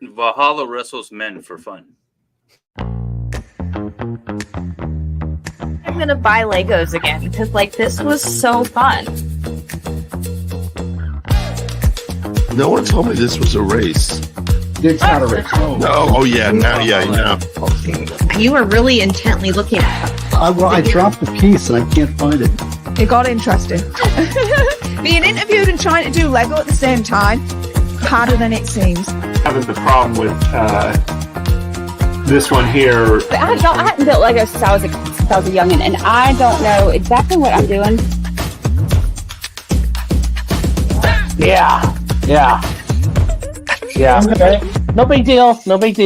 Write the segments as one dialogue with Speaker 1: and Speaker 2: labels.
Speaker 1: Valhalla wrestles men for fun.
Speaker 2: I'm gonna buy Legos again because like this was so fun.
Speaker 3: No one told me this was a race.
Speaker 4: It's not a race.
Speaker 3: No. Oh yeah. Now yeah.
Speaker 5: You were really intently looking at it.
Speaker 4: I dropped the piece and I can't find it.
Speaker 6: It got interesting. Being interviewed and trying to do Lego at the same time, harder than it seems.
Speaker 7: Having the problem with this one here.
Speaker 8: But I hadn't built Legos since I was a youngin', and I don't know exactly what I'm doing.
Speaker 7: Yeah. Okay. No big deal.
Speaker 3: Great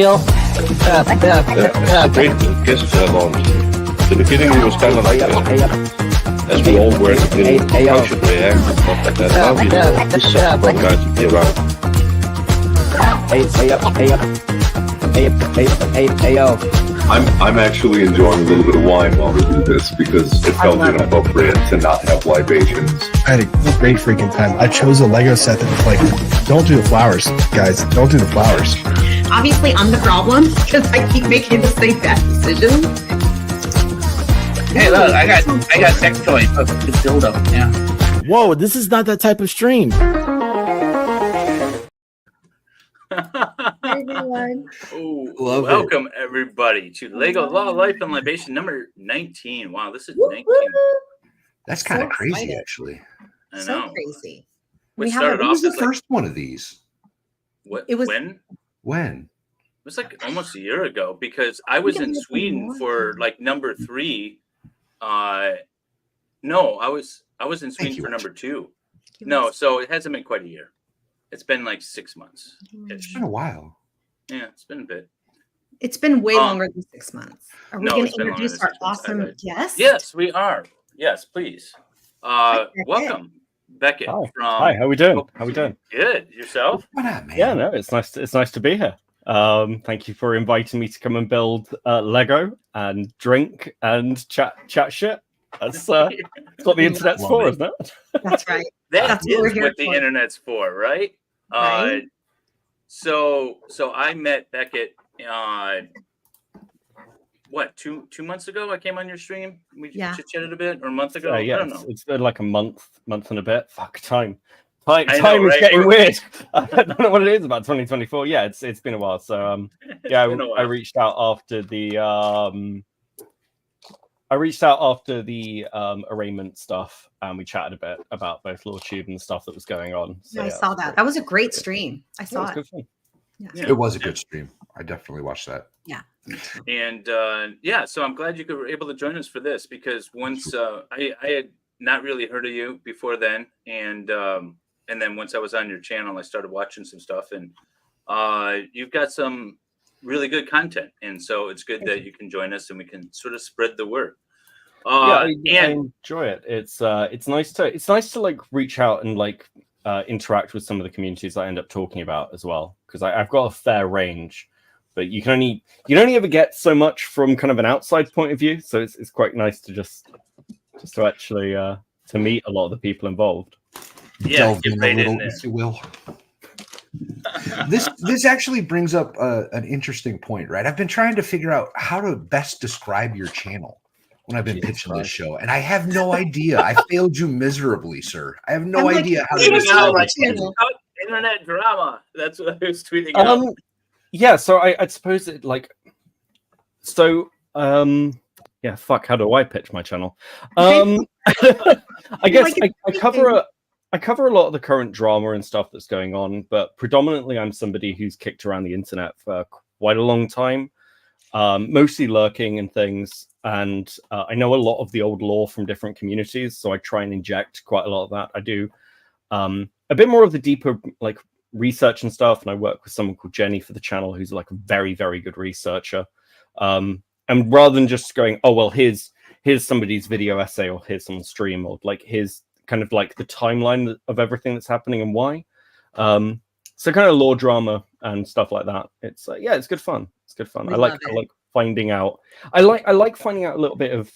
Speaker 3: guest on. The beginning it was kind of like as we all were at the beginning. How should they act? Stuff like that. Now we know this one guy to be around.
Speaker 9: I'm actually enjoying a little bit of wine while we do this because it felt inappropriate to not have libations.
Speaker 10: I had a great freaking time. I chose a Lego set that was like, don't do the flowers, guys. Don't do the flowers.
Speaker 5: Obviously, I'm the problem because I keep making the same bad decisions.
Speaker 7: Hey, look, I got sex toys. Look, the dildo. Yeah.
Speaker 10: Whoa, this is not that type of stream.
Speaker 1: Welcome everybody to Lego Law, Life, and Libation number 19. Wow, this is 19.
Speaker 11: That's kind of crazy,
Speaker 5: excited.
Speaker 11: actually.
Speaker 1: I know.
Speaker 5: So crazy.
Speaker 1: We started
Speaker 11: When
Speaker 1: off
Speaker 11: was the
Speaker 1: as
Speaker 11: first one of these?
Speaker 5: It was-
Speaker 1: when?
Speaker 11: When?
Speaker 1: It was like almost a year ago because I was in Sweden for like number 3. No, I was in Sweden for number 2. No, so it hasn't been quite a year. It's been like 6 months.
Speaker 11: It's been a while.
Speaker 1: Yeah, it's been a bit.
Speaker 5: It's been way longer than 6 months. Are we
Speaker 1: No,
Speaker 5: going
Speaker 1: it's
Speaker 5: to
Speaker 1: been
Speaker 5: introduce
Speaker 1: longer
Speaker 5: our
Speaker 1: than 6 months.
Speaker 5: awesome guest?
Speaker 1: Yes, we are. Yes, please. Welcome, Beckett.
Speaker 12: Hi, how we doing? How we doing?
Speaker 1: Good. Yourself?
Speaker 11: What up, man?
Speaker 12: Yeah, no, it's nice to be here. Thank you for inviting me to come and build Lego and drink and chat shit. That's what the internet's for, isn't it?
Speaker 5: That's right.
Speaker 1: That's
Speaker 5: what we're
Speaker 1: what
Speaker 5: here
Speaker 1: the
Speaker 5: for.
Speaker 1: internet's for, right?
Speaker 5: Right.
Speaker 1: So I met Beckett. What, two months ago? I came on your stream. We chit-chatted a bit, or a month ago.
Speaker 12: Yeah,
Speaker 1: I don't know.
Speaker 12: it's been like a month and a bit. Fuck, time
Speaker 1: I
Speaker 12: is
Speaker 1: know, right?
Speaker 12: getting weird. I don't know what it is about 2024. Yeah, it's been a while. So yeah,
Speaker 1: been a while.
Speaker 12: I reached out after the arraignment stuff, and we chatted a bit about both LordTube and the stuff that was going on. So,
Speaker 5: I saw that. That was a great stream. I saw it.
Speaker 12: Good fun.
Speaker 5: Yeah.
Speaker 11: It was a good stream. I definitely watched that.
Speaker 5: Yeah.
Speaker 1: And so I'm glad you were able to join us for this because once I had not really heard of you before then, and then once I was on your channel, I started watching some stuff, and you've got some really good content, and so it's good that you can join us and we can sort of spread the word.
Speaker 12: I enjoy it. It's nice to like reach out and like interact with some of the communities I end up talking about as well, because I've got a fair range, but you can only ever get so much from kind of an outside point of view. So it's quite nice to just to actually to meet a lot of the people involved.
Speaker 1: Yeah,
Speaker 11: Delve in a little, if you will. This actually brings up an interesting point, right? I've been trying to figure out how to best describe your channel when I've been pitching this show, and I have no idea. I failed you miserably, sir. I have no idea how to describe your channel.
Speaker 1: Internet drama. That's what I was tweeting out.
Speaker 12: Yeah, so I suppose it like yeah, fuck, how do I pitch my channel? I guess I cover a lot of the current drama and stuff that's going on, but predominantly I'm somebody who's kicked around the internet for quite a long time, mostly lurking and things. And I know a lot of the old lore from different communities, so I try and inject quite a lot of that. I do a bit more of the deeper like research and stuff, and I work with someone called Jenny for the channel, who's like a very, very good researcher. And rather than just going, oh well, here's somebody's video essay, or here's someone's stream, or like here's kind of like the timeline of everything that's happening and why. So kind of lore drama and stuff like that. It's it's good fun. It's good fun. I like finding out. I like finding out a little bit of,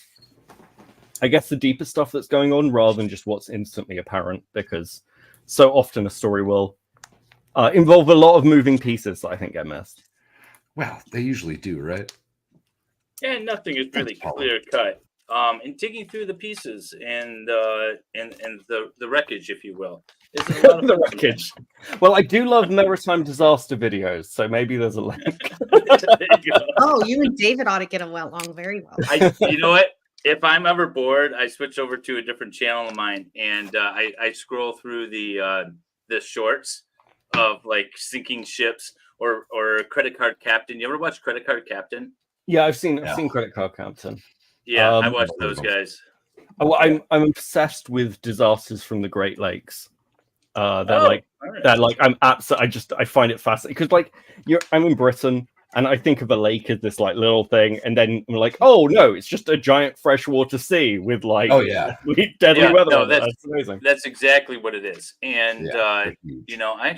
Speaker 12: I guess, the deeper stuff that's going on rather than just what's instantly apparent, because so often a story will involve a lot of moving pieces that I think get missed.
Speaker 11: Well, they usually do, right?
Speaker 1: Yeah, nothing is really clear cut. And digging through the pieces and the wreckage, if you will, is a lot of
Speaker 12: The
Speaker 1: fun.
Speaker 12: wreckage. Well, I do love maritime disaster videos, so maybe there's a link.
Speaker 1: There you go.
Speaker 5: Oh, you and David ought to get along very well.
Speaker 1: You know what? If I'm ever bored, I switch over to a different channel of mine, and I scroll through the shorts of like sinking ships or Credit Card Captain. You ever watch Credit Card Captain?
Speaker 12: Yeah, I've seen Credit Card Captain.
Speaker 1: Yeah, I watch those guys.
Speaker 12: I'm obsessed with disasters from the Great Lakes. They're like I find it fascinating because like I'm in Britain and I think of a lake as this like little thing, and then I'm like, oh no, it's just a giant frfreshwater sea with like deadly weather.
Speaker 1: No,
Speaker 12: that's amazing.
Speaker 1: That's exactly what it is. And you know, I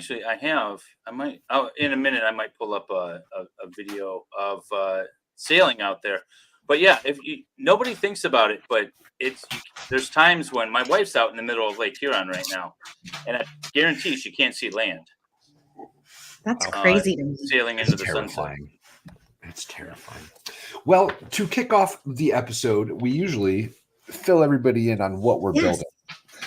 Speaker 1: might in a minute I might pull up a video of sailing out there. But yeah, nobody thinks about it, but there's times when my wife's out in the middle of Lake Huron right now, and I guarantee she can't see land.
Speaker 5: That's crazy to me.
Speaker 1: Sailing into the sunset.
Speaker 11: It's terrifying. Well, to kick off the episode, we usually fill everybody in on what we're building.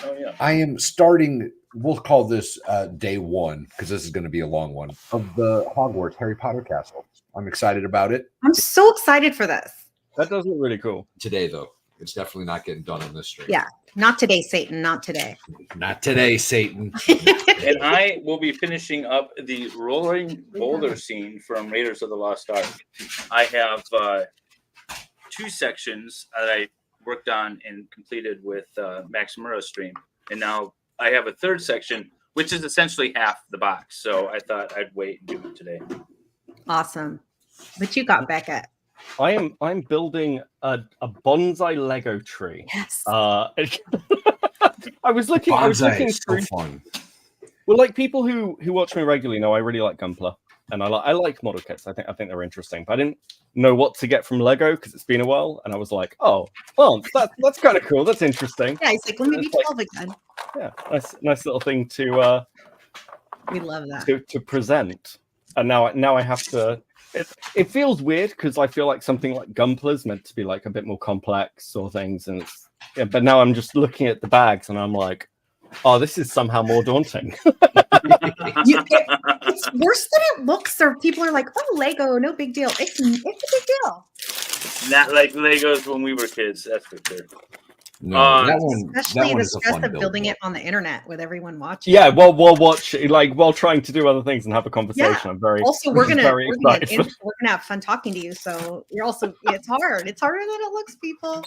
Speaker 1: Oh yeah.
Speaker 11: I am starting. We'll call this day one because this is going to be a long one of the Hogwarts Harry Potter castle. I'm excited about it.
Speaker 5: I'm so excited for this.
Speaker 12: That does look really cool.
Speaker 11: Today, though, it's definitely not getting done on this stream.
Speaker 5: Yeah, not today, Satan. Not today.
Speaker 11: Not today, Satan.
Speaker 1: And I will be finishing up the rolling boulder scene from Raiders of the Lost Ark. I have 2 sections that I worked on and completed with Max Murrow's stream. And now I have a 3rd section, which is essentially half the box. So I thought I'd wait and do it today.
Speaker 5: Awesome. But you got Becca.
Speaker 12: I'm building a bonsai Lego tree.
Speaker 5: Yes.
Speaker 12: I was looking
Speaker 11: is
Speaker 12: through.
Speaker 11: so fun.
Speaker 12: Well, like people who watch me regularly know I really like Gunpla, and I like model kits. I think they're interesting, but I didn't know what to get from Lego because it's been a while, and I was like, oh, well, that's kind of cool. That's interesting.
Speaker 5: Yeah, he's like, let me be 12 again.
Speaker 12: Yeah, nice little thing to.
Speaker 5: We love that
Speaker 12: to present, and now I have to. It feels weird because I feel like something like Gunpla is meant to be like a bit more complex or things, and but now I'm just looking at the bags and I'm like, oh, this is somehow more daunting.
Speaker 5: It's worse than it looks. Or people are like, oh, Lego, no big deal. It's a big deal.
Speaker 1: Not like Legos when we were kids, that's for sure.
Speaker 11: No,
Speaker 5: especially the stress of building it on the internet with everyone watching.
Speaker 12: Yeah, while trying to do other things and have a conversation.
Speaker 5: Yeah.
Speaker 12: I'm very
Speaker 5: also we're gonna
Speaker 12: excited.
Speaker 5: we're gonna have fun talking to you. So you're also it's hard. It's harder than it looks, people.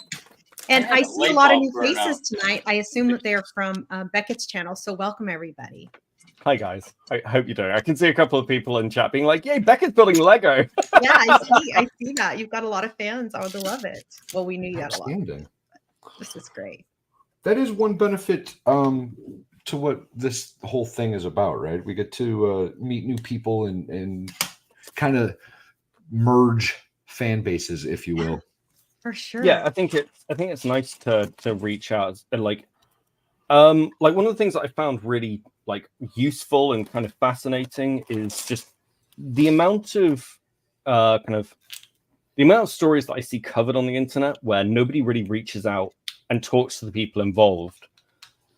Speaker 5: And I see a lot of new faces tonight. I assume that they're from Beckett's channel. So welcome everybody.
Speaker 12: Hi guys. I hope you're doing. I can see a couple of people in chat being like, "Yay, Beckett's building Lego."
Speaker 5: Yeah, I see that. You've got a lot of fans. I would love it. Well, we knew you had a lot. This is great.
Speaker 11: That is one benefit to what this whole thing is about, right? We get to meet new people and kind of merge fan bases, if you will.
Speaker 5: For sure.
Speaker 12: Yeah, I think it's nice to reach out and like one of the things that I found really like useful and kind of fascinating is just the amount of stories that I see covered on the internet where nobody really reaches out and talks to the people involved.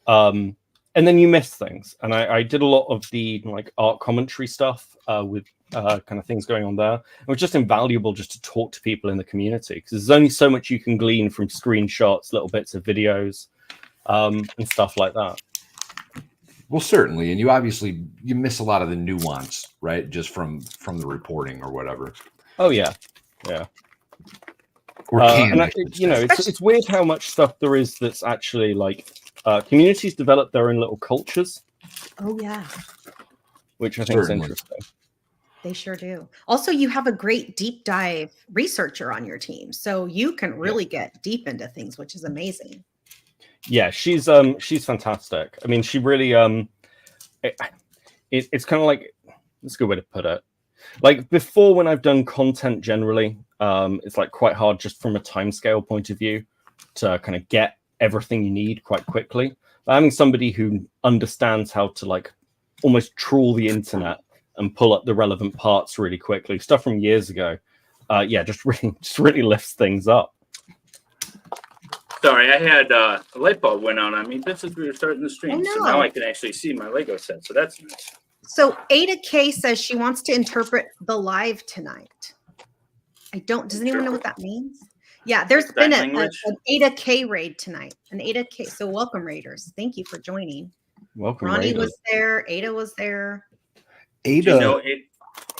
Speaker 12: And then you miss things. And I did a lot of the like art commentary stuff with kind of things going on there. It was just invaluable just to talk to people in the community because there's only so much you can glean from screenshots, little bits of videos, and stuff like that.
Speaker 11: Well, certainly. And you miss a lot of the nuance, right? Just from the reporting or whatever.
Speaker 12: Oh, yeah. Yeah. It's weird how much stuff there is that's actually like communities develop their own little cultures.
Speaker 5: Oh yeah,
Speaker 12: which I think is interesting.
Speaker 5: They sure do. Also, you have a great deep dive researcher on your team, so you can really get deep into things, which is amazing.
Speaker 12: Yeah, she's fantastic. I mean, she really it's kind of like, that's a good way to put it. Like before, when I've done content generally, it's like quite hard just from a timescale point of view to kind of get everything you need quite quickly. But having somebody who understands how to like almost trawl the internet and pull up the relevant parts really quickly. Stuff from years ago. Just really lifts things up.
Speaker 1: Sorry, I had a light bulb went on me just as we were starting the stream.
Speaker 5: Oh,
Speaker 1: So
Speaker 5: no.
Speaker 1: now I can actually see my Lego set. So that's nice.
Speaker 5: So Ada K says she wants to interpret the live tonight. Does anyone know what that means? Yeah, there's been an Ada K raid tonight. An Ada K. So welcome, Raiders. Thank you for joining.
Speaker 12: Welcome,
Speaker 5: Ronnie
Speaker 12: Raiders.
Speaker 5: was there. Ada was there.
Speaker 11: Ada,
Speaker 1: Do you know Ada?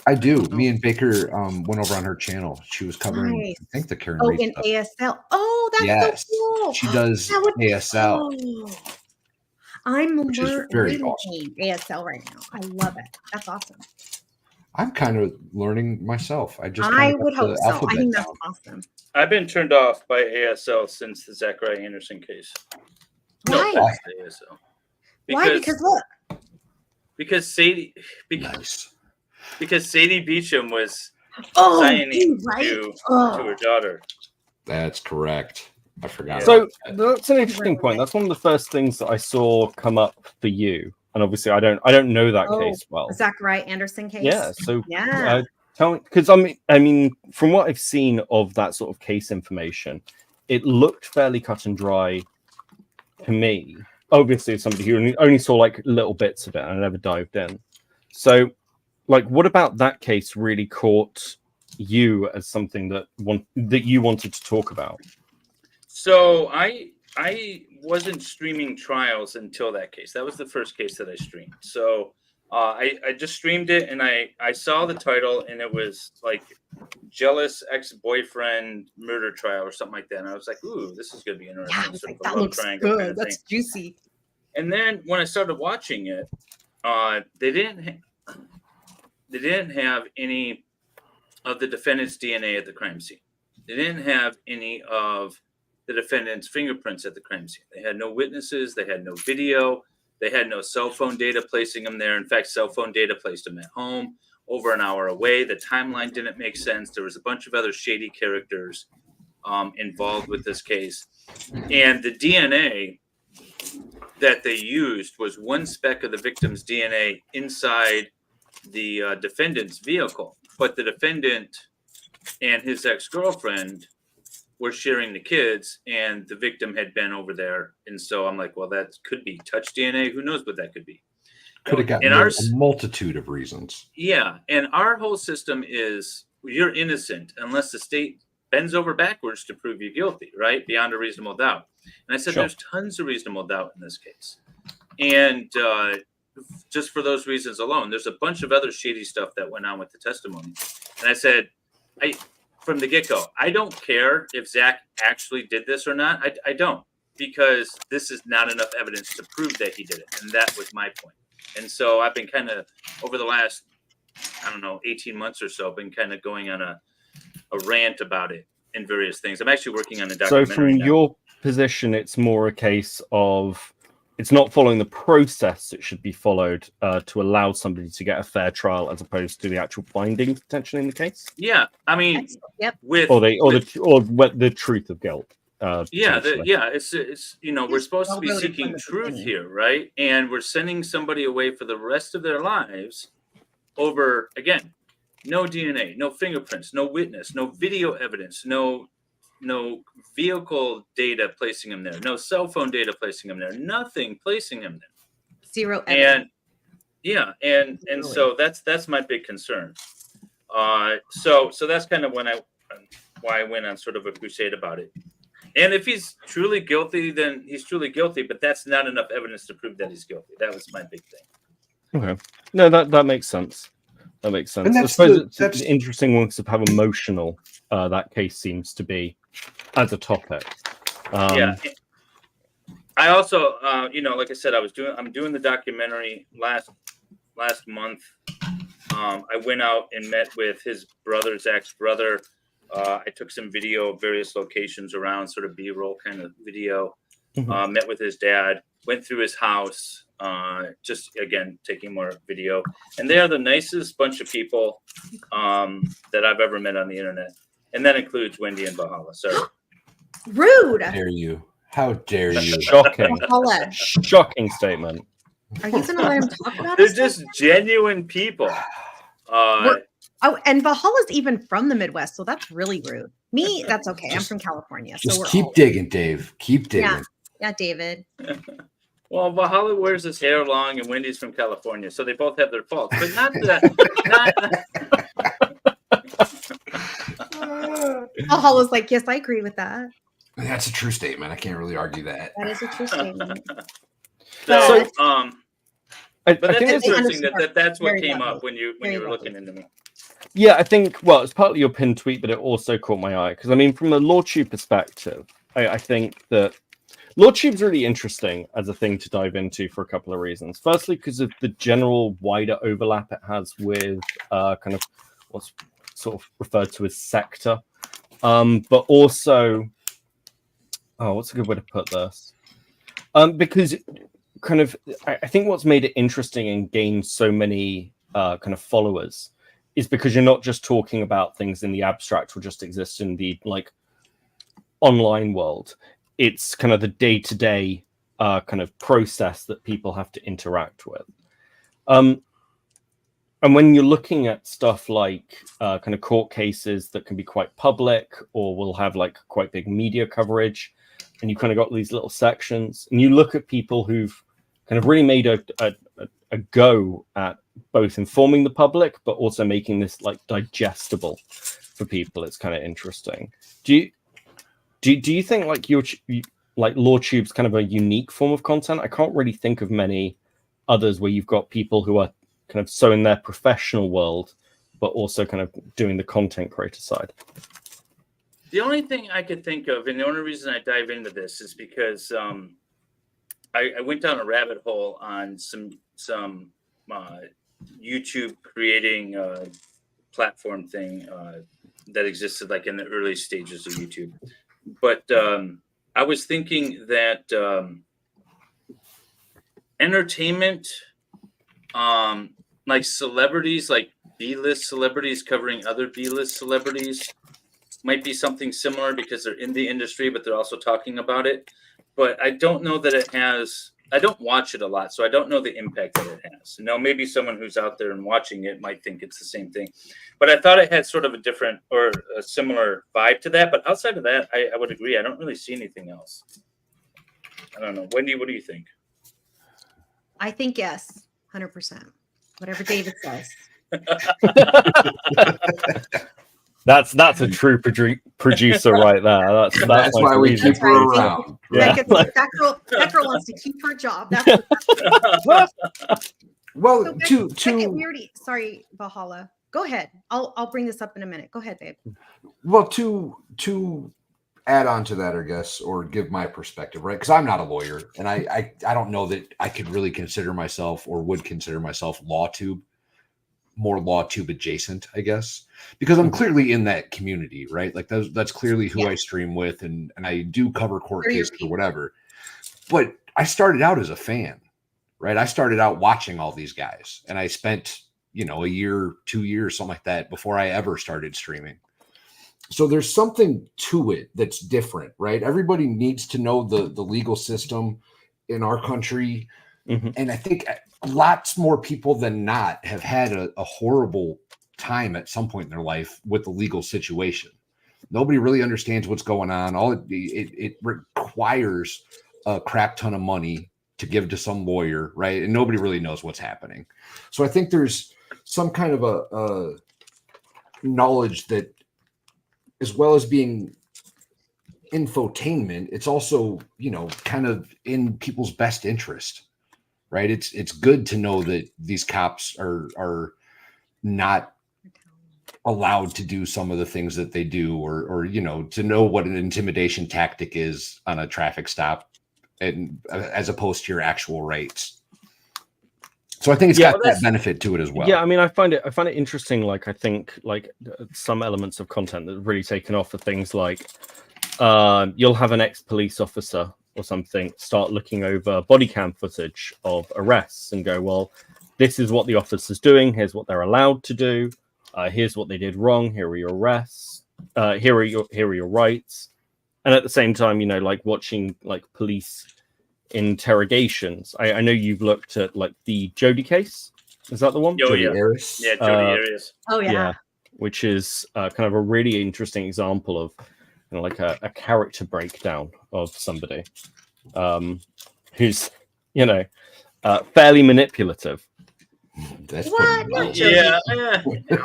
Speaker 11: I do. Me and Baker went over on her channel. She was covering,
Speaker 5: Nice.
Speaker 11: I think, the Karen
Speaker 5: Oh,
Speaker 11: Reed
Speaker 5: in
Speaker 11: stuff.
Speaker 5: ASL. Oh, that's
Speaker 11: Yes.
Speaker 5: so cool.
Speaker 11: She does ASL.
Speaker 5: Oh, I'm
Speaker 11: Which is very
Speaker 5: reading
Speaker 11: awesome.
Speaker 5: ASL right now. I love it. That's awesome.
Speaker 11: I'm kind of learning myself. I
Speaker 5: would hope so. I think that's awesome.
Speaker 1: I've been turned off by ASL since the Zachariah Anderson case.
Speaker 5: Why?
Speaker 1: No offense to ASL.
Speaker 5: Why? Because look.
Speaker 1: Because Sadie Beecham was
Speaker 5: Oh,
Speaker 1: signing
Speaker 5: dude, right?
Speaker 1: to
Speaker 5: Oh.
Speaker 1: her daughter.
Speaker 11: That's correct. I forgot.
Speaker 12: So that's an interesting point. That's one of the first things that I saw come up for you. And obviously, I don't know that case well.
Speaker 5: The Zachariah Anderson case.
Speaker 12: Yeah. So
Speaker 5: yeah.
Speaker 12: tell me, because I mean, from what I've seen of that sort of case information, it looked fairly cut and dry to me. Obviously, as somebody who only saw like little bits of it and I never dived in. So, like, what about that case really caught you as something that you wanted to talk about?
Speaker 1: So I wasn't streaming trials until that case. That was the first case that I streamed. So I just streamed it, and I saw the title, and it was like jealous ex-boyfriend murder trial or something like that. And I was like, ooh, this is going to be interesting.
Speaker 5: Yeah,
Speaker 1: sort of a
Speaker 5: that
Speaker 1: love
Speaker 5: looks
Speaker 1: triangle
Speaker 5: good.
Speaker 1: kind of
Speaker 5: That's
Speaker 1: thing.
Speaker 5: juicy.
Speaker 1: And then when I started watching it, they didn't have any of the defendant's DNA at the crime scene. They didn't have any of the defendant's fingerprints at the crime scene. They had no witnesses. They had no video. They had no cell phone data placing them there. In fact, cell phone data placed them at home over an hour away. The timeline didn't make sense. There was a bunch of other shady characters involved with this case. And the DNA that they used was one speck of the victim's DNA inside the defendant's vehicle. But the defendant and his ex-girlfriend were sharing the kids, and the victim had been over there. And so I'm like, well, that could be touch DNA. Who knows what that could be?
Speaker 11: Could have gotten a multitude of reasons.
Speaker 1: Yeah. And our whole system is you're innocent unless the state bends over backwards to prove you guilty, right? Beyond a reasonable doubt. And I said, There's tons of reasonable doubt in this case. And just for those reasons alone, there's a bunch of other shady stuff that went on with the testimony. And I said, from the get-go, I don't care if Zach actually did this or not. I don't, because this is not enough evidence to prove that he did it. And that was my point. And so I've been kind of, over the last, 18 months or so, been kind of going on a rant about it in various things. I'm actually working on a documentary.
Speaker 12: So from your position, it's more a case of it's not following the process that should be followed to allow somebody to get a fair trial, as opposed to the actual findings potentially in the case.
Speaker 1: Yeah, I mean,
Speaker 12: or the truth of guilt.
Speaker 1: It's we're supposed to be seeking truth here, right? And we're sending somebody away for the rest of their lives over, again, no DNA, no fingerprints, no witness, no video evidence, no vehicle data placing him there, no cell phone data placing him there, nothing placing him there.
Speaker 5: Zero evidence.
Speaker 1: And so that's my big concern. So that's kind of why I went on sort of a crusade about it. And if he's truly guilty, then he's truly guilty, but that's not enough evidence to prove that he's guilty. That was my big thing.
Speaker 12: Okay. No, that makes sense. That makes sense. I suppose it's an interesting one of how emotional that case seems to be as a topic.
Speaker 1: I also, like I said, I'm doing the documentary last month. I went out and met with his brother, Zach's brother. I took some video of various locations around, sort of B-roll kind of video. Met with his dad, went through his house, just again taking more video. And they are the nicest bunch of people that I've ever met on the internet, and that includes Wendy and Valhalla. So
Speaker 5: rude.
Speaker 11: How dare you? How dare you?
Speaker 12: Shocking. Shocking statement.
Speaker 5: Are you gonna let him talk about
Speaker 1: They're
Speaker 5: us?
Speaker 1: just genuine people.
Speaker 5: Oh, and Valhalla's even from the Midwest, so that's really rude. Me, that's okay. I'm from California, so
Speaker 11: Just
Speaker 5: we're
Speaker 11: keep
Speaker 5: all
Speaker 11: digging, Dave. Keep digging.
Speaker 5: yeah, David.
Speaker 1: Well, Valhalla wears his hair long, and Wendy's from California, so they both have their faults, but not
Speaker 5: Valhalla's like, yes, I agree with that.
Speaker 11: That's a true statement. I can't really argue that.
Speaker 5: That is a true statement.
Speaker 1: So,
Speaker 12: I
Speaker 1: but that's
Speaker 12: think it's
Speaker 1: interesting that's what
Speaker 5: very
Speaker 1: came
Speaker 5: lovely.
Speaker 1: up when you
Speaker 5: Very
Speaker 1: were
Speaker 5: lovely.
Speaker 1: looking into me.
Speaker 12: Yeah, I think, well, it's partly your pinned tweet, but it also caught my eye. Because, I mean, from a LawTube perspective, I think that LawTube's really interesting as a thing to dive into for a couple of reasons. Firstly, because of the general wider overlap it has with kind of what's sort of referred to as sector. But also, what's a good way to put this? Because kind of, I think what's made it interesting and gained so many kind of followers is because you're not just talking about things in the abstract or just exist in the like online world. It's kind of the day-to-day kind of process that people have to interact with. And when you're looking at stuff like kind of court cases that can be quite public or will have like quite big media coverage, and you kind of got these little sections, and you look at people who've kind of really made a go at both informing the public, but also making this like digestible for people. It's kind of interesting. Do you think like like LawTube's kind of a unique form of content? I can't really think of many others where you've got people who are kind of so in their professional world, but also kind of doing the content creator side.
Speaker 1: The only thing I could think of, and the only reason I dive into this is because I went down a rabbit hole on some YouTube creating platform thing that existed like in the early stages of YouTube. But I was thinking that entertainment, like celebrities, like B-list celebrities covering other B-list celebrities, might be something similar because they're in the industry, but they're also talking about it. But I don't know that it has. I don't watch it a lot, so I don't know the impact that it has. Now, maybe someone who's out there and watching it might think it's the same thing. But I thought it had sort of a different or a similar vibe to that. But outside of that, I would agree. I don't really see anything else. I don't know. Wendy, what do you think?
Speaker 5: I think yes, 100%. Whatever David says.
Speaker 12: That's a true producer right there. That's
Speaker 11: why we keep her around.
Speaker 5: Yeah. That girl wants to keep her job. That's
Speaker 11: well,
Speaker 5: we already. Sorry, Valhalla. Go ahead. I'll bring this up in a minute. Go ahead, babe.
Speaker 11: Well, to add on to that, I guess, or give my perspective, right? Because I'm not a lawyer, and I don't know that I could really consider myself or would consider myself LawTube. More LawTube adjacent, I guess, because I'm clearly in that community, right? Like that's clearly who I stream with, and I do cover court cases or whatever. But I started out as a fan, right? I started out watching all these guys, and I spent, a year, 2 years, something like that before I ever started streaming. So there's something to it that's different, right? Everybody needs to know the legal system in our country. Mm-hmm. And I think lots more people than not have had a horrible time at some point in their life with the legal situation. Nobody really understands what's going on. It requires a crap ton of money to give to some lawyer, right? And nobody really knows what's happening. So I think there's some kind of a knowledge that, as well as being infotainment, it's also, kind of in people's best interest. Right. It's good to know that these cops are not allowed to do some of the things that they do, or to know what an intimidation tactic is on a traffic stop, and as opposed to your actual rights. So I think it's got that benefit to it as well.
Speaker 12: Yeah, I mean, I find it interesting. Like, I think like some elements of content that have really taken off are things like you'll have an ex-police officer or something start looking over body cam footage of arrests and go, well, this is what the officer's doing. Here's what they're allowed to do. Here's what they did wrong. Here are your arrests. Here are your rights. And at the same time, like watching like police interrogations. I know you've looked at like the Jody case. Is that the one?
Speaker 1: Oh,
Speaker 12: Jody
Speaker 1: yeah.
Speaker 11: Arias?
Speaker 1: Yeah, Jody Arias.
Speaker 5: Oh yeah.
Speaker 12: Which is kind of a really interesting example of like a character breakdown of somebody who's fairly manipulative.
Speaker 11: That's
Speaker 5: What? Not Jody.
Speaker 1: Yeah.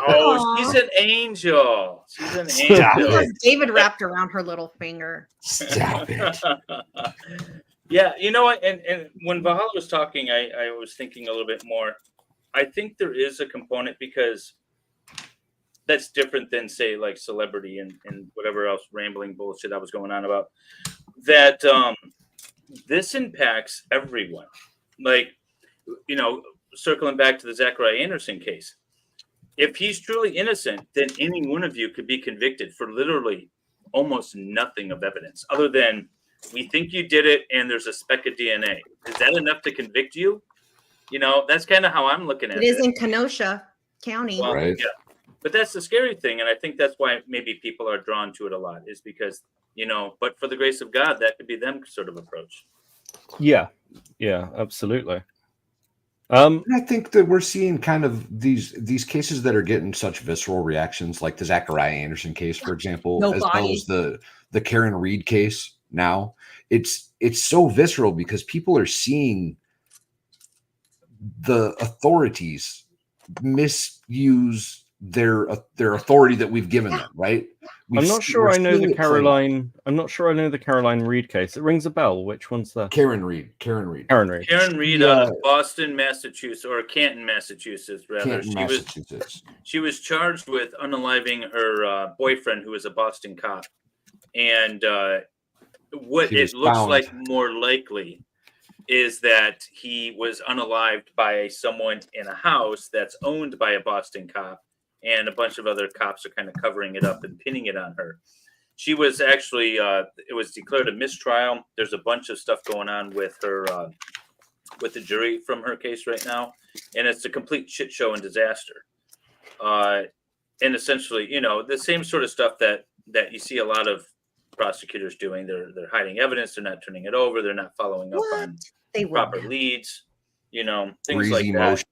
Speaker 1: Oh, she's an angel. She's an angel.
Speaker 5: David wrapped around her little finger.
Speaker 11: Stop it.
Speaker 1: Yeah, you know what? And when Valhalla was talking, I was thinking a little bit more. I think there is a component because that's different than, say, like celebrity and whatever else rambling bullshit I was going on about. That this impacts everyone. Like, circling back to the Zachariah Anderson case. If he's truly innocent, then any one of you could be convicted for literally almost nothing of evidence other than we think you did it and there's a speck of DNA. Is that enough to convict you? That's kind of how I'm looking at it.
Speaker 5: It is in Kenosha County.
Speaker 1: Well,
Speaker 11: right.
Speaker 1: Yeah. But that's the scary thing. And I think that's why maybe people are drawn to it a lot is because, but for the grace of God, that could be them sort of approach.
Speaker 12: Yeah. Yeah, absolutely.
Speaker 11: And I think that we're seeing kind of these cases that are getting such visceral reactions, like the Zachariah Anderson case, for example, as well as the Karen Reed case. Now it's so visceral because people are seeing the authorities misuse their authority that we've given them. Right?
Speaker 12: I'm not sure I know the Caroline Reed case. It rings a bell. Which one's that?
Speaker 11: Karen Reed
Speaker 1: Karen Reed out of Boston, Massachusetts, or Canton, Massachusetts, rather. She was charged with unaliving her boyfriend, who was a Boston cop. And what it looks like more likely is that he was unalived by someone in a house that's owned by a Boston cop. And a bunch of other cops are kind of covering it up and pinning it on her. She was actually, it was declared a mistrial. There's a bunch of stuff going on with her, with the jury from her case right now. And it's a complete shit show and disaster. And essentially, the same sort of stuff that you see a lot of prosecutors doing. They're hiding evidence. They're not turning it over. They're not following up on proper leads, things like that.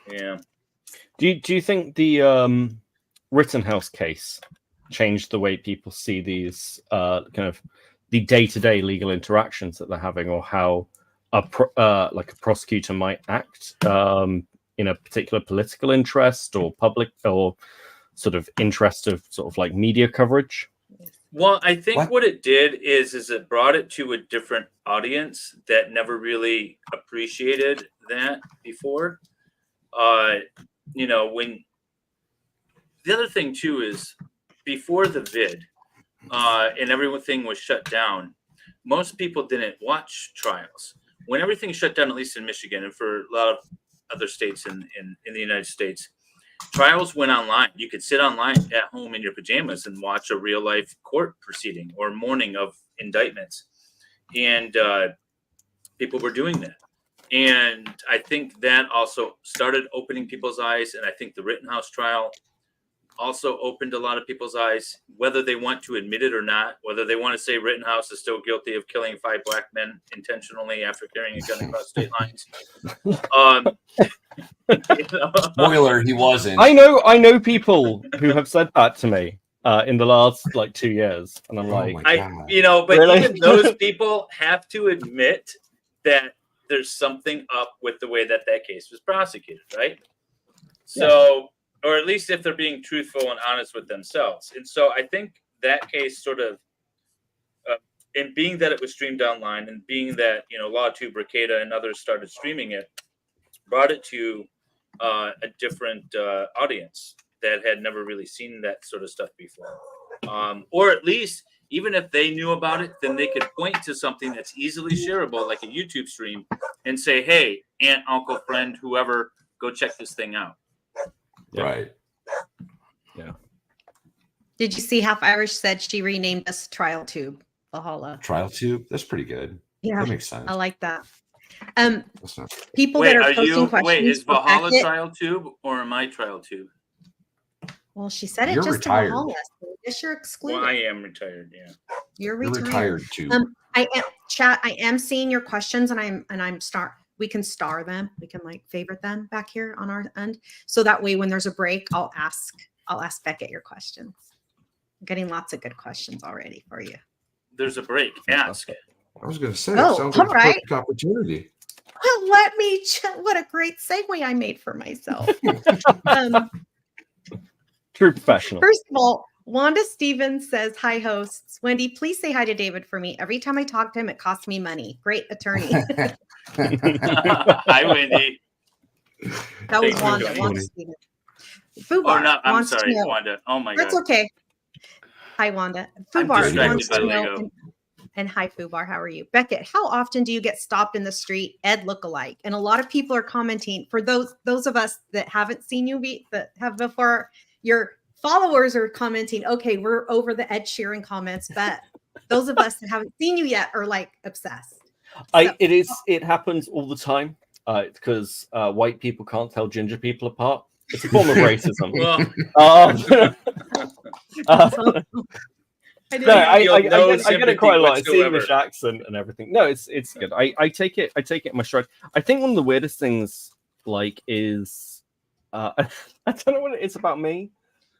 Speaker 1: Yeah.
Speaker 12: Do you think the Rittenhouse case changed the way people see these kind of the day-to-day legal interactions that they're having, or how a prosecutor might act in a particular political interest or public or sort of interest of sort of like media coverage?
Speaker 1: Well, I think what it did is it brought it to a different audience that never really appreciated that before. When the other thing too is before the vid and everything was shut down, most people didn't watch trials. When everything shut down, at least in Michigan and for a lot of other states in the United States, trials went online. You could sit online at home in your pajamas and watch a real life court proceeding or morning of indictments. And people were doing that. And I think that also started opening people's eyes. And I think the Rittenhouse trial also opened a lot of people's eyes, whether they want to admit it or not, whether they want to say Rittenhouse is still guilty of killing 5 black men intentionally after carrying a gun across state lines.
Speaker 11: Spoiler, he wasn't.
Speaker 12: I know people who have said that to me in the last 2 years. And I'm like,
Speaker 1: but
Speaker 12: really?
Speaker 1: Even those people have to admit that there's something up with the way that case was prosecuted, right? So, or at least if they're being truthful and honest with themselves. And so I think that case sort of, and being that it was streamed online and being that, LawTube, Bricada, and others started streaming it, brought it to a different audience that had never really seen that sort of stuff before. Or at least, even if they knew about it, then they could point to something that's easily shareable, like a YouTube stream, and say, hey, aunt, uncle, friend, whoever, go check this thing out.
Speaker 12: Yeah.
Speaker 11: Right.
Speaker 12: Yeah.
Speaker 5: Did you see Half Irish said she renamed us Trial Tube, Valhalla?
Speaker 11: Trial Tube? That's pretty good.
Speaker 5: Yeah.
Speaker 11: That makes sense.
Speaker 5: I like that. People that are posting questions.
Speaker 1: Wait, is Valhalla Trial Tube or am I Trial Tube?
Speaker 5: Well, she said it
Speaker 11: You're
Speaker 5: just
Speaker 11: retired.
Speaker 5: to Valhalla. So I guess you're excluded.
Speaker 1: Well, I am retired, yeah.
Speaker 5: You're retired.
Speaker 11: You're retired too.
Speaker 5: chat, I am seeing your questions, and we can star them. We can like favorite them back here on our end. So that way when there's a break, I'll ask Beckett your questions. I'm getting lots of good questions already for you.
Speaker 1: There's a break. Ask.
Speaker 11: I was going to say,
Speaker 5: Oh,
Speaker 11: it sounds
Speaker 5: all
Speaker 11: like a
Speaker 5: right.
Speaker 11: perfect opportunity.
Speaker 5: Well, let me what a great segue I made for myself.
Speaker 12: True professional.
Speaker 5: First of all, Wanda Stevens says, hi, hosts. Wendy, please say hi to David for me. Every time I talk to him, it costs me money. Great attorney.
Speaker 1: Hi, Wendy.
Speaker 5: That was
Speaker 1: Thanks for
Speaker 5: Wanda.
Speaker 1: joining.
Speaker 5: Wanda Stevens.
Speaker 1: Oh,
Speaker 5: Fubar
Speaker 1: no, I'm
Speaker 5: wants
Speaker 1: sorry,
Speaker 5: to know.
Speaker 1: Wanda. Oh, my
Speaker 5: That's
Speaker 1: God.
Speaker 5: okay. Hi, Wanda.
Speaker 1: I'm
Speaker 5: Fubar
Speaker 1: distracted
Speaker 5: wants
Speaker 1: by
Speaker 5: to know.
Speaker 1: Lego.
Speaker 5: And hi, Fubar. How are you? Beckett, how often do you get stopped in the street, Ed lookalike? And a lot of people are commenting. For those of us that haven't seen you that have before, your followers are commenting, okay, we're over the Ed Sheeran comments, but those of us that haven't seen you yet are like obsessed.
Speaker 12: It happens all the time because white people can't tell ginger people apart. It's a form of racism. I get it quite a lot. It's the English accent and everything. No, it's good. I take it in my stride. I think one of the weirdest things is I don't know what it is about me,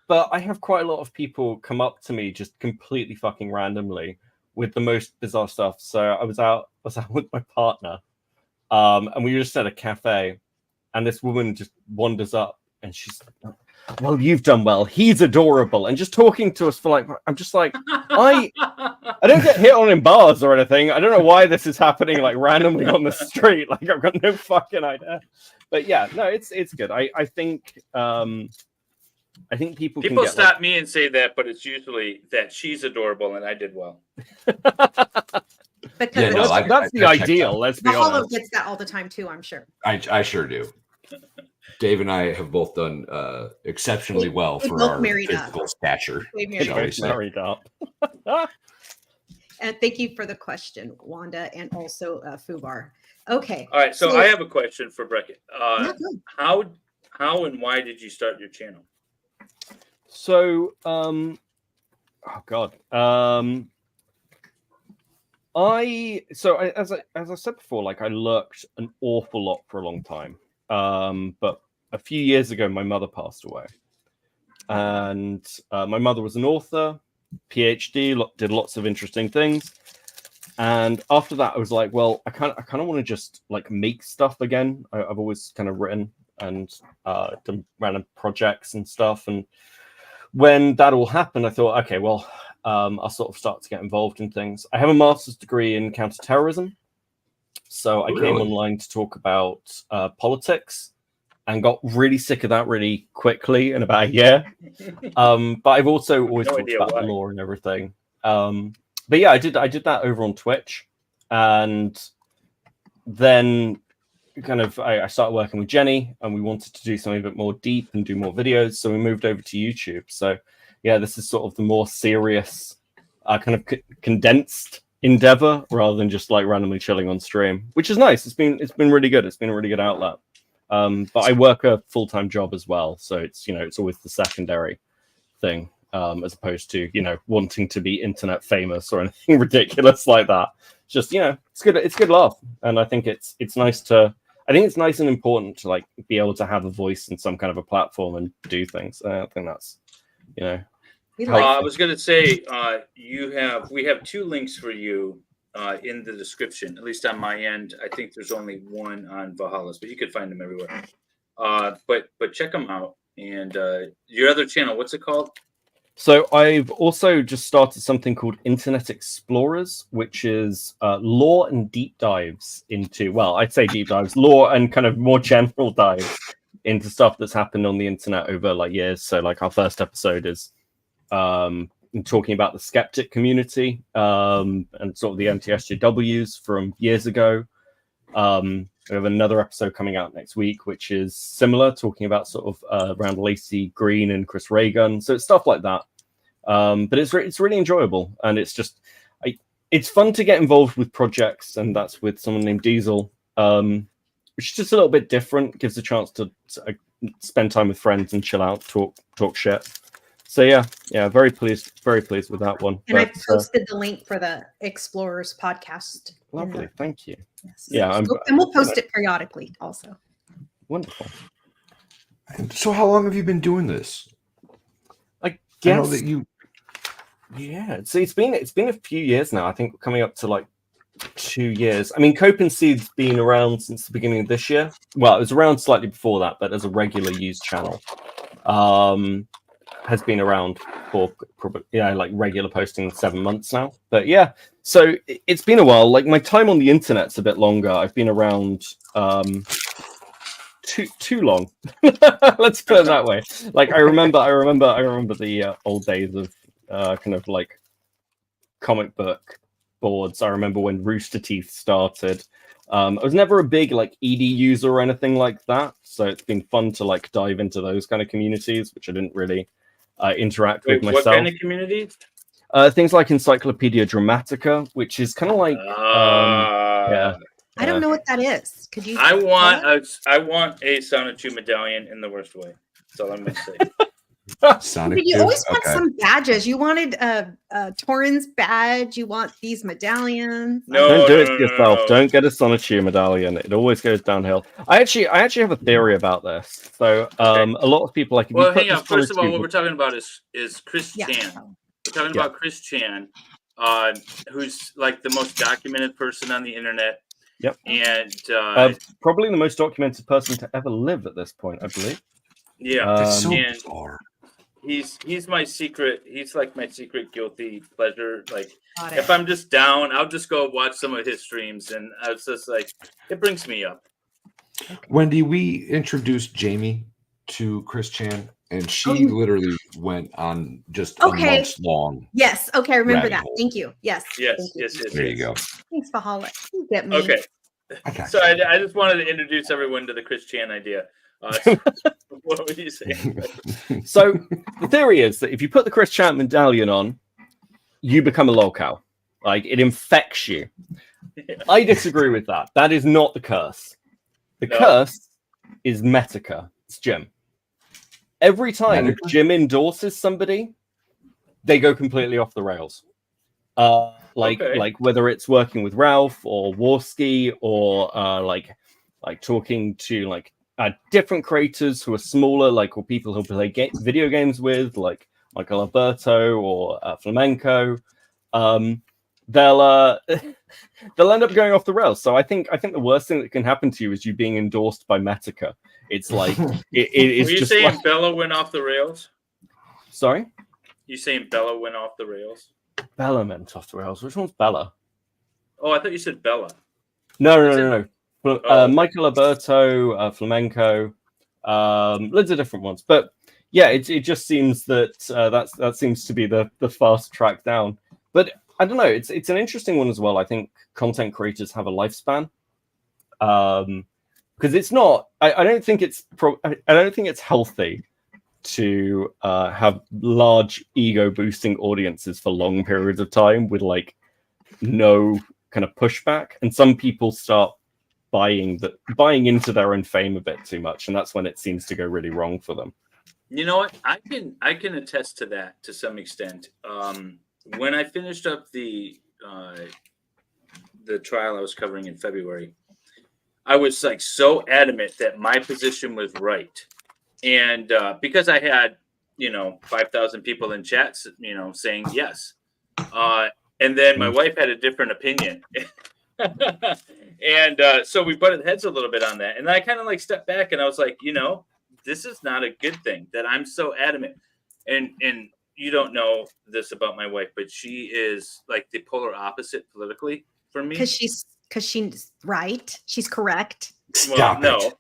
Speaker 12: but I have quite a lot of people come up to me just completely fucking randomly with the most bizarre stuff. So I was out with my partner, and we were just at a cafe, and this woman just wanders up and she's like, well, you've done well. He's adorable. And just talking to us for like, I'm just like, I don't get hit on in bars or anything. I don't know why this is happening like randomly on the street. Like I've got no fucking idea. But yeah, no, it's good. I think people can get,
Speaker 1: stop me and say that, but it's usually that she's adorable and I did well.
Speaker 5: Because
Speaker 12: that's the ideal. Let's be
Speaker 5: Valhalla
Speaker 12: honest.
Speaker 5: gets that all the time too, I'm sure.
Speaker 11: I sure do. Dave and I have both done exceptionally well for our physical stature.
Speaker 12: Married up.
Speaker 5: And thank you for the question, Wanda, and also Fubar. Okay.
Speaker 1: All right. So I have a question for Beckett.
Speaker 5: Yeah,
Speaker 1: how and why did you start your channel?
Speaker 12: So, oh God. As I said before, like I lurked an awful lot for a long time. But a few years ago, my mother passed away, and my mother was an author, PhD, did lots of interesting things. And after that, I was like, well, I kind of want to just like make stuff again. I've always kind of written and done random projects and stuff. And when that all happened, I thought, okay, well, I'll sort of start to get involved in things. I have a master's degree in counterterrorism. So I came online to talk about politics and got really sick of that really quickly in about a year. But I've also always talked about the law and everything. But yeah, I did that over on Twitch. And then kind of I started working with Jenny and we wanted to do something a bit more deep and do more videos. So we moved over to YouTube. So yeah, this is sort of the more serious kind of condensed endeavor rather than just like randomly chilling on stream, which is nice. It's been really good. It's been a really good outlet. But I work a full-time job as well, so it's it's always the secondary thing, as opposed to wanting to be internet famous or anything ridiculous like that. Just it's good. It's good laugh, and I think it's nice to. I think it's nice and important to like be able to have a voice in some kind of a platform and do things. I think that's
Speaker 1: I was going to say we have two links for you in the description, at least on my end. I think there's only one on Valhalla's, but you could find them everywhere. But check them out. And your other channel, what's it called?
Speaker 12: So I've also just started something called Internet Explorers, which is lore and deep dives into, well, I'd say deep dives, lore and kind of more general dives into stuff that's happened on the internet over like years. So like our first episode is talking about the skeptic community and sort of the anti-SJWs from years ago. We have another episode coming out next week, which is similar, talking about sort of around Lacey Green and Chris Reagan. So it's stuff like that. But it's really enjoyable, and it's just it's fun to get involved with projects, and that's with someone named Diesel, which is just a little bit different. Gives a chance to spend time with friends and chill out, talk shit. So yeah, very pleased with that one.
Speaker 5: And I posted the link for the Explorers podcast.
Speaker 12: Lovely, thank you.
Speaker 5: Yes.
Speaker 12: Yeah,
Speaker 5: and we'll post it periodically also.
Speaker 12: Wonderful.
Speaker 11: So how long have you been doing this?
Speaker 12: I guess
Speaker 11: I know that you.
Speaker 12: Yeah, so it's been a few years now. I think we're coming up to like 2 years. I mean, Cope and Seethe's been around since the beginning of this year. Well, it was around slightly before that, but as a regular used channel, has been around for probably like regular posting 7 months now. But yeah, so it's been a while. Like my time on the internet's a bit longer. I've been around too long. Let's put it that way. Like I remember the old days of kind of like comic book boards. I remember when Rooster Teeth started. I was never a big like ED user or anything like that, so it's been fun to like dive into those kind of communities, which I didn't really interact with myself.
Speaker 1: What kind of communities?
Speaker 12: Things like Encyclopedia Dramatica, which is kind of like
Speaker 5: I don't know what that is. Could you?
Speaker 1: I want a Sonichu medallion in the worst way. That's all I'm gonna say.
Speaker 11: Sonic
Speaker 5: you always want
Speaker 11: okay.
Speaker 5: some badges. You wanted a Torrens badge. You want these medallions.
Speaker 1: No,
Speaker 12: don't do it to yourself. Don't get a Sonichu medallion. It always goes downhill. I actually have a theory about this. So a lot of people like.
Speaker 1: Well, hang on. First of all, what we're talking about is Chris Chan. We're talking about Chris Chan, who's like the most documented person on the internet.
Speaker 12: Yep.
Speaker 1: And
Speaker 12: probably the most documented person to ever live at this point, I believe.
Speaker 1: Yeah.
Speaker 11: That's so
Speaker 1: and
Speaker 11: bizarre.
Speaker 1: He's my secret. He's like my secret guilty pleasure. Like if I'm just down, I'll just go watch some of his streams, and I was just like, it brings me up.
Speaker 11: Wendy, we introduced Jamie to Chris Chan, and she literally went on just a months long.
Speaker 5: Yes. Okay. I remember that.
Speaker 11: hole.
Speaker 5: Thank you. Yes.
Speaker 1: Yes.
Speaker 11: There you go.
Speaker 5: Thanks, Valhalla. You get me.
Speaker 1: Okay. So I just wanted to introduce everyone to the Chris Chan idea. What were you saying?
Speaker 12: So the theory is that if you put the Chris Chan medallion on, you become a lolcow. Like it infects you. Yeah. I disagree with that. That is not the curse. The curse is Metica. It's Jim. Every time Jim endorses somebody, they go completely off the rails. Like whether it's working with Ralph or Warski or like talking to like different creators who are smaller, or people who play video games with, like Michael Alberto or Flamenco. They'll end up going off the rails. So I think the worst thing that can happen to you is you being endorsed by Metica. It's like it's
Speaker 1: Were you
Speaker 12: just
Speaker 1: saying
Speaker 12: like...
Speaker 1: Bella went off the rails?
Speaker 12: Sorry?
Speaker 1: You saying Bella went off the rails?
Speaker 12: Bella went off the rails. Which one's Bella?
Speaker 1: Oh, I thought you said Bella.
Speaker 12: No. Michael Alberto, Flamenco, loads of different ones. But yeah, it just seems that that seems to be the fast track down. But I don't know. It's an interesting one as well. I think content creators have a lifespan. Because it's not. I don't think it's healthy to have large ego boosting audiences for long periods of time with like no kind of pushback, and some people start buying into their own fame a bit too much, and that's when it seems to go really wrong for them.
Speaker 1: You know what? I can attest to that to some extent. When I finished up the trial I was covering in February, I was like so adamant that my position was right. And because I had, 5,000 people in chats, saying yes. And then my wife had a different opinion. And so we butted heads a little bit on that. And then I kind of like stepped back and I was like, this is not a good thing that I'm so adamant. And you don't know this about my wife, but she is like the polar opposite politically for me. Because
Speaker 5: she's right. She's correct.
Speaker 11: Stop it.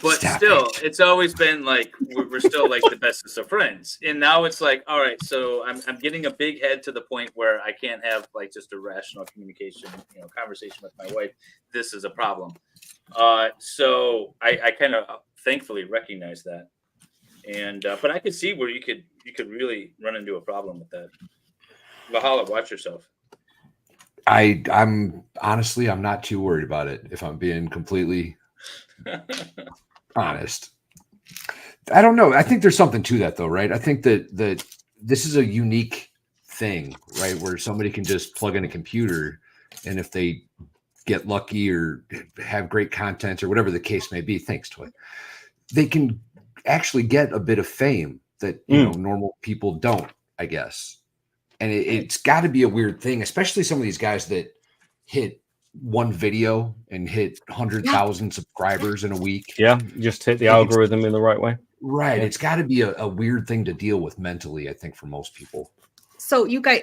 Speaker 1: But still, it's always been like we're still like the bestest of friends. And now it's like, all right, so I'm getting a big head to the point where I can't have like just a rational communication, conversation with my wife. This is a problem. So I kind of thankfully recognize that. And but I could see where you could really run into a problem with that. Valhalla, watch yourself.
Speaker 11: I'm honestly, I'm not too worried about it, if I'm being completely honest. I don't know. I think there's something to that though, right? I think that this is a unique thing, right? Where somebody can just plug in a computer, and if they get lucky or have great content or whatever the case may be, thanks to it, they can actually get a bit of fame that normal people don't, I guess. And it's got to be a weird thing, especially some of these guys that hit one video and hit 100,000 subscribers in a week.
Speaker 12: Yeah, just hit the algorithm in the right way.
Speaker 11: Right. It's got to be a weird thing to deal with mentally, I think, for most people.
Speaker 5: So you guys,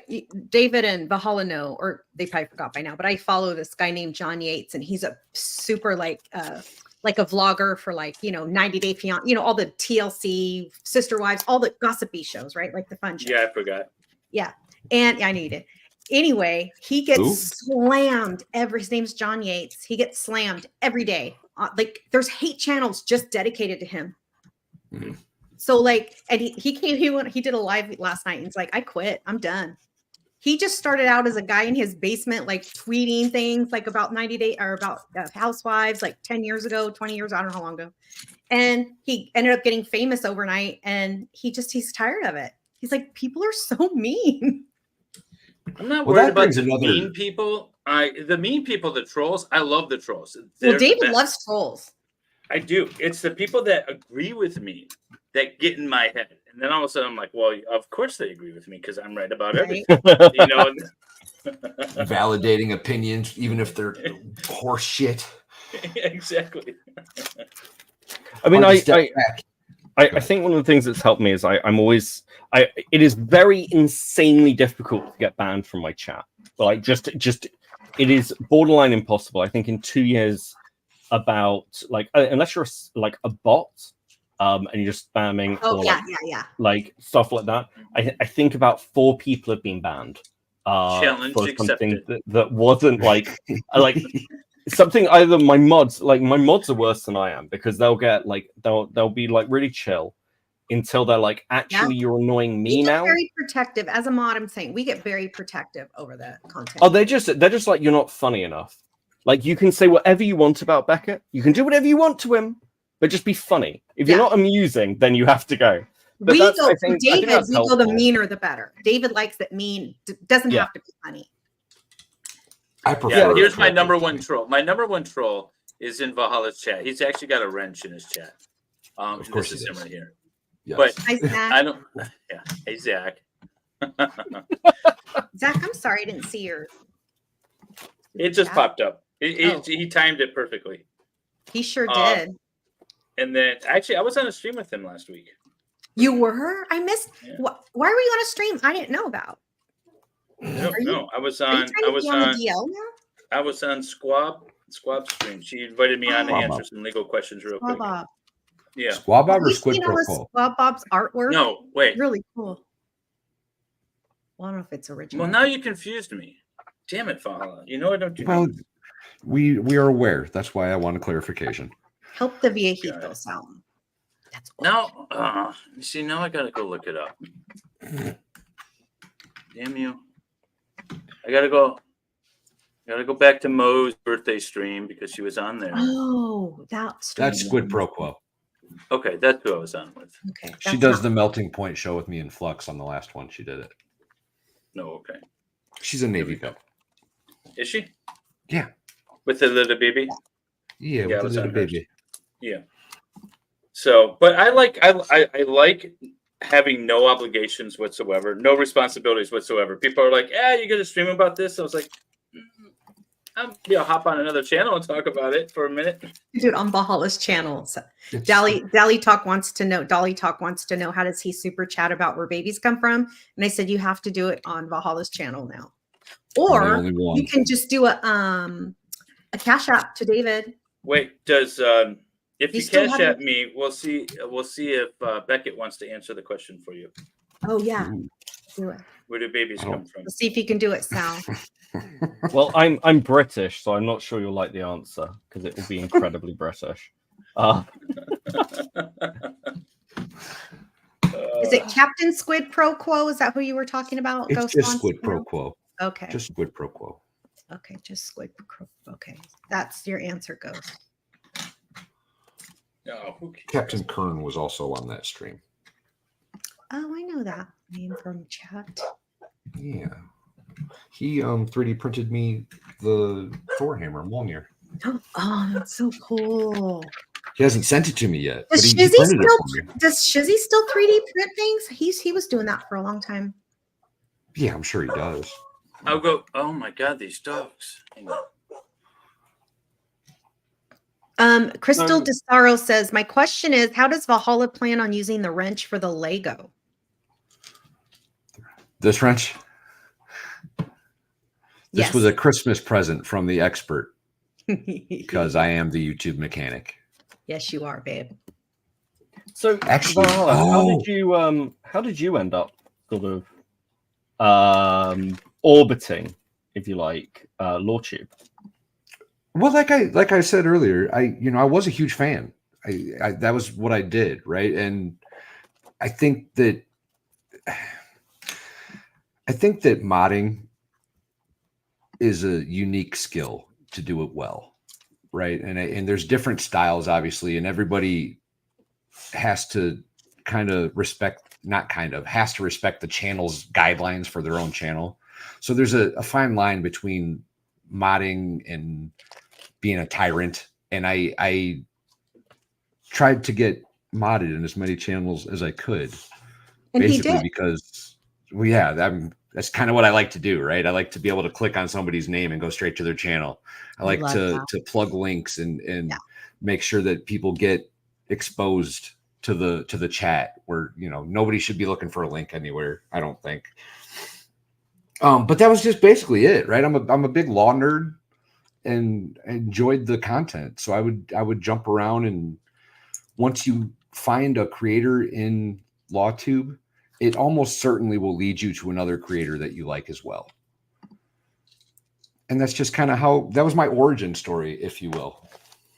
Speaker 5: David and Valhalla know, or they probably forgot by now, but I follow this guy named John Yates, and he's a super like a vlogger for 90 Day Fiancé, all the TLC, Sister Wives, all the gossipy shows, right? Like the fun shows.
Speaker 1: Yeah, I forgot.
Speaker 5: Yeah. And I need it. Anyway, he gets slammed his name's John Yates. He gets slammed every day. There's hate channels just dedicated to him.
Speaker 11: Mm-hmm.
Speaker 5: So and he did a live last night and he's like, I quit. I'm done. He just started out as a guy in his basement, tweeting things about 90 Day or about housewives 10 years ago, 20 years, I don't know how long ago. And he ended up getting famous overnight, and he's tired of it. He's like, people are so mean.
Speaker 1: I'm not worried about the mean people. The mean people, the trolls, I love the trolls.
Speaker 5: Well, David loves trolls.
Speaker 1: I do. It's the people that agree with me that get in my head. And then all of a sudden I'm like, well, of course they agree with me because I'm right about everything.
Speaker 11: Validating opinions, even if they're horse shit.
Speaker 1: Exactly.
Speaker 12: I mean, I think one of the things that's helped me is it is very insanely difficult to get banned from my chat. But it is borderline impossible. I think in 2 years, about unless you're a bot, and you're just spamming stuff like that. I think about 4 people have been banned.
Speaker 1: Challenge
Speaker 12: for something
Speaker 1: accepted.
Speaker 12: that wasn't something. Either my mods are worse than I am, because they'll get they'll be really chill until they're actually you're annoying me now.
Speaker 5: Very protective as a mod. I'm saying we get very protective over the content.
Speaker 12: Oh, they're just you're not funny enough. You can say whatever you want about Beckett. You can do whatever you want to him, but just be funny. If you're not amusing, then you have to go. But
Speaker 5: David, we go the meaner the better. David likes it mean. Doesn't have to be funny.
Speaker 11: I prefer.
Speaker 1: Yeah, here's my number one troll. My number one troll is in Valhalla's chat. He's actually got a wrench in his chat.
Speaker 11: Of course,
Speaker 1: this is him right here.
Speaker 11: Yes.
Speaker 1: But
Speaker 5: hi, Zach.
Speaker 1: I don't. Yeah. Hey, Zach.
Speaker 5: Zach, I'm sorry, I didn't see your.
Speaker 1: It just popped up. He timed it perfectly.
Speaker 5: He sure did.
Speaker 1: And then, actually, I was on a stream with him last week.
Speaker 5: You were? I missed. Yeah. Why were you on a stream I didn't know about?
Speaker 1: No, I was on. I was on Squab's stream. She invited me on to answer some legal questions real quick. Yeah.
Speaker 11: Squab Bob or Squid Pro?
Speaker 5: Squab Bob's artwork.
Speaker 1: No, wait.
Speaker 5: Really cool. Well, I don't know if it's original.
Speaker 1: Well, now you confused me. Damn it, Valhalla. You know I don't do.
Speaker 11: Well, we are aware. That's why I want a clarification.
Speaker 5: Help the viejitos out. That's cool.
Speaker 1: Now, see, now I gotta go look it up. Damn you! I gotta go back to Mo's birthday stream because she was on there.
Speaker 5: Oh, that's
Speaker 11: Squid Pro Quo.
Speaker 1: Okay, that's who I was on with.
Speaker 5: Okay,
Speaker 11: she does the Melting Point show with me and Flux on the last one. She did it.
Speaker 1: No, okay.
Speaker 11: She's a Navy vet.
Speaker 1: Is she?
Speaker 11: Yeah.
Speaker 1: With the little baby.
Speaker 11: Yeah, with the little baby.
Speaker 1: Yeah. So, but I like having no obligations whatsoever, no responsibilities whatsoever. People are like, you got to stream about this. I was like, I'll hop on another channel and talk about it for a minute.
Speaker 5: Dude, on Valhalla's channel. So Dolly Talk wants to know how does he super chat about where babies come from? And I said, you have to do it on Valhalla's channel now. Or you can just do a cash app to David.
Speaker 1: Wait, does if you cash at me, we'll see if Beckett wants to answer the question for you.
Speaker 5: Oh yeah. Do it.
Speaker 1: Where do babies come from?
Speaker 5: Let's see if you can do it, Sal.
Speaker 12: Well, I'm British, so I'm not sure you'll like the answer because it will be incredibly British.
Speaker 5: Is it Captain Squid Pro Quo? Is that who you were talking about?
Speaker 11: It's just Squid Pro Quo.
Speaker 5: Okay.
Speaker 11: Just Squid Pro Quo.
Speaker 5: Okay, just Squid Pro. Okay, that's your answer, Ghost.
Speaker 1: No,
Speaker 11: Captain Kern was also on that stream.
Speaker 5: Oh, I know that name from chat.
Speaker 11: Yeah. He 3D printed me the Thor hammer, Mjolnir.
Speaker 5: Oh, that's so cool.
Speaker 11: He hasn't sent it to me yet, but
Speaker 5: Does
Speaker 11: he
Speaker 5: Shizzy
Speaker 11: printed it for me.
Speaker 5: still 3D print things? He was doing that for a long time.
Speaker 11: Yeah, I'm sure he does.
Speaker 1: I'll go. Oh my God, these dogs. Hang on.
Speaker 5: Crystal DeSaro says, my question is, how does Valhalla plan on using the wrench for the Lego?
Speaker 11: This wrench? This
Speaker 5: Yes.
Speaker 11: was a Christmas present from the expert because I am the YouTube mechanic.
Speaker 5: Yes, you are, babe.
Speaker 12: So
Speaker 11: Actually,
Speaker 12: how did you end up sort of orbiting, if you like, LawTube?
Speaker 11: Well, like I said earlier, I was a huge fan. I that was what I did, right? And I think that modding is a unique skill to do it well, right? And there's different styles, obviously, and everybody has to has to respect the channel's guidelines for their own channel. So there's a fine line between modding and being a tyrant. And I tried to get modded in as many channels as I could,
Speaker 5: and
Speaker 11: basically because, well, yeah, that's kind of what I like to do, right? I like to be able to click on somebody's name and go straight to their channel. I like to plug links and make sure that people get exposed to the chat where, nobody should be looking for a link anywhere, I don't think. But that was just basically it, right? I'm a big law nerd and enjoyed the content. So I would jump around, and once you find a creator in LawTube, it almost certainly will lead you to another creator that you like as well. And that's just kind of that was my origin story, if you will.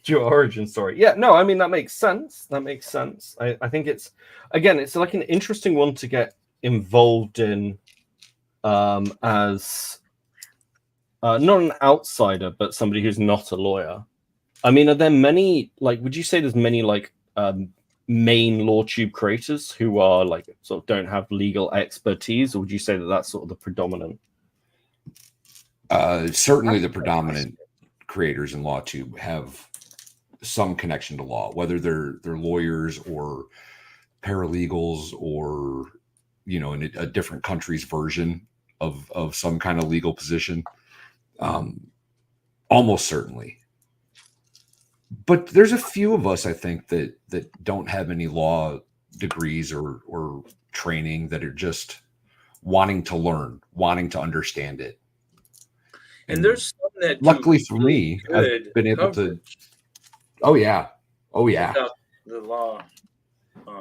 Speaker 12: Your origin story. Yeah, no, I mean, that makes sense. I think it's like an interesting one to get involved in as not an outsider, but somebody who's not a lawyer. I mean, are there many, would you say there's many main LawTube creators who are sort of don't have legal expertise, or would you say that that's sort of the predominant?
Speaker 11: Certainly the predominant creators in LawTube have some connection to law, whether they're lawyers or paralegals or, in a different country's version of some kind of legal position. Almost certainly. But there's a few of us, I think, that don't have any law degrees or training, that are just wanting to learn, wanting to understand it.
Speaker 1: And there's some that
Speaker 11: luckily for me, I've been able to. Oh yeah.
Speaker 1: The law.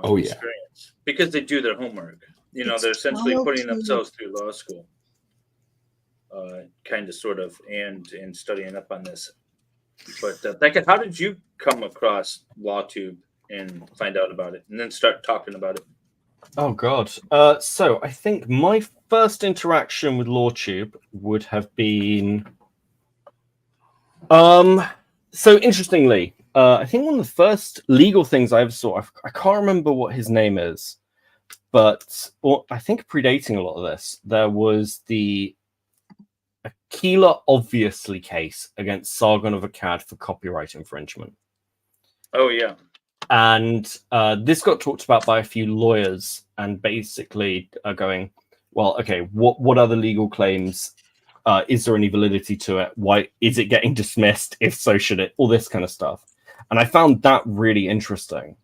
Speaker 11: Experience.
Speaker 1: Because they do their homework. They're essentially putting themselves through law school. Kind of, sort of, and studying up on this. But Becca, how did you come across LawTube and find out about it, and then start talking about it?
Speaker 12: Oh God! So I think my first interaction with LawTube would have been, so interestingly, I think one of the first legal things I ever saw. I can't remember what his name is, but I think predating a lot of this, there was the Aquila Obviously case against Sargon of Akkad for copyright infringement.
Speaker 1: Oh yeah.
Speaker 12: And this got talked about by a few lawyers, and basically are going, well, okay, what other legal claims? Is there any validity to it? Why is it getting dismissed? If so, should it? All this kind of stuff. And I found that really interesting.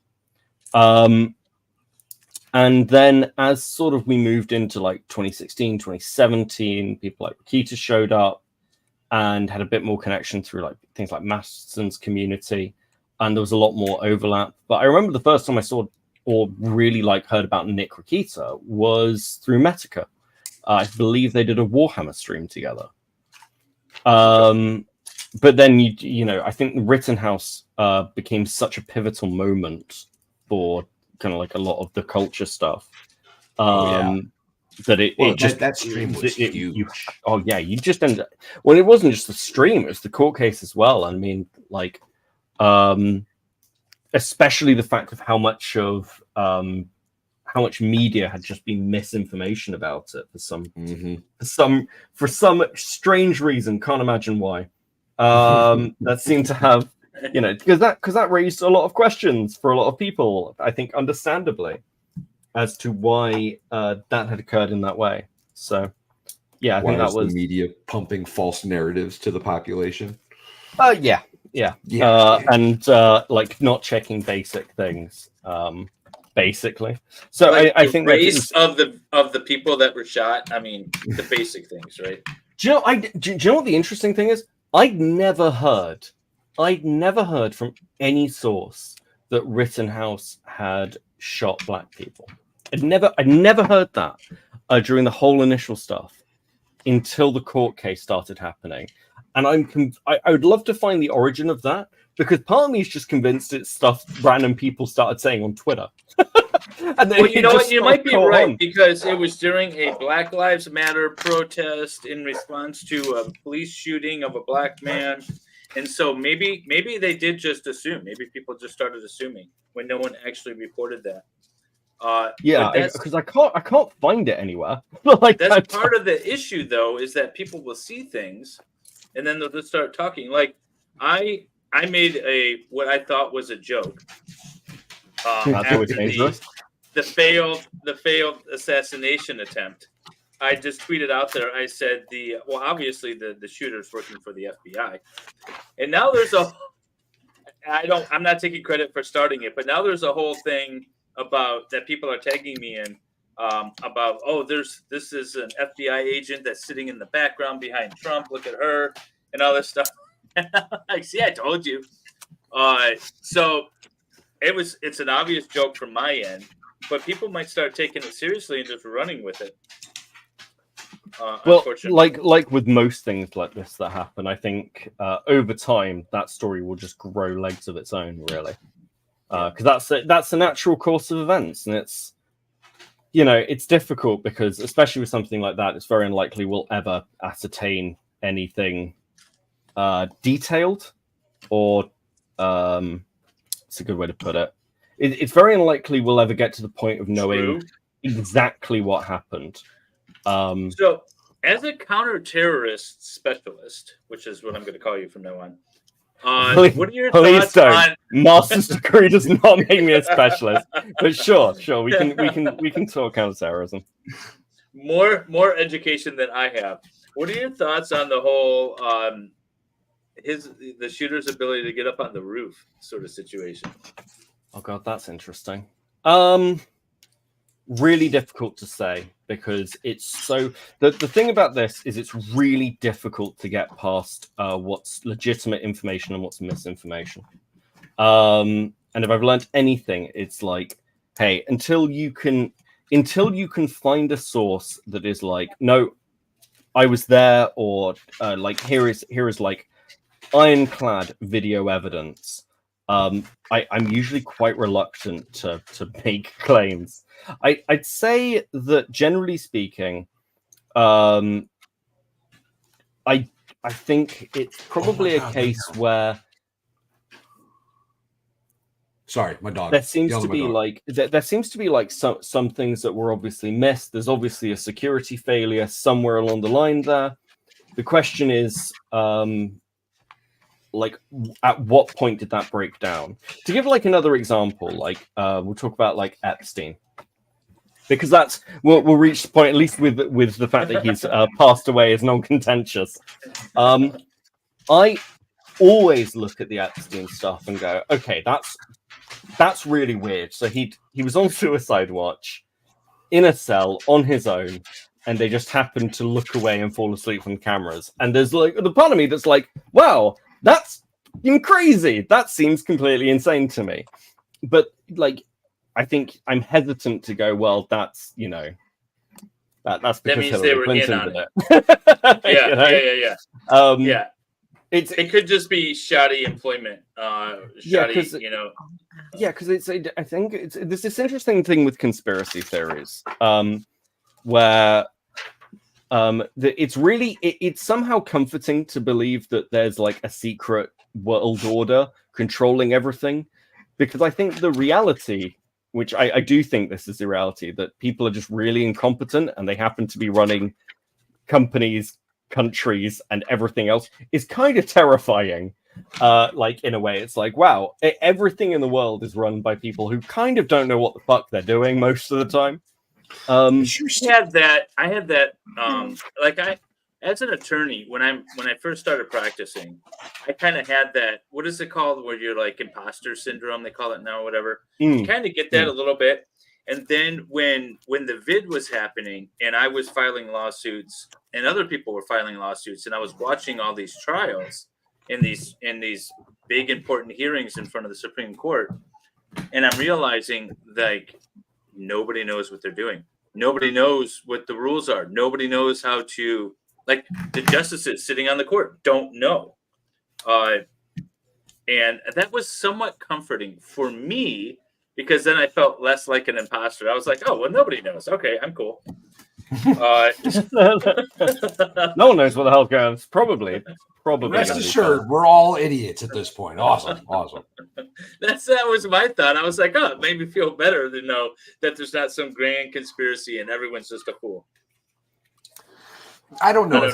Speaker 12: And then as sort of we moved into 2016, 2017, people like Rakita showed up and had a bit more connection through things like Maston's community. And there was a lot more overlap. But I remember the first time I saw or really heard about Nick Rakita was through Metica. I believe they did a Warhammer stream together. But then, I think Rittenhouse became such a pivotal moment for kind of a lot of the culture stuff. That that stream was huge. You just ended up, well, it wasn't just the stream, it was the court case as well. I mean, especially the fact of how much of how much media had just been misinformation about it for some strange reason. Can't imagine why. That seemed to have, because that raised a lot of questions for a lot of people, I think understandably, as to why that had occurred in that way. So yeah, I think that was
Speaker 9: the media pumping false narratives to the population.
Speaker 12: Yeah. And like not checking basic things, basically. So
Speaker 1: like
Speaker 12: I think
Speaker 1: race of the people that were shot. I mean, the basic things, right?
Speaker 12: Do you know what the interesting thing is? I'd never heard from any source that Rittenhouse had shot black people. I'd never heard that during the whole initial stuff until the court case started happening. And I would love to find the origin of that, because part of me is just convinced it's stuff random people started saying on Twitter. And
Speaker 1: well, you know what? You might be right, because it was during a Black Lives Matter protest in response to a police shooting of a black man. And so maybe they did just assume. Maybe people just started assuming when no one actually reported that.
Speaker 12: Because I can't find it anywhere.
Speaker 1: That's part of the issue, though, is that people will see things and then they'll just start talking. Like I made what I thought was a joke. After the failed assassination attempt, I just tweeted out there. I said obviously the shooter's working for the FBI, and now there's I'm not taking credit for starting it, but now there's a whole thing about that people are tagging me in about this is an FBI agent that's sitting in the background behind Trump. Look at her and all this stuff. I see. I told you. So it's an obvious joke from my end, but people might start taking it seriously and just running with it.
Speaker 12: Well, like with most things like this that happen, I think over time that story will just grow legs of its own, really, because that's the natural course of events, and it's it's difficult because, especially with something like that, it's very unlikely we'll ever ascertain anything detailed, or it's a good way to put it. It's very unlikely we'll ever get to the point of knowing exactly what happened.
Speaker 1: So, as a counter-terrorist specialist, which is what I'm going to call you from now on, what are your thoughts on
Speaker 12: master's degree? Does not make me a specialist, but sure, we can talk counter-terrorism.
Speaker 1: More education than I have. What are your thoughts on the whole the shooter's ability to get up on the roof sort of situation?
Speaker 12: Oh God, that's interesting. Really difficult to say, because it's so the thing about this is it's really difficult to get past what's legitimate information and what's misinformation. And if I've learned anything, it's like, hey, until you can find a source that is like, no, I was there, or like here is like ironclad video evidence. I'm usually quite reluctant to make claims. I'd say that generally speaking, I think it's probably a case where.
Speaker 11: Sorry, my dog.
Speaker 12: There seems to be like some things that were obviously missed. There's obviously a security failure somewhere along the line there. The question is, like, at what point did that break down? To give like another example, like we'll talk about like Epstein, because that's we'll reach the point, at least with the fact that he's passed away, is non-contentious. I always look at the Epstein stuff and go, okay, that's really weird. So he was on suicide watch in a cell on his own, and they just happened to look away and fall asleep from cameras. And there's like the part of me that's like, wow, that's crazy. That seems completely insane to me. But like, I think I'm hesitant to go, well, that's that's because
Speaker 1: that means
Speaker 12: Hillary
Speaker 1: they were
Speaker 12: Clinton
Speaker 1: in on
Speaker 12: it.
Speaker 1: Yeah.
Speaker 12: Yeah.
Speaker 1: It could just be shoddy employment. Because
Speaker 12: I think there's this interesting thing with conspiracy theories, where it's somehow comforting to believe that there's like a secret world order controlling everything, because I think the reality which I do think this is the reality, that people are just really incompetent and they happen to be running companies, countries, and everything else, is kind of terrifying. Like, in a way, it's like, wow, everything in the world is run by people who kind of don't know what the fuck they're doing most of the time.
Speaker 1: I had that like as an attorney, when I first started practicing, I kind of had that, what is it called, where you're like imposter syndrome, they call it now, whatever. You kind of get that a little bit. And then when the vid was happening and I was filing lawsuits and other people were filing lawsuits and I was watching all these trials in these big important hearings in front of the Supreme Court, and I'm realizing, like, nobody knows what they're doing. Nobody knows what the rules are. Nobody knows how to, like, the justices sitting on the court don't know. And that was somewhat comforting for me, because then I felt less like an imposter. I was like, oh, well, nobody knows. Okay, I'm cool.
Speaker 12: No one knows what the hell's going on. Probably.
Speaker 11: Rest assured, we're all idiots at this point. Awesome.
Speaker 1: That was my thought. I was like, oh, it made me feel better to know that there's not some grand conspiracy and everyone's just a fool.
Speaker 11: I don't know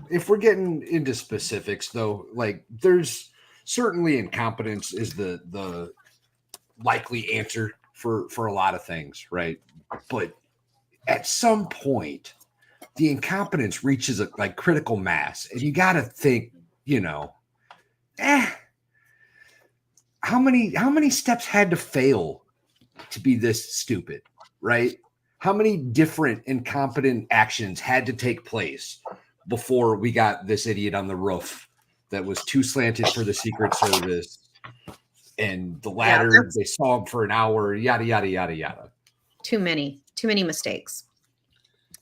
Speaker 11: if we're getting into specifics, though. Like, there's certainly incompetence is the likely answer for a lot of things, right? But at some point, the incompetence reaches a like critical mass, and you got to think, how many steps had to fail to be this stupid, right? How many different incompetent actions had to take place before we got this idiot on the roof that was too slanted for the Secret Service, and the ladder, they saw him for an hour, yada, yada, yada, yada.
Speaker 5: Too many mistakes.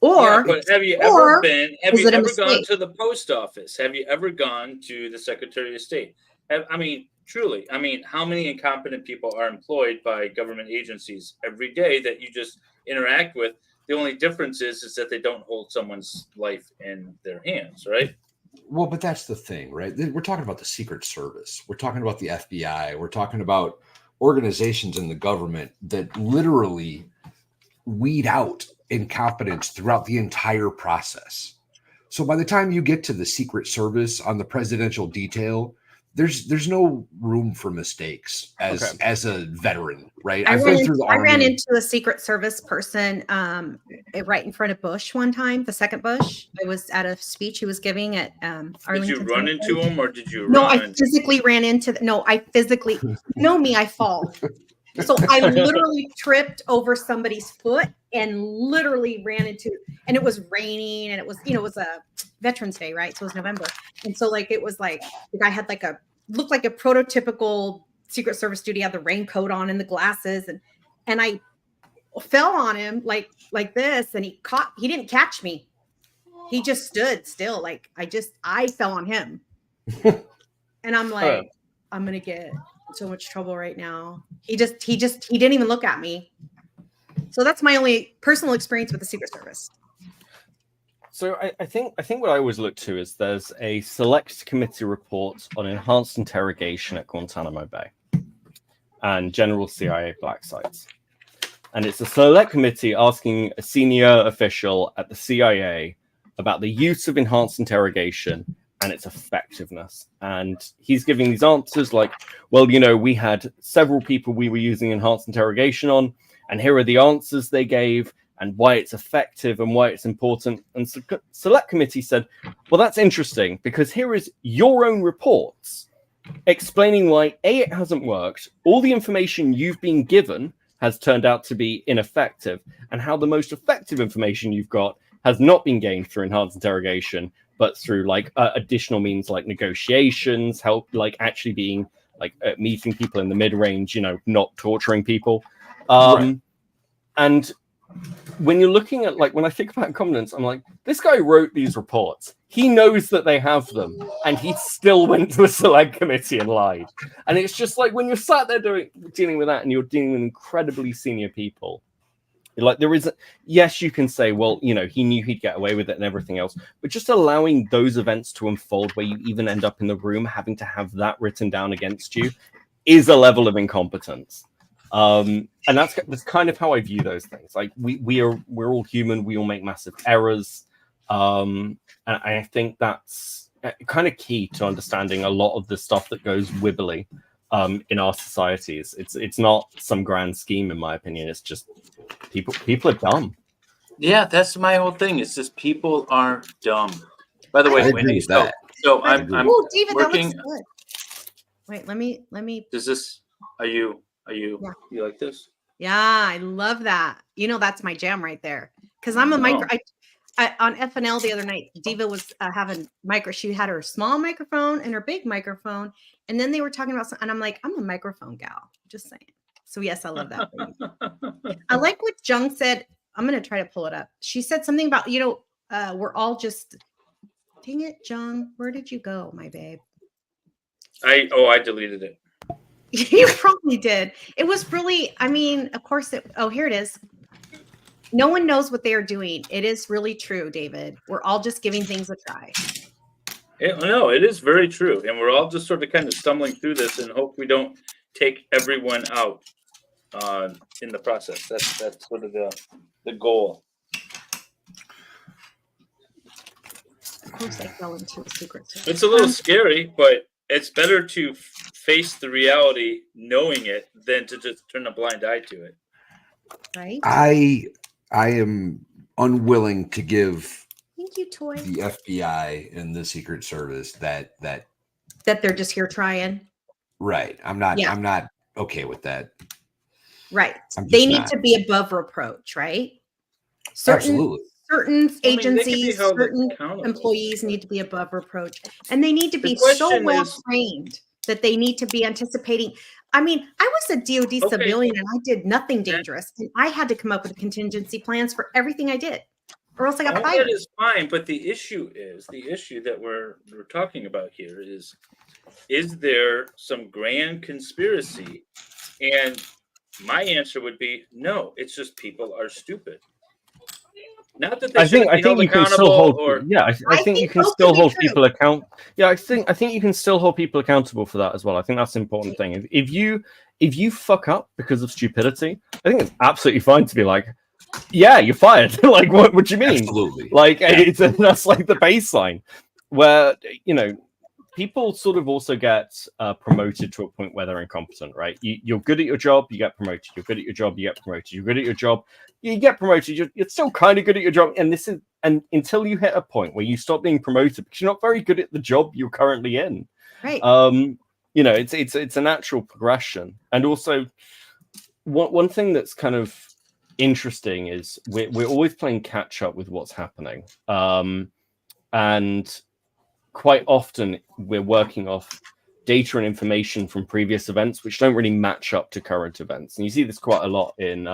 Speaker 5: Or,
Speaker 1: but have you ever gone to the post office? Have you ever gone to the Secretary of State? Truly, how many incompetent people are employed by government agencies every day that you just interact with? The only difference is that they don't hold someone's life in their hands, right?
Speaker 11: Well, but that's the thing, right? We're talking about the Secret Service. We're talking about the FBI. We're talking about organizations in the government that literally weed out incompetence throughout the entire process. So by the time you get to the Secret Service on the presidential detail, there's no room for mistakes as a veteran, right?
Speaker 5: I ran into a Secret Service person right in front of Bush one time, the second Bush. I was at a speech he was giving at Arlington.
Speaker 1: Did you run into him, or did you
Speaker 5: No, I physically ran into me, I fall. So I literally tripped over somebody's foot and literally ran into, and it was raining, and it was, it was a Veterans Day, right? So it was November. And so it was like, the guy had looked like a prototypical Secret Service dude. He had the raincoat on and the glasses, and I fell on him like this, and he didn't catch me. He just stood still. I fell on him. And I'm like, I'm going to get so much trouble right now. He didn't even look at me. So that's my only personal experience with the Secret Service.
Speaker 12: So I think what I always look to is there's a select committee report on enhanced interrogation at Guantanamo Bay and general CIA black sites. And it's a select committee asking a senior official at the CIA about the use of enhanced interrogation and its effectiveness. And he's giving these answers like, well, we had several people we were using enhanced interrogation on, and here are the answers they gave and why it's effective and why it's important. And select committee said, well, that's interesting, because here is your own reports explaining why A, it hasn't worked, all the information you've been given has turned out to be ineffective, and how the most effective information you've got has not been gained through enhanced interrogation, but through additional means like negotiations, help, actually being meeting people in the mid-range, not torturing people. Right. And when you're looking at when I think about incompetence, I'm like, this guy wrote these reports. He knows that they have them, and he still went to a select committee and lied. And it's just when you're sat there dealing with that, and you're dealing with incredibly senior people, there is, yes, you can say, well, he knew he'd get away with it and everything else, but just allowing those events to unfold where you even end up in the room having to have that written down against you is a level of incompetence. And that's kind of how I view those things. Like we're all human. We all make massive errors. And I think that's kind of key to understanding a lot of the stuff that goes wibbly in our societies. It's not some grand scheme, in my opinion. It's just people are dumb.
Speaker 1: Yeah, that's my whole thing. It's just people are dumb. By the way,
Speaker 11: I agree with that.
Speaker 1: So I'm
Speaker 5: David,
Speaker 1: working.
Speaker 5: that looks good. Wait, let me.
Speaker 1: Does this? Are you?
Speaker 5: Yeah.
Speaker 1: You like this?
Speaker 5: Yeah, I love that. That's my jam right there. Because I'm a micro. I on FNL the other night, Diva was having micro. She had her small microphone and her big microphone, and then they were talking about something. And I'm like, I'm a microphone gal. Just saying. So yes, I love that. I like what Jung said. I'm gonna try to pull it up. She said something about we're all just. Dang it, Jung. Where did you go, my babe?
Speaker 1: I deleted it.
Speaker 5: You probably did. It was really, of course here it is. No one knows what they are doing. It is really true, David. We're all just giving things a try.
Speaker 1: No, it is very true. And we're all just sort of kind of stumbling through this and hope we don't take everyone out in the process. That's sort of the goal.
Speaker 5: Of course, I fell into a secret.
Speaker 1: It's a little scary, but it's better to face the reality knowing it than to just turn a blind eye to it.
Speaker 5: Right.
Speaker 11: I am unwilling to give
Speaker 5: Thank you, Toy.
Speaker 11: the FBI and the Secret Service that
Speaker 5: they're just here trying.
Speaker 11: Right. I'm not okay with that.
Speaker 5: Right. They need to be above reproach, right?
Speaker 11: Absolutely.
Speaker 5: Certain agencies, certain employees need to be above reproach, and they need to be so well trained that they need to be anticipating. I was a DoD civilian and I did nothing dangerous, and I had to come up with contingency plans for everything I did, or else I got fired.
Speaker 1: That is fine, but the issue that we're talking about here is there some grand conspiracy? And my answer would be no. It's just people are stupid. Not that I think you can still hold.
Speaker 12: I think you can still hold people accountable. Yeah, I think you can still hold people accountable for that as well. I think that's an important thing. If you fuck up because of stupidity, I think it's absolutely fine to be like, yeah, you're fired. Like, what do you mean?
Speaker 11: Absolutely.
Speaker 12: Like, that's like the baseline where people sort of also get promoted to a point where they're incompetent, right? You're good at your job, you get promoted. You're good at your job, you get promoted. You're good at your job, you get promoted. You're still kind of good at your job, and until you hit a point where you stop being promoted because you're not very good at the job you're currently in.
Speaker 5: Right.
Speaker 12: It's a natural progression. And also, one thing that's kind of interesting is we're always playing catch up with what's happening, and quite often we're working off data and information from previous events which don't really match up to current events. And you see this quite a lot in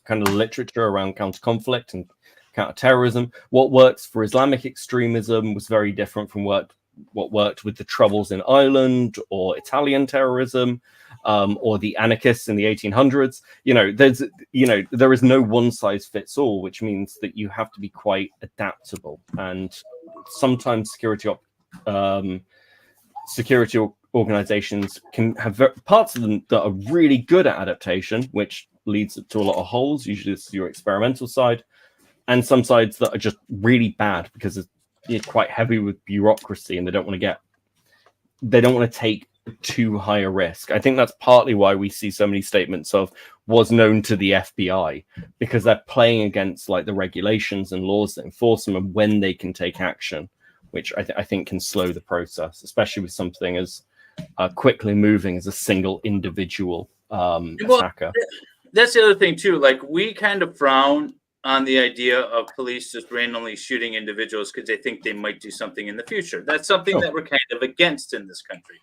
Speaker 12: kind of literature around counter-conflict and counter-terrorism. What works for Islamic extremism was very different from what worked with the Troubles in Ireland or Italian terrorism, or the anarchists in the 1800s. There is no one size fits all, which means that you have to be quite adaptable. And sometimes security organizations can have parts of them that are really good at adaptation, which leads to a lot of holes. Usually it's your experimental side, and some sides that are just really bad because it's quite heavy with bureaucracy, and they don't want to take too high a risk. I think that's partly why we see so many statements of was known to the FBI, because they're playing against like the regulations and laws that enforce them and when they can take action, which I think can slow the process, especially with something as quickly moving as a single individual attacker.
Speaker 1: That's the other thing too. Like, we kind of frown on the idea of police just randomly shooting individuals because they think they might do something in the future. That's something that we're kind of against in this country.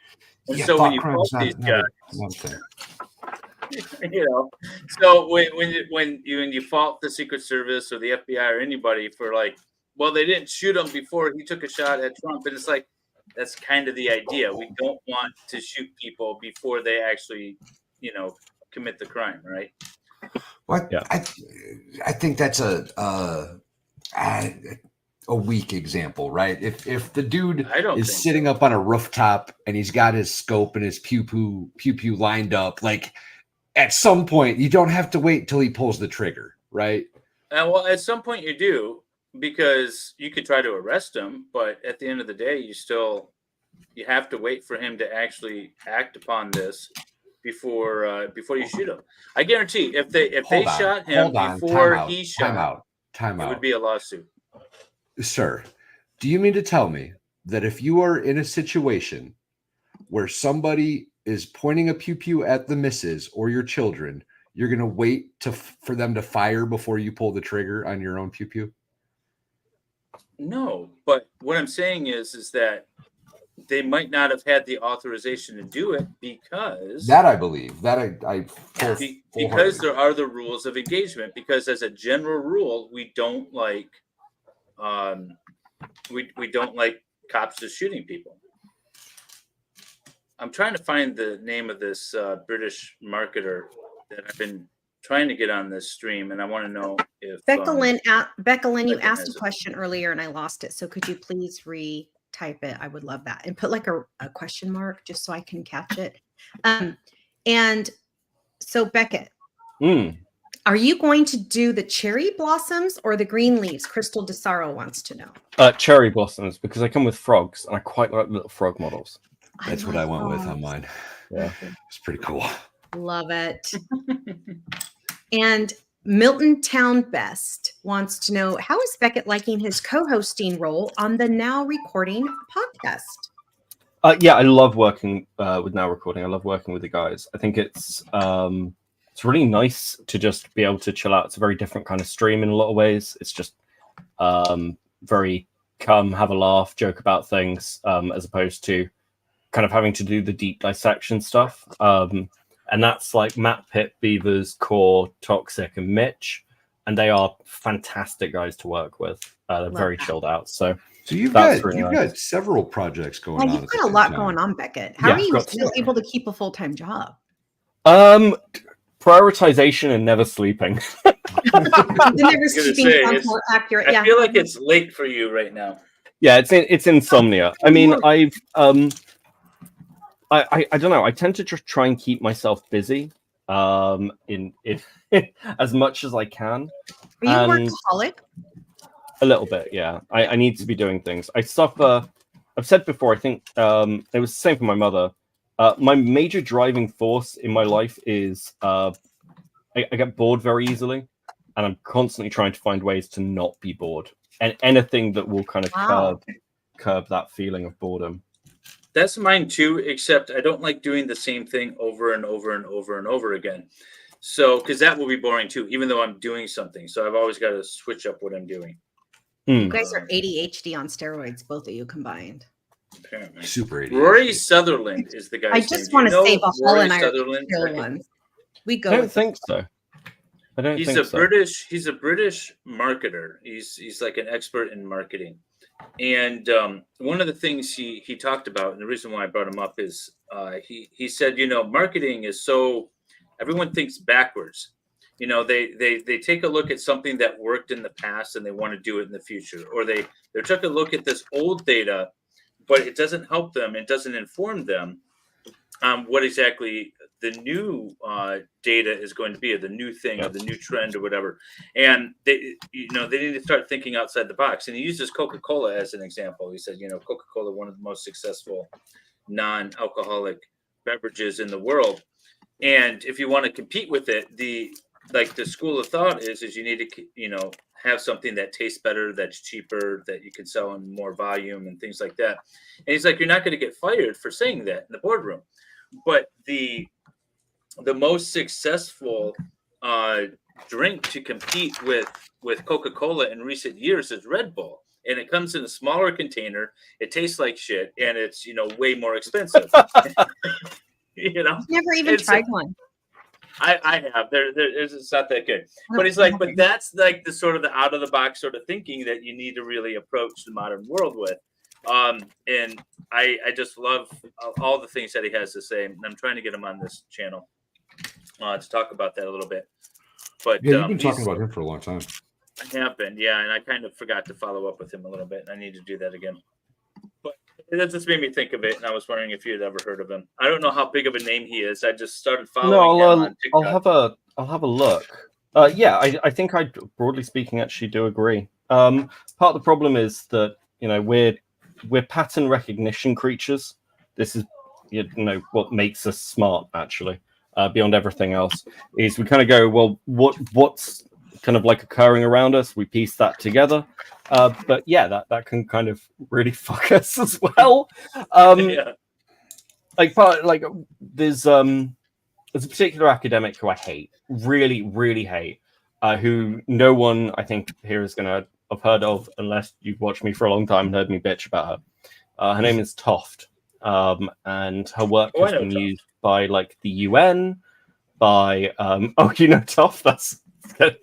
Speaker 1: And so when you fault these guys, so when you fault the Secret Service or the FBI or anybody for like, well, they didn't shoot him before he took a shot at Trump, and it's like, that's kind of the idea. We don't want to shoot people before they actually, commit the crime, right?
Speaker 11: Well, I think that's a weak example, right? If the dude is sitting up on a rooftop and he's got his scope and his pew pew lined up, like, at some point, you don't have to wait till he pulls the trigger, right?
Speaker 1: Well, at some point you do, because you could try to arrest him, but at the end of the day, you have to wait for him to actually act upon this before you shoot him. I guarantee if they shot him before he shot,
Speaker 11: time
Speaker 1: it
Speaker 11: out.
Speaker 1: would be a lawsuit.
Speaker 11: Sir, do you mean to tell me that if you are in a situation where somebody is pointing a pew-pew at the missus or your children, you're going to wait for them to fire before you pull the trigger on your own pew-pew?
Speaker 1: No, but what I'm saying is that they might not have had the authorization to do it because
Speaker 11: that I believe
Speaker 1: because there are the rules of engagement. Because as a general rule, we don't like we don't like cops just shooting people. I'm trying to find the name of this British marketer that I've been trying to get on this stream, and I want to know if
Speaker 5: Becca Lynn, you asked a question earlier and I lost it. So could you please retype it? I would love that, and put like a question mark just so I can catch it. And so Beckett, are you going to do the cherry blossoms or the green leaves? Crystal DeSaro wants to know.
Speaker 12: Cherry blossoms, because they come with frogs, and I quite like little frog models.
Speaker 11: That's what I went with on mine.
Speaker 12: Yeah,
Speaker 11: it's pretty cool.
Speaker 5: Love it. And Milton Town Best wants to know, how is Beckett liking his co-hosting role on the Now Recording podcast?
Speaker 12: Yeah, I love working with Now Recording. I love working with the guys. I think it's really nice to just be able to chill out. It's a very different kind of stream in a lot of ways. It's just very come, have a laugh, joke about things, as opposed to kind of having to do the deep dissection stuff. And that's like Matt, Pip, Beavers, Core, Toxic, and Mitch. And they are fantastic guys to work with. They're very chilled out. So
Speaker 11: you've got several projects going on.
Speaker 5: You've got a lot going on, Beckett. How are you still able to keep a full-time job?
Speaker 12: Prioritization and never sleeping.
Speaker 5: The never sleeping sounds more accurate.
Speaker 1: I feel like it's late for you right now.
Speaker 12: Yeah, it's insomnia. I mean, I don't know. I tend to just try and keep myself busy, in as much as I can.
Speaker 5: Are you workaholic?
Speaker 12: A little bit, yeah. I need to be doing things. I suffer. I've said before. I think it was the same for my mother. My major driving force in my life is I get bored very easily, and I'm constantly trying to find ways to not be bored, and anything that will kind of curb that feeling of boredom.
Speaker 1: That's mine too, except I don't like doing the same thing over and over and over and over again. So, because that will be boring too, even though I'm doing something. So I've always got to switch up what I'm doing.
Speaker 5: You guys are ADHD on steroids, both of you combined.
Speaker 1: Apparently.
Speaker 11: Super ADHD.
Speaker 1: Rory Sutherland is the guy.
Speaker 5: I just want to say Valhalla and I are the ones. We go.
Speaker 12: I don't think so. I don't think so.
Speaker 1: He's a British marketer. He's like an expert in marketing. And one of the things he talked about, and the reason why I brought him up is he said, marketing is so, everyone thinks backwards. They take a look at something that worked in the past and they want to do it in the future, or they took a look at this old data, but it doesn't help them. It doesn't inform them what exactly the new data is going to be, or the new thing, or the new trend, or whatever. And they need to start thinking outside the box. And he uses Coca-Cola as an example. He said, Coca-Cola, one of the most successful non-alcoholic beverages in the world. And if you want to compete with it, the school of thought is you need to, have something that tastes better, that's cheaper, that you can sell in more volume and things like that. And he's like, you're not going to get fired for saying that in the boardroom. But the most successful drink to compete with Coca-Cola in recent years is Red Bull. And it comes in a smaller container. It tastes like shit, and it's way more expensive.
Speaker 5: Never even tried one.
Speaker 1: I have. It's not that good. But he's like, but that's like the sort of the out of the box sort of thinking that you need to really approach the modern world with. And I just love all the things that he has to say. And I'm trying to get him on this channel to talk about that a little bit. But
Speaker 11: yeah, you've been talking about him for a long time.
Speaker 1: I have been, yeah, and I kind of forgot to follow up with him a little bit. I need to do that again. But That just made me think of it, and I was wondering if you had ever heard of him. I don't know how big of a name he is. I just started following
Speaker 12: No,
Speaker 1: him on TikTok.
Speaker 12: I'll have a look. Yeah, I think I, broadly speaking, actually do agree. Part of the problem is that we're pattern recognition creatures. This is what makes us smart, actually. Beyond everything else, is we kind of go, well, what's kind of like occurring around us? We piece that together. But yeah, that can kind of really fuck us as well.
Speaker 1: Yeah.
Speaker 12: There's a particular academic who I hate, really, really hate, who no one I think here is going to have heard of unless you've watched me for a long time and heard me bitch about her. Her name is Toft, and her work has been used by like the UN, by you know Toft. That's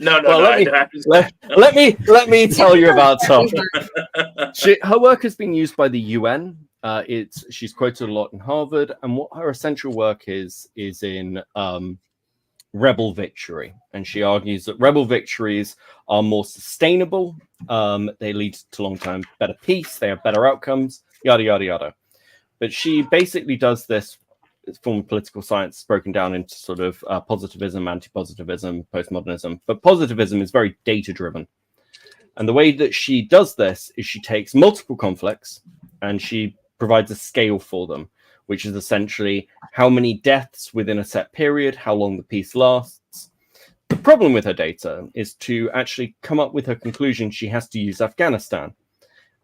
Speaker 1: no.
Speaker 12: Let me tell you about Toft. Her work has been used by the UN. She's quoted a lot in Harvard, and what her essential work is in rebel victory. And she argues that rebel victories are more sustainable. They lead to long-term better peace. They have better outcomes. Yada yada yada. But she basically does this form of political science broken down into sort of positivism, anti-positivism, postmodernism. But positivism is very data-driven. And the way that she does this is she takes multiple conflicts and she provides a scale for them, which is essentially how many deaths within a set period, how long the peace lasts. The problem with her data is to actually come up with her conclusion, she has to use Afghanistan.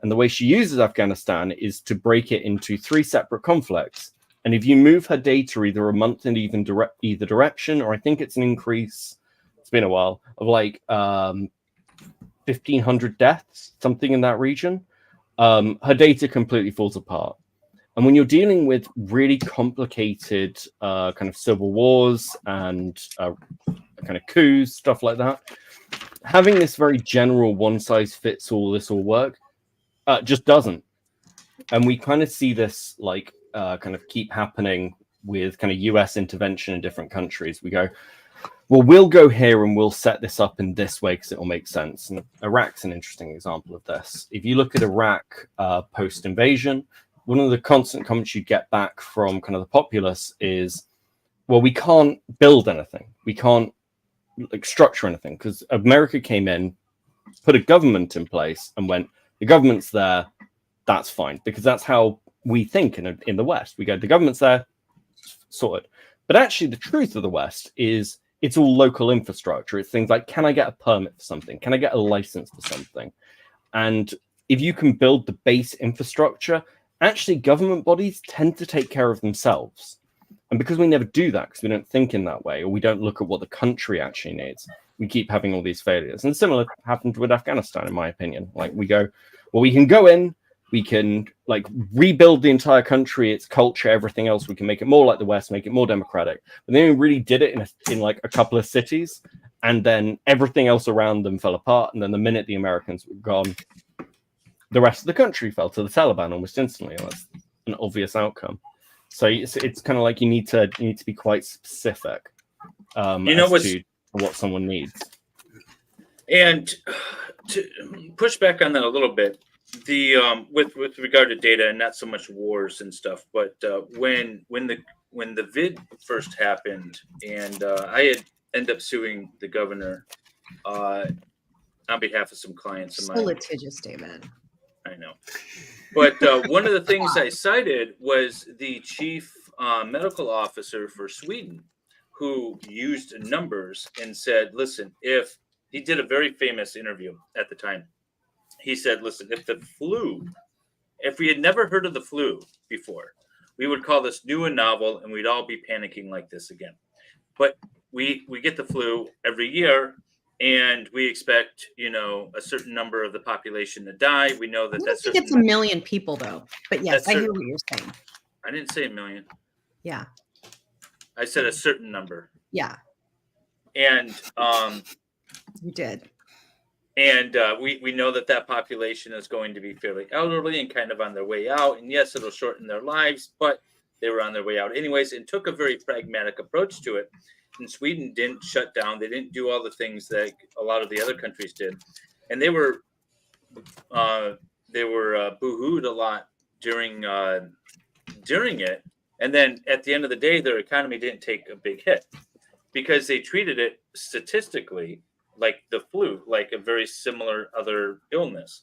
Speaker 12: And the way she uses Afghanistan is to break it into 3 separate conflicts. And if you move her data either a month in either direction, or I think it's an increase, it's been a while, of like 1,500 deaths, something in that region, her data completely falls apart. And when you're dealing with really complicated kind of civil wars and kind of coups, stuff like that, having this very general one-size-fits-all, this will work, just doesn't. And we kind of see this like kind of keep happening with kind of US intervention in different countries. We go, well, we'll go here and we'll set this up in this way because it will make sense. And Iraq's an interesting example of this. If you look at Iraq post-invasion, one of the constant comments you get back from kind of the populace is, well, we can't build anything. We can't like structure anything because America came in, put a government in place and went, the government's there, that's fine. Because that's how we think in the West. We go, the government's there, sorted. But actually the truth of the West is it's all local infrastructure. It's things like, can I get a permit for something? Can I get a license for something? And if you can build the base infrastructure, actually government bodies tend to take care of themselves. And because we never do that, because we don't think in that way, or we don't look at what the country actually needs, we keep having all these failures. And similar happened with Afghanistan, in my opinion. Like we go, well, we can go in, we can like rebuild the entire country, its culture, everything else. We can make it more like the West, make it more democratic. But then we really did it in like a couple of cities, and then everything else around them fell apart. And then the minute the Americans were gone, the rest of the country fell to the Taliban almost instantly. And that's an obvious outcome. So it's kind of like you need to be quite specific, to what someone needs.
Speaker 1: And to push back on that a little bit, the with regard to data and not so much wars and stuff, but when the vid first happened, and I had ended up suing the governor on behalf of some clients of mine.
Speaker 5: So litigious, David.
Speaker 1: I know. But one of the things I cited was the chief medical officer for Sweden, who used numbers and said, listen, if he did a very famous interview at the time, he said, listen, if we had never heard of the flu before, we would call this new and novel and we'd all be panicking like this again. But we get the flu every year, and we expect, a certain number of the population to die. We know that
Speaker 5: I think it's 1 million people, though. But yes, I hear what you're saying.
Speaker 1: I didn't say 1 million.
Speaker 5: Yeah.
Speaker 1: I said a certain number.
Speaker 5: Yeah.
Speaker 1: And
Speaker 5: you did.
Speaker 1: And we know that population is going to be fairly elderly and kind of on their way out. And yes, it'll shorten their lives, but they were on their way out anyways, and took a very pragmatic approach to it. And Sweden didn't shut down. They didn't do all the things that a lot of the other countries did. And they were boo-hooed a lot during it, and then at the end of the day, their economy didn't take a big hit because they treated it statistically like the flu, like a very similar other illness.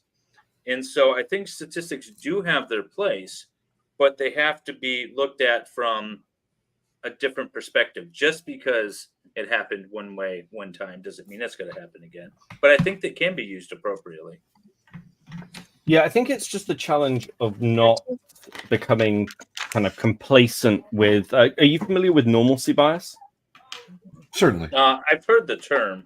Speaker 1: And so I think statistics do have their place, but they have to be looked at from a different perspective. Just because it happened one way one time doesn't mean it's going to happen again. But I think they can be used appropriately.
Speaker 12: Yeah, I think it's just the challenge of not becoming kind of complacent with. Are you familiar with normalcy bias?
Speaker 11: Certainly.
Speaker 1: I've heard the term.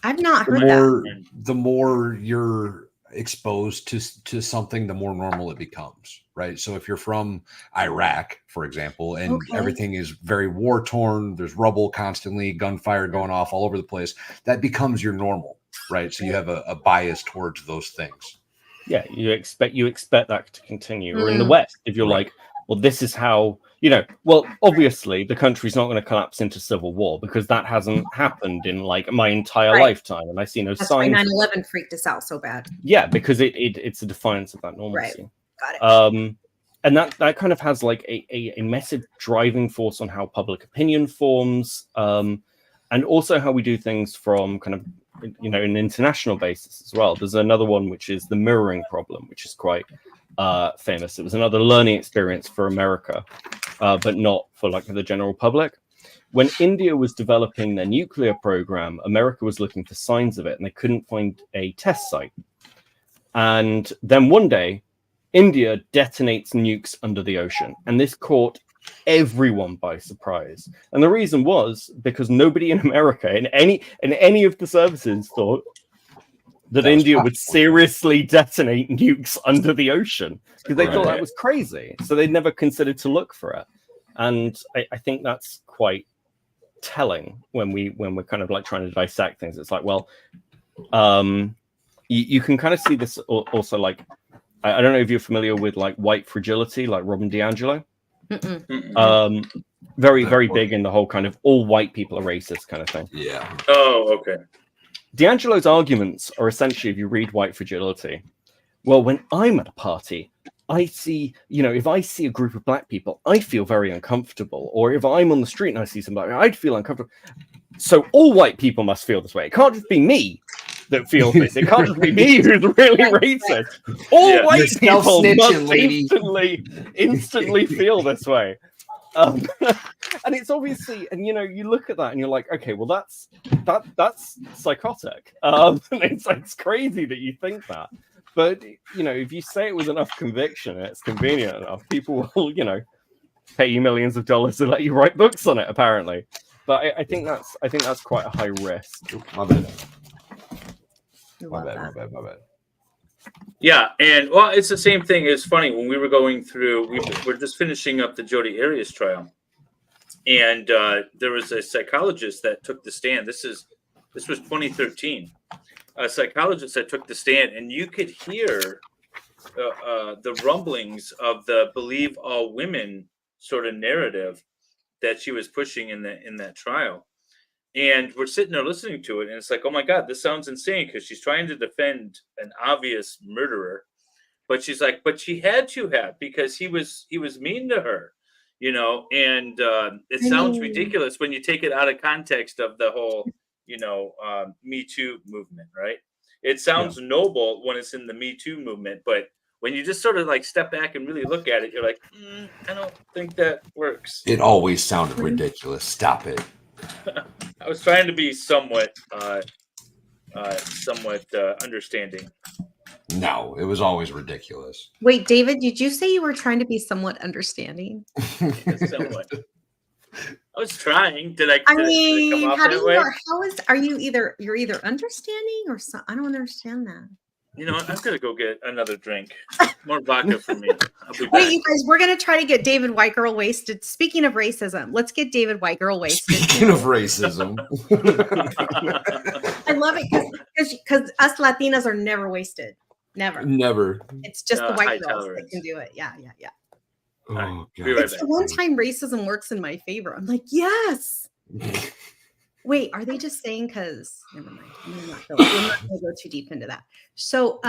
Speaker 5: I've not heard that.
Speaker 11: The more you're exposed to something, the more normal it becomes, right? So if you're from Iraq, for example, and everything is very war torn, there's rubble constantly, gunfire going off all over the place, that becomes your normal, right? So you have a bias towards those things.
Speaker 12: Yeah, you expect that to continue. Or in the West, if you're like, well, this is how, well, obviously the country's not going to collapse into civil war because that hasn't happened in like my entire lifetime, and I see no signs.
Speaker 5: That's why 9/11 freaked us out so bad.
Speaker 12: Yeah, because it's a defiance of that normalcy.
Speaker 5: Right. Got it.
Speaker 12: And that kind of has like a massive driving force on how public opinion forms, and also how we do things from kind of an international basis as well. There's another one which is the mirroring problem, which is quite famous. It was another learning experience for America, but not for like the general public. When India was developing their nuclear program, America was looking for signs of it, and they couldn't find a test site. And then one day, India detonates nukes under the ocean, and this caught everyone by surprise. And the reason was because nobody in America, in any of the services, thought that India would seriously detonate nukes under the ocean, because they thought that was crazy. So they never considered to look for it. And I think that's quite telling when we're kind of like trying to dissect things. It's like, well, you can kind of see this also, like, I don't know if you're familiar with like white fragility, like Robin DiAngelo. Very, very big in the whole kind of all white people are racist kind of thing.
Speaker 11: Yeah.
Speaker 1: Oh, okay.
Speaker 12: DiAngelo's arguments are essentially, if you read White Fragility, well, when I'm at a party, I see, if I see a group of black people, I feel very uncomfortable. Or if I'm on the street and I see somebody, I'd feel uncomfortable. So all white people must feel this way. It can't just be me that feels this. It can't just be me who's really racist. All white people must instantly feel this way. And it's obviously, and you look at that and you're like, okay, well that's psychotic. It's crazy that you think that, but if you say it with enough conviction and it's convenient enough, people will pay you millions of dollars to let you write books on it, apparently. But I think that's quite a high risk.
Speaker 11: My bad.
Speaker 1: Yeah, and well, it's the same thing. It's funny, when we were going through, we're just finishing up the Jodi Arias trial, and there was a psychologist that took the stand. This was 2013. A psychologist that took the stand, and you could hear the rumblings of the believe all women sort of narrative that she was pushing in that trial. And we're sitting there listening to it, and it's like, oh my God, this sounds insane, because she's trying to defend an obvious murderer, but she's like, but she had to have, because he was mean to her, and it sounds ridiculous when you take it out of context of the whole, Me Too movement, right? It sounds noble when it's in the Me Too movement, but when you just sort of like step back and really look at it, you're like, I don't think that works.
Speaker 11: It always sounded ridiculous. Stop it.
Speaker 1: I was trying to be somewhat understanding.
Speaker 11: No, it was always ridiculous.
Speaker 5: Wait, David, did you say you were trying to be somewhat understanding?
Speaker 1: Somewhat. I was trying. Did
Speaker 5: I mean,
Speaker 1: come off
Speaker 5: how
Speaker 1: that
Speaker 5: do
Speaker 1: way?
Speaker 5: are you you're either understanding or I don't understand that.
Speaker 1: You know what? I'm gonna go get another drink. More vodka for me.
Speaker 5: Wait, you guys, we're gonna try to get David White Girl wasted. Speaking of racism, let's get David White Girl wasted.
Speaker 11: Speaking of racism,
Speaker 5: I love it because us Latinas are never wasted. Never. It's just the white girls that can do it. Yeah.
Speaker 11: Oh, God.
Speaker 5: It's the one time racism works in my favor. I'm like, yes. Wait, are they just saying because never mind. I'm not gonna go too deep into that. So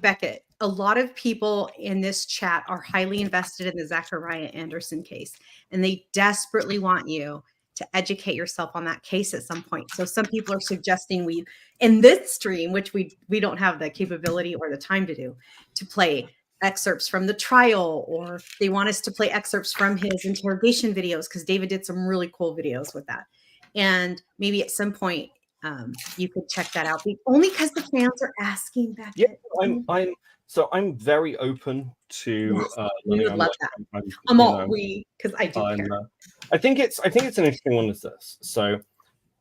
Speaker 5: Beckett, a lot of people in this chat are highly invested in the Zachariah Anderson case, and they desperately want you to educate yourself on that case at some point. So some people are suggesting we, in this stream, which we don't have the capability or the time to do, to play excerpts from the trial, or they want us to play excerpts from his interrogation videos, because David did some really cool videos with that. And maybe at some point you could check that out. Only because the fans are asking that.
Speaker 12: Yeah, I'm very open to
Speaker 5: we would love that. Because I do care.
Speaker 12: I think it's an interesting one as this. So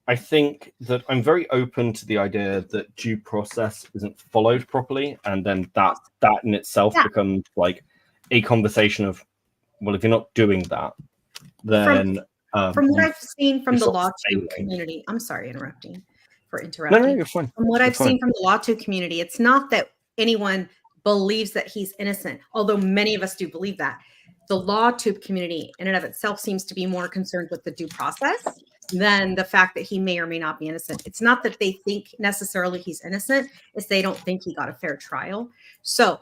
Speaker 12: I think that I'm very open to the idea that due process isn't followed properly, and then that in itself becomes like a conversation of, well, if you're not doing that, then
Speaker 5: from what I've seen from the Law 2 community, I'm sorry interrupting. No,
Speaker 12: you're fine.
Speaker 5: From what I've seen from the Law 2 community, it's not that anyone believes that he's innocent, although many of us do believe that. The Law 2 community in and of itself seems to be more concerned with the due process than the fact that he may or may not be innocent. It's not that they think necessarily he's innocent, it's they don't think he got a fair trial. So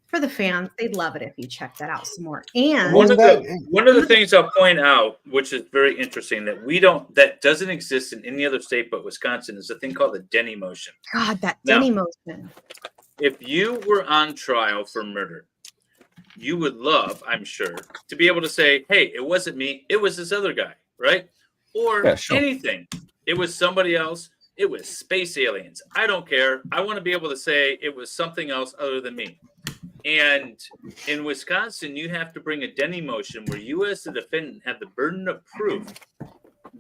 Speaker 5: for the fans, they'd love it if you check that out some more. And
Speaker 1: one of the things I'll point out, which is very interesting, that doesn't exist in any other state but Wisconsin, is a thing called the Denny motion.
Speaker 5: God, that Denny motion.
Speaker 1: If you were on trial for murder, you would love, I'm sure, to be able to say, hey, it wasn't me, it was this other guy, right? Or anything. It was somebody else. It was space aliens. I don't care. I want to be able to say it was something else other than me. And in Wisconsin, you have to bring a Denny motion where you as the defendant have the burden of proof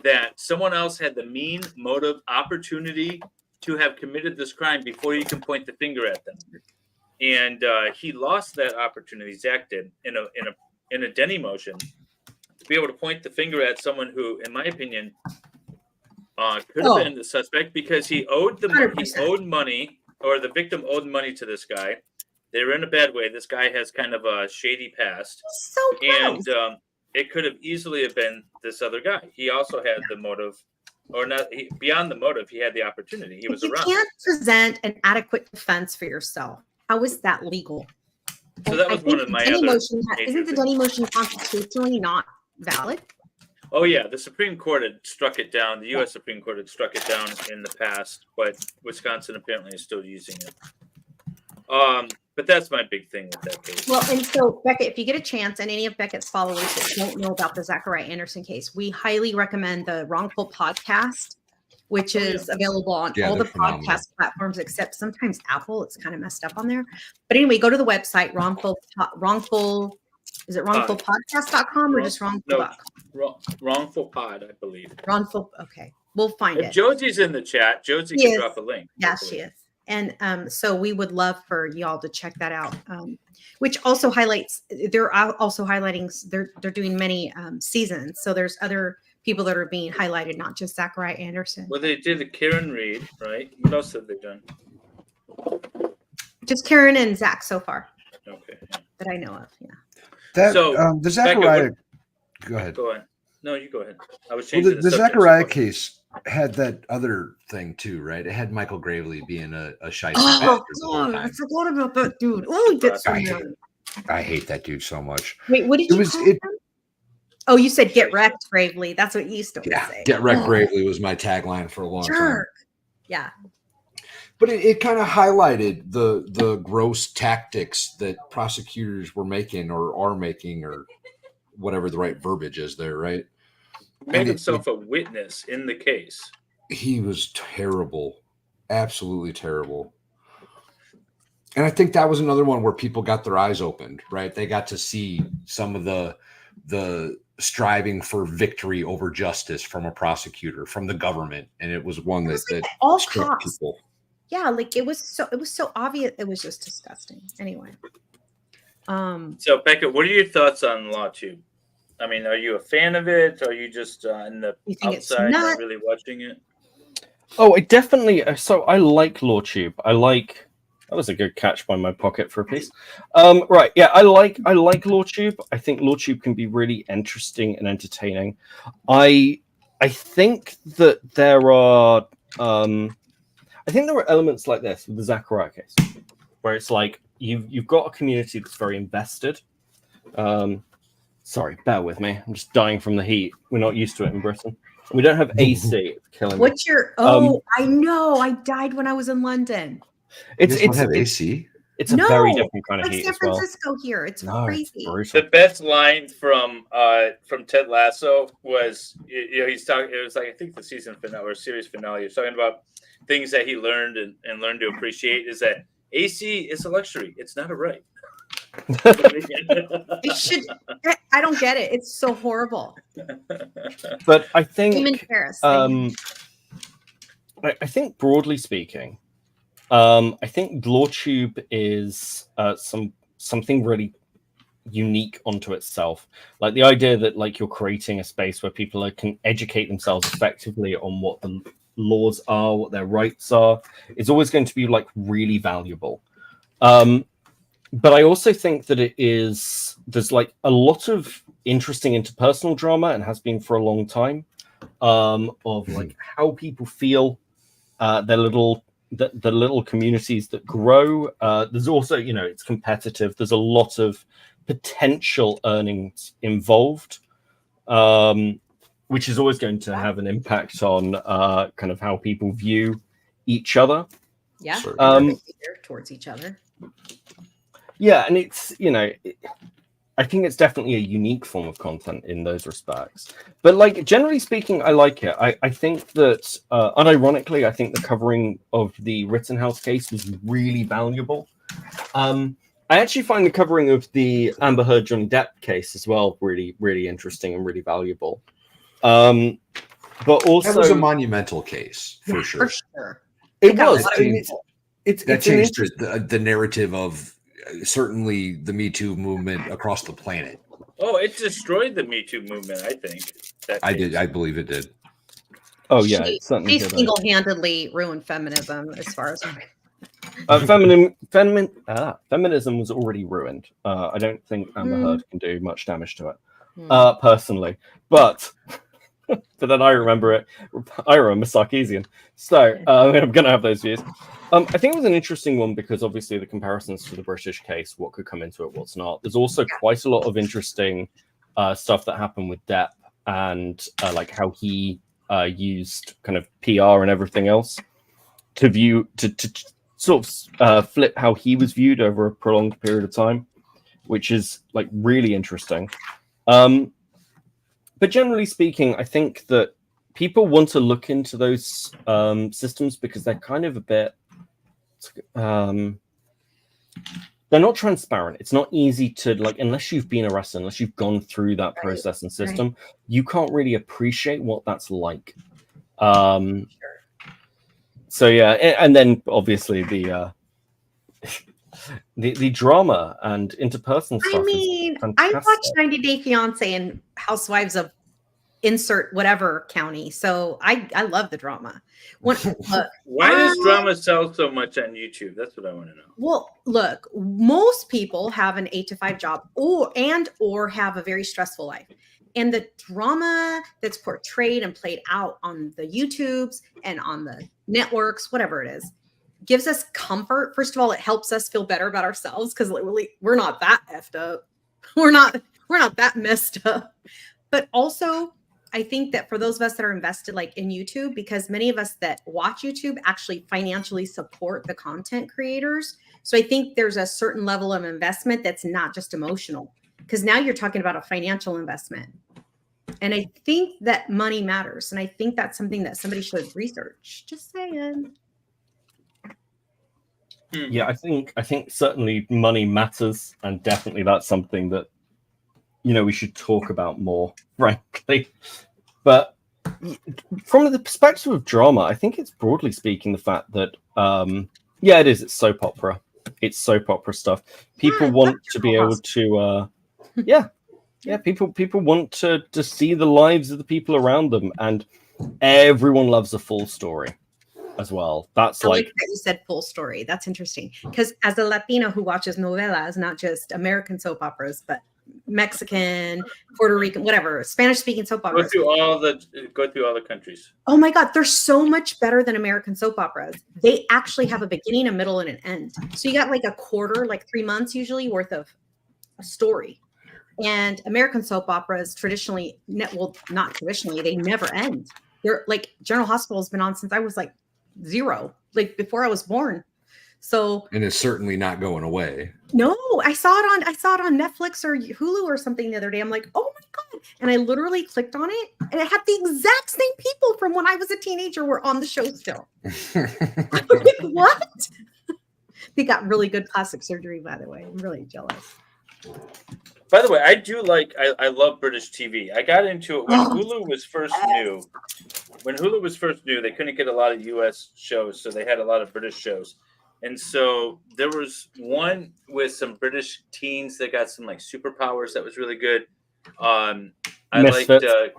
Speaker 1: that someone else had the mean, motive, opportunity to have committed this crime before you can point the finger at them. And he lost that opportunity, Zach did, in a Denny motion, to be able to point the finger at someone who, in my opinion, could have been the suspect, because he owed money, or the victim owed money to this guy. They were in a bad way. This guy has kind of a shady past.
Speaker 5: So close.
Speaker 1: And it could have easily have been this other guy. He also had the motive, or not beyond the motive, he had the opportunity. He was around.
Speaker 5: You can't present an adequate defense for yourself. How is that legal?
Speaker 1: So that was one of my other.
Speaker 5: Isn't the Denny motion constitutionally not valid?
Speaker 1: Oh yeah, the Supreme Court had struck it down. The U.S. Supreme Court had struck it down in the past, but Wisconsin apparently is still using it. But that's my big thing with that case.
Speaker 5: Well, and so Becca, if you get a chance, and any of Becca's followers that don't know about the Zachariah Anderson case, we highly recommend the Wrongful podcast, which is available on all the podcast platforms except sometimes Apple. It's kind of messed up on there. But anyway, go to the website, is it wrongfulpodcast.com or just wrongful.com?
Speaker 1: No, wrongful pod, I believe.
Speaker 5: Wrongful, okay. We'll find it.
Speaker 1: If Josie's in the chat, Josie can drop a link.
Speaker 5: Yeah, she is. And so we would love for y'all to check that out, which also highlights, they're also highlighting, they're doing many seasons. So there's other people that are being highlighted, not just Zachariah Anderson.
Speaker 1: Well, they did the Karen Reed, right? What else have they done?
Speaker 5: Just Karen and Zach so far.
Speaker 1: Okay.
Speaker 5: That I know of, yeah.
Speaker 11: The Zachariah,
Speaker 1: go ahead. Go ahead. No, you go ahead. I was
Speaker 11: changing the Zachariah case had that other thing too, right? It had Michael Gravely being a shite.
Speaker 5: Oh God, I forgot about that dude. Oh,
Speaker 11: I hate that dude so much.
Speaker 5: Wait, what did you call him? Oh, you said "Get Wrecked, Gravely." That's what you used to say.
Speaker 11: "Get Wrecked, Gravely" was my tagline for a long time.
Speaker 5: Yeah.
Speaker 11: But it kind of highlighted the gross tactics that prosecutors were making or are making, or whatever the right verbiage is there, right?
Speaker 1: Made himself a witness in the case.
Speaker 11: He was terrible, absolutely terrible. And I think that was another one where people got their eyes opened, right? They got to see some of the striving for victory over justice from a prosecutor, from the government, and it was one that
Speaker 5: all
Speaker 11: struck
Speaker 5: cops.
Speaker 11: people.
Speaker 5: Yeah, like it was so obvious. It was just disgusting. Anyway.
Speaker 1: So Becca, what are your thoughts on Law 2? I mean, are you a fan of it? Are you just in the outside, not really watching it?
Speaker 12: Oh, I definitely. So I like LawTube. That was a good catch by my pocket for a piece. Right, yeah, I like LawTube. I think LawTube can be really interesting and entertaining. I think that there are elements like this with the Zachariah case, where it's like you've got a community that's very invested. Sorry, bear with me. I'm just dying from the heat. We're not used to it in Britain. We don't have AC. It's killing me.
Speaker 5: What's your? Oh, I know. I died when I was in London.
Speaker 11: It's have AC.
Speaker 12: It's a very different kind of
Speaker 5: like
Speaker 12: heat
Speaker 5: San
Speaker 12: as well.
Speaker 5: Francisco here. It's crazy.
Speaker 1: The best line from Ted Lasso was, he's talking. It was like, I think the season finale or series finale. He was talking about things that he learned and learned to appreciate. Is that AC is a luxury. It's not a right.
Speaker 5: It should. I don't get it. It's so horrible.
Speaker 12: But I think
Speaker 5: I'm in Paris.
Speaker 12: I think broadly speaking, I think LawTube is something really unique onto itself. Like the idea that like you're creating a space where people can educate themselves effectively on what the laws are, what their rights are, is always going to be like really valuable. But I also think that there's like a lot of interesting interpersonal drama, and has been for a long time, of like how people feel, the little communities that grow. There's also, it's competitive. There's a lot of potential earnings involved, which is always going to have an impact on kind of how people view each other.
Speaker 5: Yeah, towards each other.
Speaker 12: Yeah, and it's, I think it's definitely a unique form of content in those respects. But like generally speaking, I like it. I think that unironically, I think the covering of the Rittenhouse case was really valuable. I actually find the covering of the Amber Heard Johnny Depp case as well really, really interesting and really valuable. But also,
Speaker 11: that was a monumental case for sure.
Speaker 5: For sure,
Speaker 12: it was.
Speaker 11: That changed the narrative of certainly the Me Too movement across the planet.
Speaker 1: Oh, it destroyed the Me Too movement, I think.
Speaker 11: I believe it did.
Speaker 12: Oh yeah,
Speaker 5: she single-handedly ruined feminism as far as
Speaker 12: feminism was already ruined. I don't think Amber Heard can do much damage to it, personally. But then I remember Sarkeesian. So I'm going to have those views. I think it was an interesting one because obviously the comparisons to the British case, what could come into it, what's not. There's also quite a lot of interesting stuff that happened with Depp and like how he used kind of PR and everything else to sort of flip how he was viewed over a prolonged period of time, which is like really interesting. But generally speaking, I think that people want to look into those systems because they're kind of a bit they're not transparent. It's not easy to like, unless you've been arrested, unless you've gone through that process and system, you can't really appreciate what that's like. So yeah, and then obviously the drama and interpersonal stuff.
Speaker 5: I mean, I watched 90 Day Fiance and Housewives of insert whatever county, so I love the drama.
Speaker 1: Why does drama sell so much on YouTube? That's what I want to know.
Speaker 5: Well, look, most people have an 8-to-5 job or have a very stressful life. And the drama that's portrayed and played out on the YouTubes and on the networks, whatever it is, gives us comfort. First of all, it helps us feel better about ourselves because literally we're not that effed up. We're not that messed up. But also, I think that for those of us that are invested like in YouTube, because many of us that watch YouTube actually financially support the content creators. So I think there's a certain level of investment that's not just emotional, because now you're talking about a financial investment. And I think that money matters. And I think that's something that somebody should research. Just saying.
Speaker 12: Yeah, I think certainly money matters, and definitely that's something that we should talk about more, frankly. But from the perspective of drama, I think it's broadly speaking the fact that it is. It's soap opera. It's soap opera stuff. People want to be able to people want to see the lives of the people around them, and everyone loves a full story as well. That's like
Speaker 5: that you said full story. That's interesting, because as a Latino who watches novelas, not just American soap operas, but Mexican, Puerto Rican, whatever, Spanish-speaking soap
Speaker 1: Go
Speaker 5: operas.
Speaker 1: through all the countries.
Speaker 5: Oh my God, they're so much better than American soap operas. They actually have a beginning, a middle, and an end. So you got like a quarter, like 3 months usually worth of a story. And American soap operas traditionally, well, not traditionally, they never end. They're like General Hospital has been on since I was like 0, like before I was born. So,
Speaker 11: and it's certainly not going away.
Speaker 5: No, I saw it on Netflix or Hulu or something the other day. I'm like, oh my God. And I literally clicked on it and it had the exact same people from when I was a teenager were on the show still. I'm like, what? They got really good plastic surgery, by the way. I'm really jealous.
Speaker 1: By the way, I love British TV. I got into it when Hulu was first new. When Hulu was first new, they couldn't get a lot of US shows, so they had a lot of British shows. And so there was one with some British teens that got some like superpowers that was really good. I
Speaker 12: Misfits.
Speaker 1: liked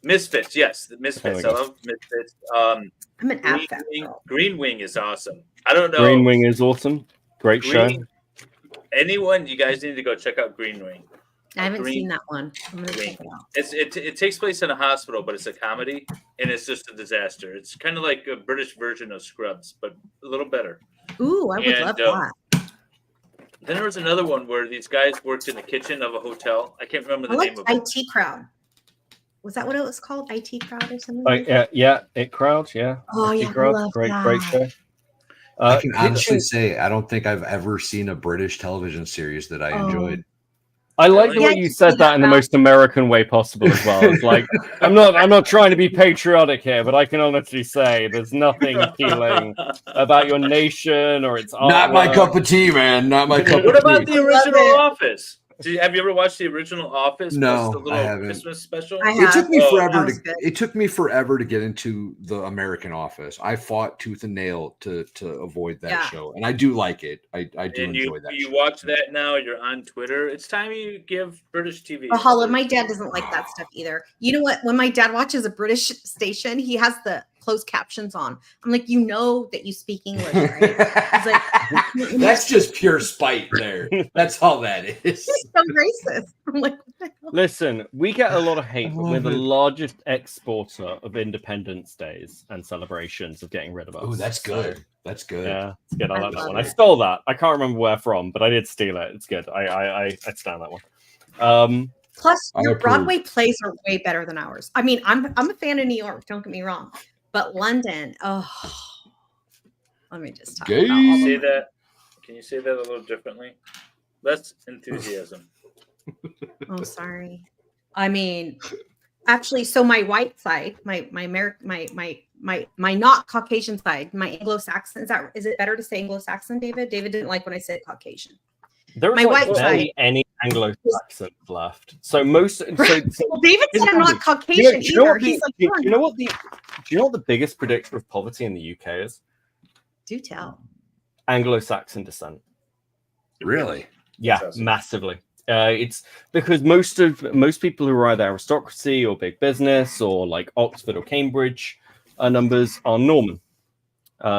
Speaker 1: Misfits. Yes, the Misfits. I love Misfits.
Speaker 5: I'm an app fan.
Speaker 1: Green Wing is awesome. I don't know.
Speaker 12: Green Wing is awesome. Great show.
Speaker 1: Anyone, you guys need to go check out Green Wing.
Speaker 5: I haven't seen that one. I'm gonna check it out.
Speaker 1: It takes place in a hospital, but it's a comedy, and it's just a disaster. It's kind of like a British version of Scrubs, but a little better.
Speaker 5: Ooh, I would love that.
Speaker 1: Then there was another one where these guys worked in the kitchen of a hotel. I can't remember the name of it.
Speaker 5: IT Crowd. Was that what it was called? IT Crowd or something?
Speaker 12: Yeah, It Crowd, yeah.
Speaker 5: Oh,
Speaker 12: IT
Speaker 5: yeah,
Speaker 12: Crowd.
Speaker 5: I love
Speaker 12: great
Speaker 5: that.
Speaker 12: show.
Speaker 11: I can honestly say I don't think I've ever seen a British television series that I enjoyed.
Speaker 12: I like the way you said that in the most American way possible as well. It's like I'm not trying to be patriotic here, but I can honestly say there's nothing appealing about your nation or its artwork.
Speaker 11: Not my cup of tea, man. Not my cup of tea.
Speaker 1: What about the original Office? Have you ever watched the original Office?
Speaker 11: No,
Speaker 1: the little
Speaker 11: I haven't.
Speaker 1: Christmas special.
Speaker 11: It took me forever it took me forever to get into the American Office. I fought tooth and nail to avoid that show, and I do like it. I do enjoy that.
Speaker 1: You watch that now. You're on Twitter. It's time you give British TV.
Speaker 5: Valhalla. My dad doesn't like that stuff either. You know what? When my dad watches a British station, he has the closed captions on. I'm like, you know that you speak English, right? He's like,
Speaker 11: that's just pure spite there. That's all that is.
Speaker 5: He's so racist. I'm like,
Speaker 12: listen, we get a lot of hate, but we're the largest exporter of Independence Days and celebrations of getting rid of us.
Speaker 11: Oh, that's good. That's good.
Speaker 12: Yeah, it's good. I like that one. I stole that. I can't remember where from, but I did steal it. It's good. I stand that one.
Speaker 5: Plus, your Broadway plays are way better than ours. I mean, I'm a fan of New York. Don't get me wrong, but London. Oh, let me just talk about all
Speaker 1: say that. Can you say that a little differently? Less enthusiasm.
Speaker 5: Oh, sorry. I mean, actually, so my white side, my not Caucasian side, my Anglo-Saxon. Is it better to say Anglo-Saxon, David? David didn't like when I said Caucasian.
Speaker 12: There's
Speaker 5: my white side.
Speaker 12: Any Anglo-Saxons left. So most.
Speaker 5: Well, David said I'm not Caucasian either.
Speaker 12: Do you know what the biggest predictor of poverty in the UK is?
Speaker 5: Do tell.
Speaker 12: Anglo-Saxon descent.
Speaker 11: Really?
Speaker 12: Yeah, massively. It's because most people who are either aristocracy or big business or like Oxford or Cambridge numbers are Norman.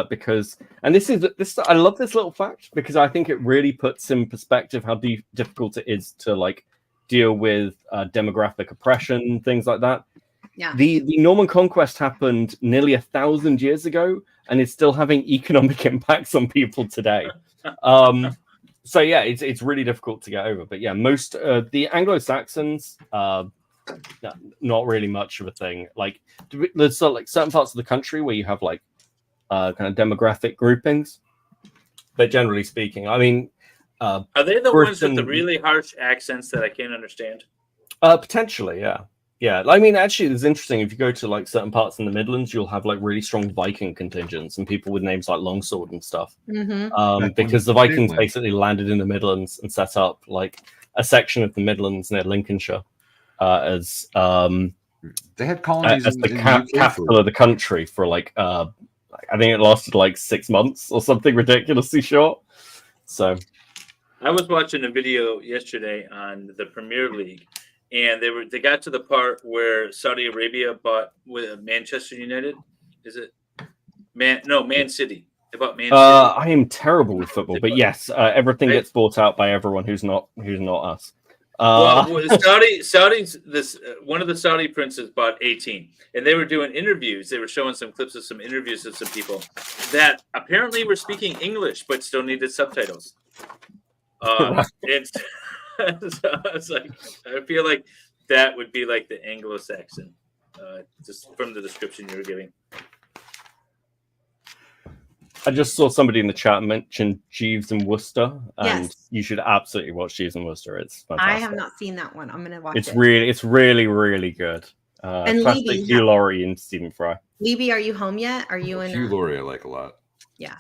Speaker 12: Because this I love this little fact because I think it really puts in perspective how difficult it is to like deal with demographic oppression, things like that.
Speaker 5: Yeah.
Speaker 12: The Norman conquest happened nearly 1,000 years ago and is still having economic impacts on people today. So yeah, it's really difficult to get over. But yeah, most the Anglo-Saxons not really much of a thing. Like there's like certain parts of the country where you have like kind of demographic groupings, but generally speaking, I mean,
Speaker 1: are they the ones with the really harsh accents that I can't understand?
Speaker 12: Potentially, yeah. I mean, actually, it's interesting. If you go to like certain parts in the Midlands, you'll have like really strong Viking contingents and people with names like Longsword and stuff.
Speaker 5: Mm-hmm.
Speaker 12: Because the Vikings basically landed in the Midlands and set up like a section of the Midlands near Lincolnshire as
Speaker 11: they had colonies
Speaker 12: as the capital of the country for like I think it lasted like 6 months or something ridiculously short. So
Speaker 1: I was watching a video yesterday on the Premier League, and they got to the part where Saudi Arabia bought with Manchester United. Is it Man City? They bought Man City.
Speaker 12: I am terrible with football, but yes, everything gets bought out by everyone who's not us.
Speaker 1: Saudis. This one of the Saudi princes bought 18, and they were doing interviews. They were showing some clips of some interviews of some people that apparently were speaking English but still needed subtitles. And so it's like I feel like that would be like the Anglo-Saxon, just from the description you were giving.
Speaker 12: I just saw somebody in the chat mention Jeeves and Worcester, and
Speaker 5: Yes.
Speaker 12: you should absolutely watch Jeeves and Worcester. It's fantastic.
Speaker 5: I have not seen that one. I'm gonna watch it.
Speaker 12: It's really, really good.
Speaker 5: And
Speaker 12: classic
Speaker 5: Libby,
Speaker 12: Hugh Laurie and Stephen Fry.
Speaker 5: Libby, are you home yet? Are you in?
Speaker 11: Hugh Laurie, I like a lot.
Speaker 5: Yeah.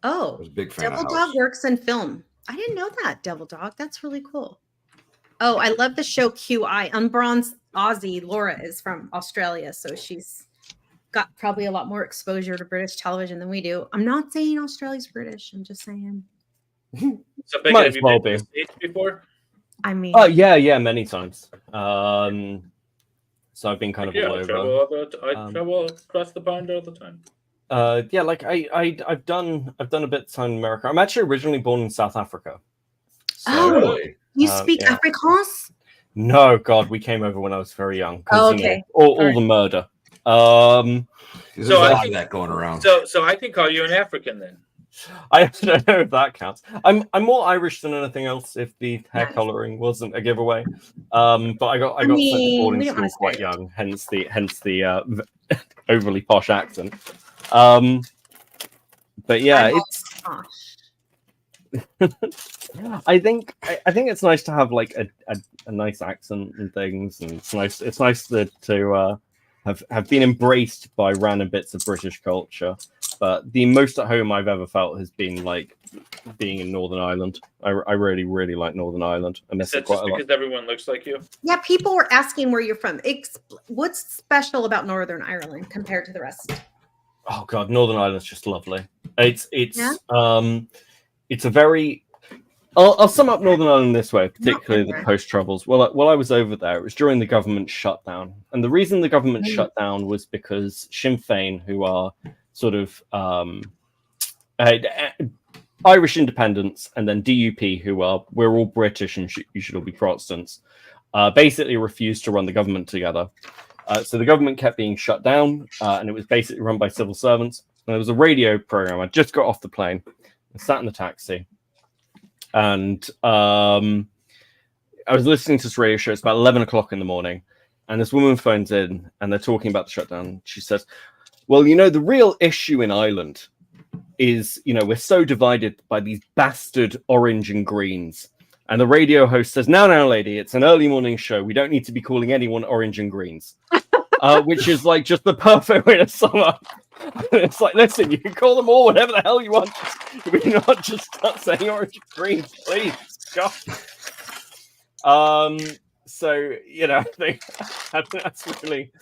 Speaker 5: Oh,
Speaker 11: I was a big fan
Speaker 5: Devil
Speaker 11: of
Speaker 5: Dog
Speaker 11: House.
Speaker 5: works in film. I didn't know that. Devil Dog. That's really cool. Oh, I love the show QI. Unbronzed Aussie Laura is from Australia, so she's got probably a lot more exposure to British television than we do. I'm not saying Australia's British. I'm just saying.
Speaker 1: So, Becky,
Speaker 12: Might
Speaker 1: have
Speaker 12: as
Speaker 1: you
Speaker 12: well
Speaker 1: been to
Speaker 12: be.
Speaker 1: the States before?
Speaker 5: I mean,
Speaker 12: Oh yeah, many times. So I've been kind of
Speaker 1: Yeah,
Speaker 12: all
Speaker 1: I
Speaker 12: over.
Speaker 1: travel across the pond all the time.
Speaker 12: Yeah, like I've done a bit of time in America. I'm actually originally born in South Africa. So,
Speaker 5: oh, you speak
Speaker 12: yeah.
Speaker 5: Afrikaans?
Speaker 12: No, God, we came over when I was very young.
Speaker 5: Oh,
Speaker 12: You know,
Speaker 5: okay.
Speaker 12: all the murder.
Speaker 11: There's
Speaker 1: So
Speaker 11: a
Speaker 1: I
Speaker 11: lot
Speaker 1: think-
Speaker 11: of that going around.
Speaker 1: So I can call you an African then.
Speaker 12: I don't know if that counts. I'm more Irish than anything else. If the hair
Speaker 5: Nice.
Speaker 12: coloring wasn't a giveaway, but I got sent to
Speaker 5: mean,
Speaker 12: boarding
Speaker 5: we don't
Speaker 12: school
Speaker 5: wanna
Speaker 12: quite
Speaker 5: say it.
Speaker 12: young, hence the overly posh accent. But yeah,
Speaker 5: I'm
Speaker 12: it's.
Speaker 5: all posh.
Speaker 12: I think it's nice to have like a nice accent and things, and it's nice to have been embraced by random bits of British culture. But the most at home I've ever felt has been like being in Northern Ireland. I really like Northern Ireland. I
Speaker 1: Is
Speaker 12: miss
Speaker 1: that
Speaker 12: it quite
Speaker 1: just
Speaker 12: a lot.
Speaker 1: because everyone looks like you?
Speaker 5: Yeah, people were asking where you're from. What's special about Northern Ireland compared to the rest?
Speaker 12: Oh God, Northern Ireland's just lovely. It's
Speaker 5: Yeah?
Speaker 12: It's a very. I'll sum up Northern Ireland this way, particularly the
Speaker 5: Not
Speaker 12: post troubles. Well, while I was over there, it was during the government shutdown, and the reason the government shut down was because Sinn Féin, who are sort of Irish independents, and then DUP, who are we're all British and you should all be Protestants, basically refused to run the government together. So the government kept being shut down, and it was basically run by civil servants. And there was a radio program. I just got off the plane, I sat in the taxi, and I was listening to this radio show. It's about 11 o'clock in the morning, and this woman phones in, and they're talking about the shutdown. She says, well, you know, the real issue in Ireland is, you know, we're so divided by these bastard orange and greens. And the radio host says, no, lady, it's an early morning show. We don't need to be calling anyone orange and greens. Which is like just the perfect way to sum up. It's like, listen, you can call them all whatever the hell you want. Can we not just start saying orange and greens, please? God. So, you know, I think that's really...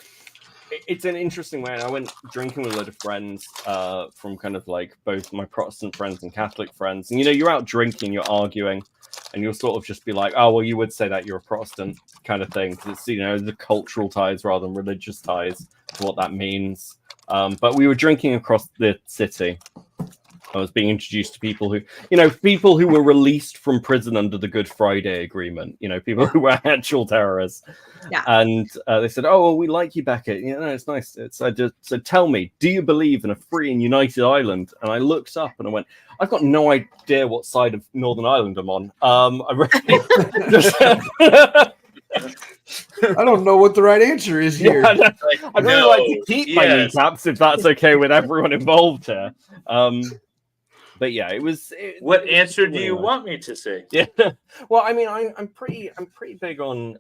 Speaker 12: It's an interesting way. And I went drinking with a load of friends from kind of like both my Protestant friends and Catholic friends. And, you know, you're out drinking, you're arguing, and you'll sort of just be like, oh, well, you would say that you're a Protestant kind of thing. Because it's, you know, the cultural ties rather than religious ties to what that means. But we were drinking across the city. I was being introduced to people who were released from prison under the Good Friday Agreement, you know, people who were actual terrorists.
Speaker 5: Yeah.
Speaker 12: And they said, oh, well, we like you, Beckett. You know, it's nice. So tell me, do you believe in a free and united Ireland? And I looked up and I went, I've got no idea what side of Northern Ireland I'm on. I really
Speaker 11: I don't know what the right answer is here.
Speaker 12: Yeah, I'd really like to keep my kneecaps if that's okay with everyone involved here. But yeah, it was.
Speaker 1: What answer do you want me to say?
Speaker 12: Yeah, well, I mean, I'm pretty big on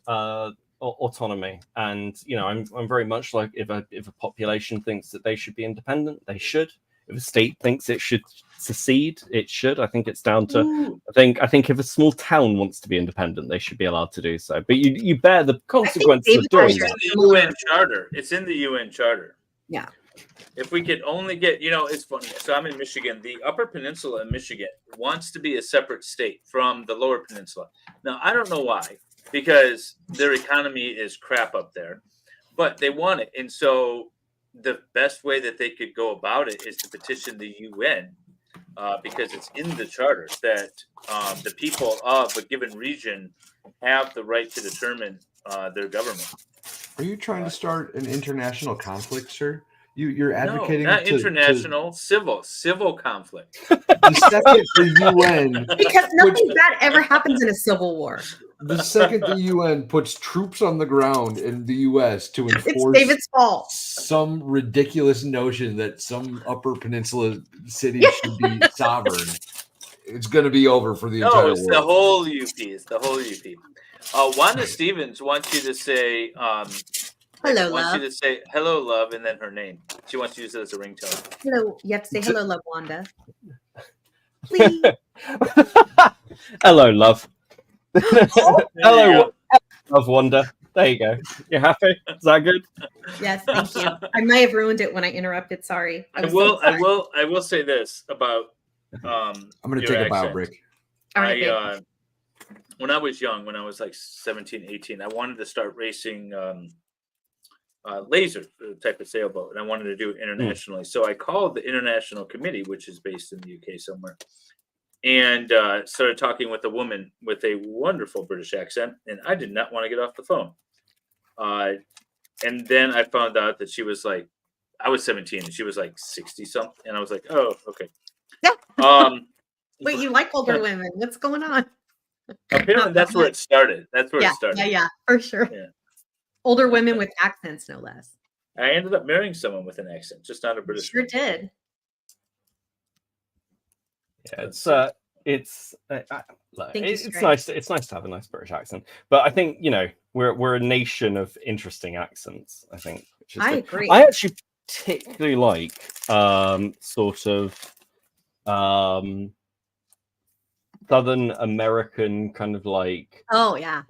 Speaker 12: autonomy, and you know, I'm very much like if a population thinks that they should be independent, they should. If a state thinks it should secede, it should. I think it's down to.
Speaker 1: Ooh.
Speaker 12: I think if a small town wants to be independent, they should be allowed to do so. But you bear the consequences of doing that.
Speaker 1: It's in the UN Charter. It's in the UN Charter.
Speaker 5: Yeah.
Speaker 1: If we could only get, you know, it's funny. So I'm in Michigan. The Upper Peninsula in Michigan wants to be a separate state from the Lower Peninsula. Now, I don't know why, because their economy is crap up there, but they want it. And so the best way that they could go about it is to petition the UN because it's in the charter that the people of a given region have the right to determine their government.
Speaker 11: Are you trying to start an international conflict, sir? You're advocating
Speaker 1: not international, civil conflict.
Speaker 11: The second the UN
Speaker 5: Because nothing bad ever happens in a civil war.
Speaker 11: The second the UN puts troops on the ground in the US to enforce
Speaker 5: It's David's fault.
Speaker 11: some ridiculous notion that some Upper Peninsula city should be sovereign, it's going to be over for the entire
Speaker 1: it's
Speaker 11: world.
Speaker 1: the whole UP. It's the whole UP. Wanda Stevens wants you to say
Speaker 5: hello,
Speaker 1: wants
Speaker 5: love.
Speaker 1: you to say hello, love, and then her name. She wants to use it as a ringtone.
Speaker 5: Hello. You have to say hello, love, Wanda. Please.
Speaker 12: Hello, love.
Speaker 5: Oh,
Speaker 12: Hello, love, Wanda. There you go. You happy? Is that good?
Speaker 5: yes, thank you. I may have ruined it when I interrupted. Sorry.
Speaker 1: I will say this about
Speaker 11: I'm going to take a bow, Brick.
Speaker 1: When I was young, when I was like 17, 18, I wanted to start racing laser type of sailboat, and I wanted to do it internationally. So I called the international committee, which is based in the UK somewhere, and started talking with a woman with a wonderful British accent, and I did not want to get off the phone. And then I found out that she was like, I was 17 and she was like 60 something, and I was like, oh, okay.
Speaker 5: Wait, you like older women? What's going on?
Speaker 1: Apparently, that's where it started. That's where it started.
Speaker 5: Yeah, for sure.
Speaker 1: Yeah.
Speaker 5: Older women with accents, no less.
Speaker 1: I ended up marrying someone with an accent, just not a British.
Speaker 5: Sure did.
Speaker 12: Yeah, it's nice. It's nice to have a nice British accent, but I think we're a nation of interesting accents. I think. Which is
Speaker 5: I
Speaker 12: good.
Speaker 5: agree.
Speaker 12: I actually particularly like sort of Southern American kind of like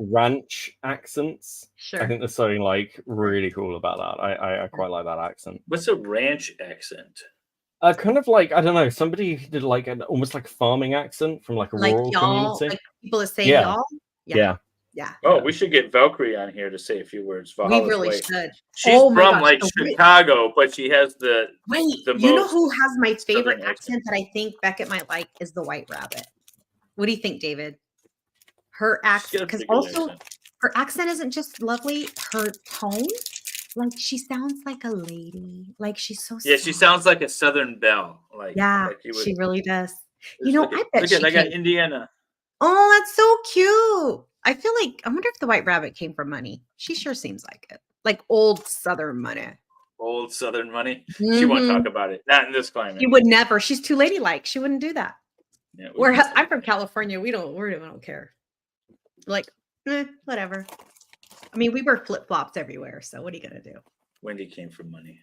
Speaker 12: ranch accents.
Speaker 5: Sure.
Speaker 12: I think there's something like really cool about that. I quite like that accent.
Speaker 1: What's a ranch accent?
Speaker 12: Kind of like, I don't know, somebody did like an almost like a farming accent from like a rural community.
Speaker 5: Like people that say y'all.
Speaker 12: Yeah.
Speaker 1: Oh, we should get Valkyrie on here to say a few words.
Speaker 5: We really should.
Speaker 1: She's from like Chicago, but she has the
Speaker 5: you know who has my favorite accent that I think Beckett might like is the White Rabbit. What do you think, David? Her accent, because also her accent isn't just lovely, her tone, like she sounds like a lady. Like she's so
Speaker 1: soft. She sounds like a Southern belle. Like
Speaker 5: she really does. I bet
Speaker 1: I got Indiana.
Speaker 5: Oh, that's so cute. I feel like I wonder if the White Rabbit came from money. She sure seems like it. Like old Southern money.
Speaker 1: Old Southern money. She won't talk about it. Not in this climate.
Speaker 5: She would never. She's too ladylike. She wouldn't do that.
Speaker 1: Yeah,
Speaker 5: I'm from California. We don't care. Like, whatever. I mean, we wear flip flops everywhere. So what are you gonna do?
Speaker 1: Wendy came from money.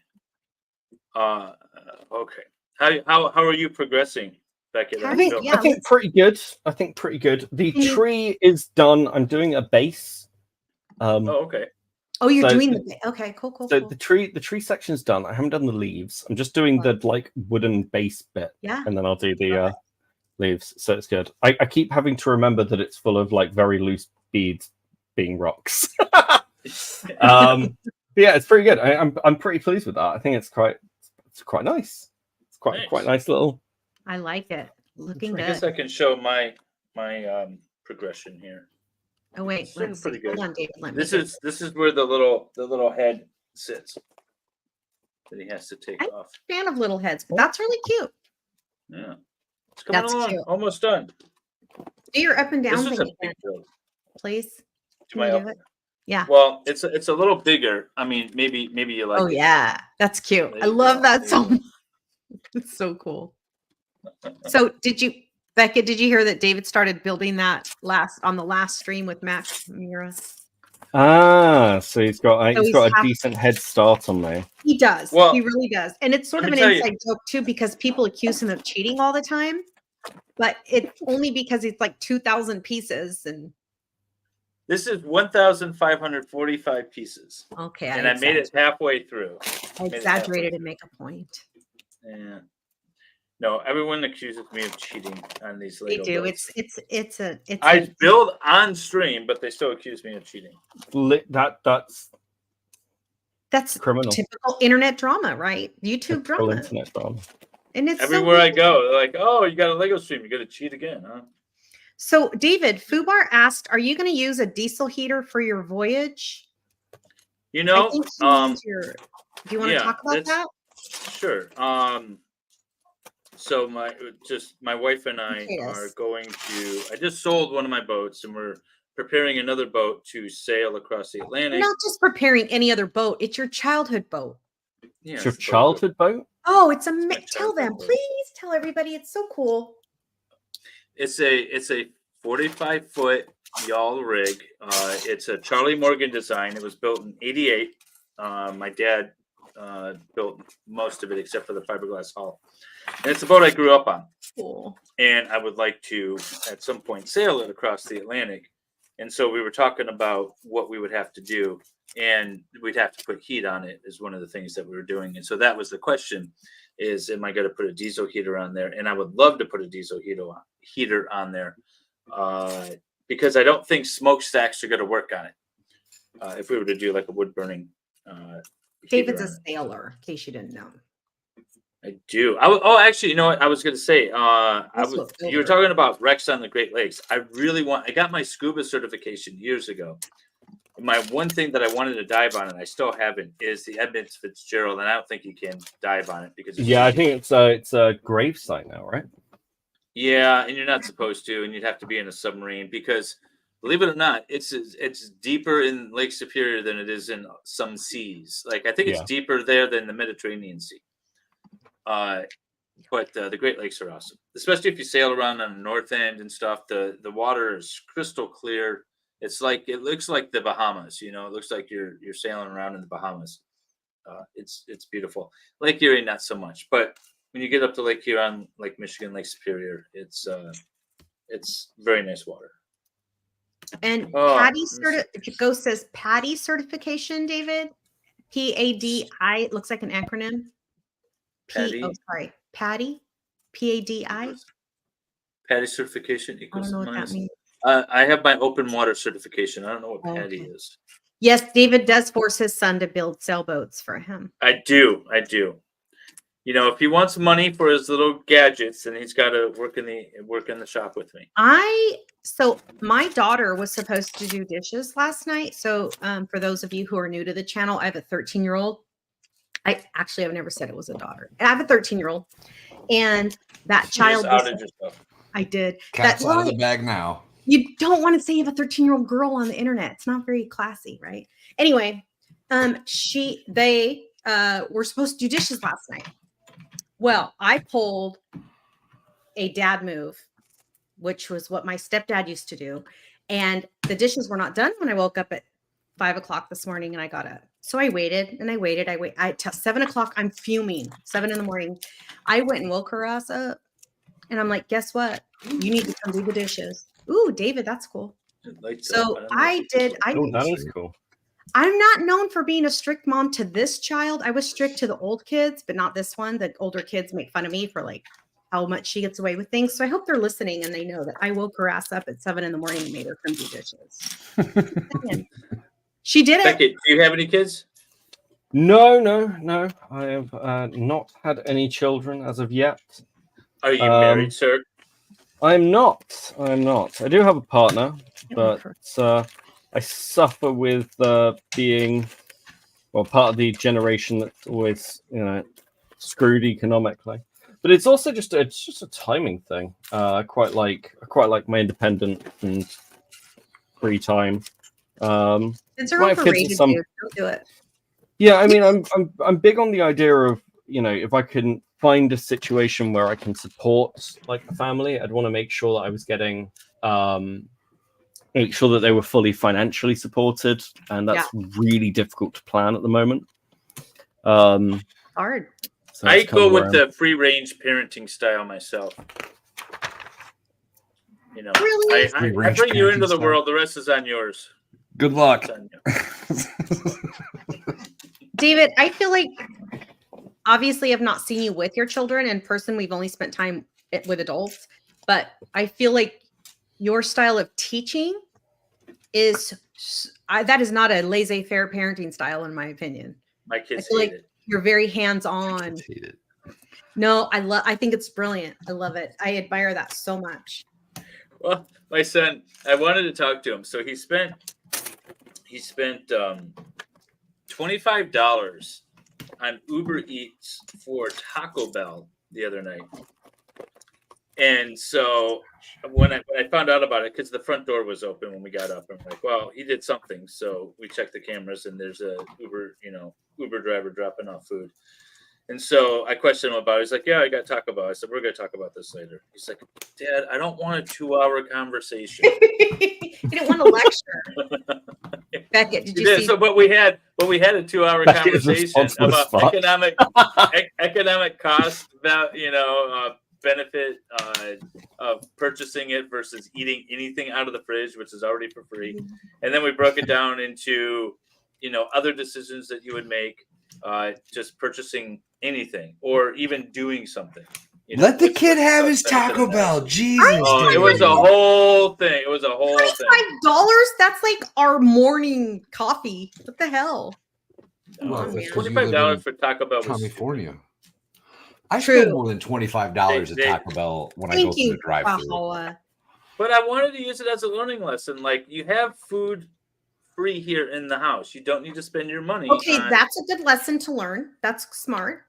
Speaker 1: Okay. How are you progressing, Beckett?
Speaker 12: I think pretty good. The tree is done. I'm doing a base.
Speaker 1: Okay.
Speaker 5: Oh, you're doing the okay, cool.
Speaker 12: So the tree section's done. I haven't done the leaves. I'm just doing the like wooden base bit.
Speaker 5: Yeah.
Speaker 12: And then I'll do the leaves. So it's good. I keep having to remember that it's full of like very loose beads being rocks. Yeah, it's pretty good. I'm pretty pleased with that. I think it's quite nice. It's quite nice little.
Speaker 5: I like it. Looking good.
Speaker 1: I guess I can show my progression here.
Speaker 5: Oh wait, let's see. Hold on, David.
Speaker 1: This is where the little head sits that he has to take off.
Speaker 5: I'm a fan of little heads, but that's really cute.
Speaker 1: Yeah, it's coming along. Cute. Almost done.
Speaker 5: Do your up and down
Speaker 1: thing
Speaker 5: again, please.
Speaker 1: Do my
Speaker 5: do it? Yeah.
Speaker 1: Well, it's a little bigger. I mean, maybe you like.
Speaker 5: Oh yeah, that's cute. I love that so much. It's so cool. So Beckett, did you hear that David started building that on the last stream with Mac Mira?
Speaker 12: So he's got a decent head start on me.
Speaker 5: He does.
Speaker 1: Well,
Speaker 5: he really does. And it's sort of an inside joke too, because people accuse him of cheating all the time. But it's only because it's like 2,000 pieces. And
Speaker 1: this is 1,545 pieces.
Speaker 5: Okay.
Speaker 1: And I made it halfway through.
Speaker 5: I exaggerated to make a point.
Speaker 1: Yeah. No, everyone accuses me of cheating on these Lego
Speaker 5: They do.
Speaker 1: builds.
Speaker 5: I
Speaker 1: build on stream, but they still accuse me of cheating.
Speaker 5: That's
Speaker 12: criminal.
Speaker 5: Typical internet drama, right? YouTube drama.
Speaker 12: Internet drama.
Speaker 5: And it's
Speaker 1: everywhere I go, they're like, "Oh, you got a Lego stream. You got to cheat again, huh?"
Speaker 5: So, David, Fubar asked, "Are you going to use a diesel heater for your voyage?"
Speaker 1: You know,
Speaker 5: I think she means do you want to
Speaker 1: yeah,
Speaker 5: talk about that?
Speaker 1: Sure. So my wife and I are going to. I just sold one of my boats, and we're preparing another boat to sail across the Atlantic.
Speaker 5: You're not just preparing any other boat; it's your childhood boat.
Speaker 1: Yeah,
Speaker 12: it's your childhood boat.
Speaker 5: Oh, it's tell them, please tell everybody. It's so cool.
Speaker 1: It's a 45-foot yawl rig. It's a Charlie Morgan design. It was built in '88. My dad built most of it except for the fiberglass hull. And it's a boat I grew up on.
Speaker 5: Cool.
Speaker 1: And I would like to, at some point, sail it across the Atlantic. And so we were talking about what we would have to do. And we'd have to put heat on it is one of the things that we were doing. And so that was the question is, am I going to put a diesel heater on there? And I would love to put a diesel heater on there because I don't think smokestacks are going to work on it. If we were to do like a wood burning.
Speaker 5: David's a sailor, in case you didn't know.
Speaker 1: I do. Actually, you know what? I was going to say, you were talking about wrecks on the Great Lakes. I got my scuba certification years ago. My one thing that I wanted to dive on, and I still haven't, is the Edmund Fitzgerald, and I don't think you can dive on it because
Speaker 12: I think it's a grave site now, right?
Speaker 1: Yeah, and you're not supposed to, and you'd have to be in a submarine because, believe it or not, it's deeper in Lake Superior than it is in some seas. Like I think it's deeper there than the Mediterranean Sea. But the Great Lakes are awesome, especially if you sail around on the north end and stuff. The water is crystal clear. It looks like the Bahamas. You know, it looks like you're sailing around in the Bahamas. It's beautiful. Lake Erie, not so much, but when you get up to Lake Huron, Lake Michigan, Lake Superior, it's very nice water.
Speaker 5: And Patty Ghost says Patty certification, David. PADI. It looks like an acronym. Patty. Patty. PADI.
Speaker 1: Patty certification equals.
Speaker 5: I don't know what that means.
Speaker 1: I have my open water certification. I don't know what Patty is.
Speaker 5: Yes, David does force his son to build sailboats for him.
Speaker 1: I do. You know, if he wants money for his little gadgets, then he's got to work in the shop with me.
Speaker 5: So my daughter was supposed to do dishes last night. So for those of you who are new to the channel, I have a 13-year-old. I've never said it was a daughter. I have a 13-year-old, and that child. I did.
Speaker 11: Cat's out of the bag now.
Speaker 5: You don't want to say you have a 13-year-old girl on the internet. It's not very classy, right? Anyway, they were supposed to do dishes last night. Well, I pulled a dad move, which was what my stepdad used to do. And the dishes were not done when I woke up at 5 o'clock this morning and I got up. So I waited. Till 7 o'clock, I'm fuming. 7 in the morning. I went and woke her ass up. And I'm like, guess what? You need to come do the dishes. Ooh, David, that's cool. So I did.
Speaker 12: That is cool.
Speaker 5: I'm not known for being a strict mom to this child. I was strict to the old kids, but not this one. The older kids make fun of me for like how much she gets away with things. So I hope they're listening and they know that I woke her ass up at 7 in the morning and made her come do dishes. She did it.
Speaker 1: Becky, do you have any kids?
Speaker 12: No. I have not had any children as of yet.
Speaker 1: Are you married, sir?
Speaker 12: I'm not. I do have a partner, but I suffer with being part of the generation that's always, screwed economically. But it's also just a timing thing. I quite like my independent and free time.
Speaker 5: It's overrated. Don't do it.
Speaker 12: Yeah, I mean, I'm big on the idea of if I can find a situation where I can support like a family, I'd want to make sure that I was getting make sure that they were fully financially supported, and that's really difficult to plan at the moment.
Speaker 5: Hard.
Speaker 1: So I go with the free range parenting style myself.
Speaker 5: Really?
Speaker 1: I bring you into the world. The rest is on yours.
Speaker 11: Good luck.
Speaker 5: David, I feel like obviously I've not seen you with your children in person. We've only spent time with adults, but I feel like your style of teaching is that is not a laissez-faire parenting style, in my opinion.
Speaker 1: My kids
Speaker 5: I feel
Speaker 1: hate
Speaker 5: like
Speaker 1: it.
Speaker 5: You're very hands-on. No, I think it's brilliant. I love it. I admire that so much.
Speaker 1: Well, my son, I wanted to talk to him. So he spent $25 on Uber Eats for Taco Bell the other night. And so when I found out about it, because the front door was open when we got up, I'm like, well, he did something. So we checked the cameras, and there's a Uber driver dropping off food. And so I questioned him about it. He's like, yeah, I got Taco Bell. I said, we're going to talk about this later. He's like, Dad, I don't want a 2-hour conversation.
Speaker 5: He didn't want to lecture. Beckett, did you see?
Speaker 1: So, but we had a 2-hour conversation about economic cost, benefit of purchasing it versus eating anything out of the fridge, which is already for free. And then we broke it down into, other decisions that you would make, just purchasing anything or even doing something.
Speaker 11: Let the kid have his Taco Bell. Jesus.
Speaker 1: It was a whole thing. It was a whole thing.
Speaker 5: $25? That's like our morning coffee. What the hell?
Speaker 11: Well,
Speaker 1: $25 for Taco Bell.
Speaker 11: California. I spend more than $25 at Taco Bell when I go to the drive-thru.
Speaker 1: But I wanted to use it as a learning lesson. Like, you have food free here in the house. You don't need to spend your money.
Speaker 5: Okay, that's a good lesson to learn. That's smart.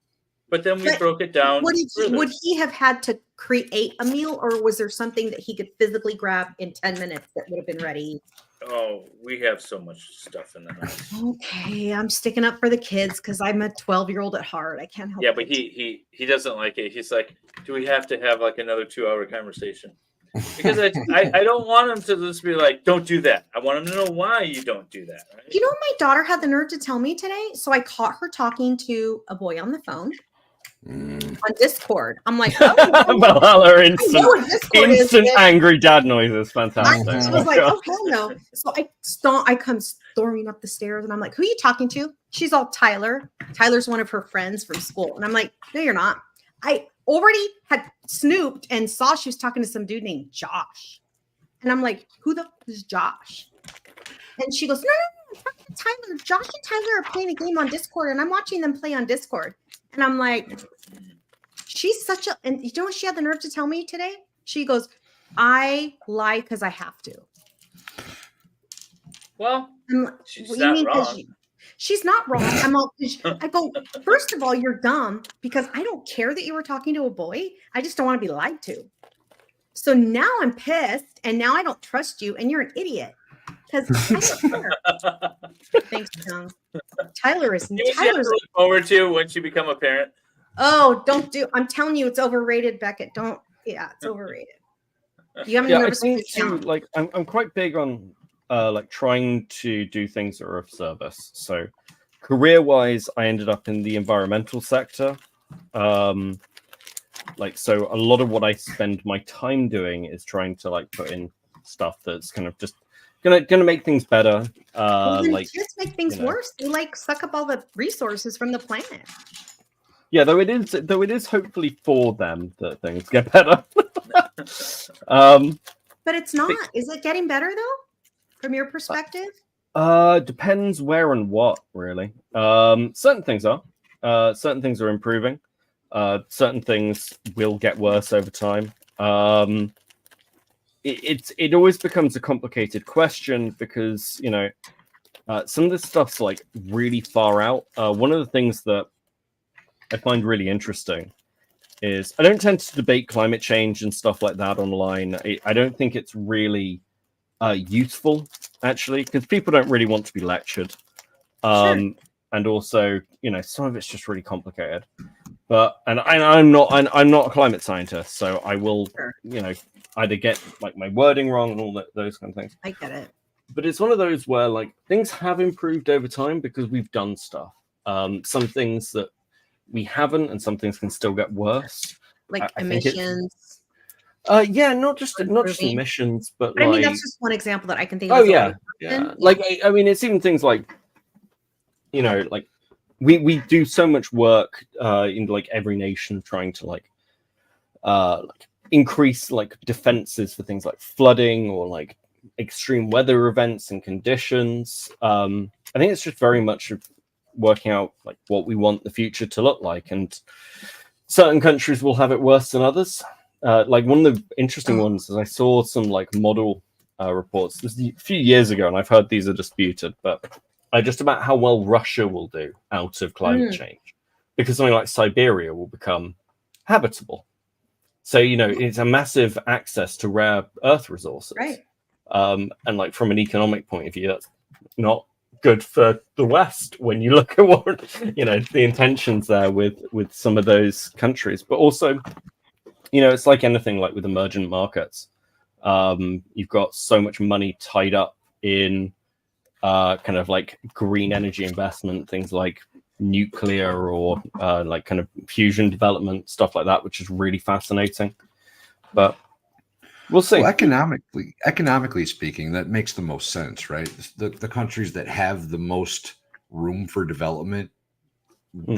Speaker 1: But then we broke it down.
Speaker 5: Would he have had to create a meal, or was there something that he could physically grab in 10 minutes that would have been ready?
Speaker 1: Oh, we have so much stuff in the house.
Speaker 5: Okay, I'm sticking up for the kids because I'm a 12-year-old at heart. I can't help it.
Speaker 1: Yeah, but he doesn't like it. He's like, do we have to have like another 2-hour conversation? Because I don't want him to just be like, don't do that. I want him to know why you don't do that. Right?
Speaker 5: You know what my daughter had the nerve to tell me today? So I caught her talking to a boy on the phone. On Discord. I'm like,
Speaker 12: Valhalla instant angry dad noises. Fantastic.
Speaker 5: I was like, oh hell no. So I come storming up the stairs and I'm like, who are you talking to? She's all Tyler. Tyler's one of her friends from school. And I'm like, no, you're not. I already had snooped and saw she was talking to some dude named Josh. And I'm like, who the f is Josh? And she goes, no, Tyler. Josh and Tyler are playing a game on Discord and I'm watching them play on Discord. And I'm like, she's such a, and you know what she had the nerve to tell me today? She goes, I lie because I have to.
Speaker 1: Well, she's not wrong.
Speaker 5: She's not wrong. I go, first of all, you're dumb because I don't care that you were talking to a boy. I just don't want to be lied to. So now I'm pissed and now I don't trust you and you're an idiot. Because I don't care. Thanks, John. Tyler's
Speaker 1: look forward to once you become a parent.
Speaker 5: Oh, I'm telling you, it's overrated, Beckett. It's overrated. You have
Speaker 12: I think too, like I'm quite big on like trying to do things that are of service. So career-wise, I ended up in the environmental sector. Like, so a lot of what I spend my time doing is trying to like put in stuff that's kind of just gonna make things better. Like
Speaker 5: just make things worse. They like suck up all the resources from the planet.
Speaker 12: Yeah, though it is hopefully for them that things get better.
Speaker 5: But it's not. Is it getting better though, from your perspective?
Speaker 12: Depends where and what, really. Certain things are. Certain things are improving. Certain things will get worse over time. It always becomes a complicated question because, some of this stuff's like really far out. One of the things that I find really interesting is I don't tend to debate climate change and stuff like that online. I don't think it's really useful, actually, because people don't really want to be lectured. Sure. And also, some of it's just really complicated. But I'm not a climate scientist, so I will, either get like my wording wrong and all those kind of things.
Speaker 5: I get it.
Speaker 12: But it's one of those where like things have improved over time because we've done stuff. Some things that we haven't, and some things can still get worse.
Speaker 5: Like emissions.
Speaker 12: Not just emissions, but
Speaker 5: I mean that's just one example that I can think of.
Speaker 12: Oh yeah. Like I mean, it's even things like, like we do so much work in like every nation trying to like increase like defenses for things like flooding or like extreme weather events and conditions. I think it's just very much working out like what we want the future to look like, and certain countries will have it worse than others. Like one of the interesting ones is I saw some like model reports. This is a few years ago, and I've heard these are disputed, but just about how well Russia will do out of climate change, because something like Siberia will become habitable. So it's a massive access to rare earth resources,
Speaker 5: right?
Speaker 12: And like from an economic point of view, that's not good for the West when you look at what the intentions there with some of those countries. But also, it's like anything, like with emergent markets, you've got so much money tied up in kind of like green energy investment, things like nuclear or like kind of fusion development, stuff like that, which is really fascinating. But we'll see.
Speaker 11: Well, economically speaking, that makes the most sense, right? The countries that have the most room for development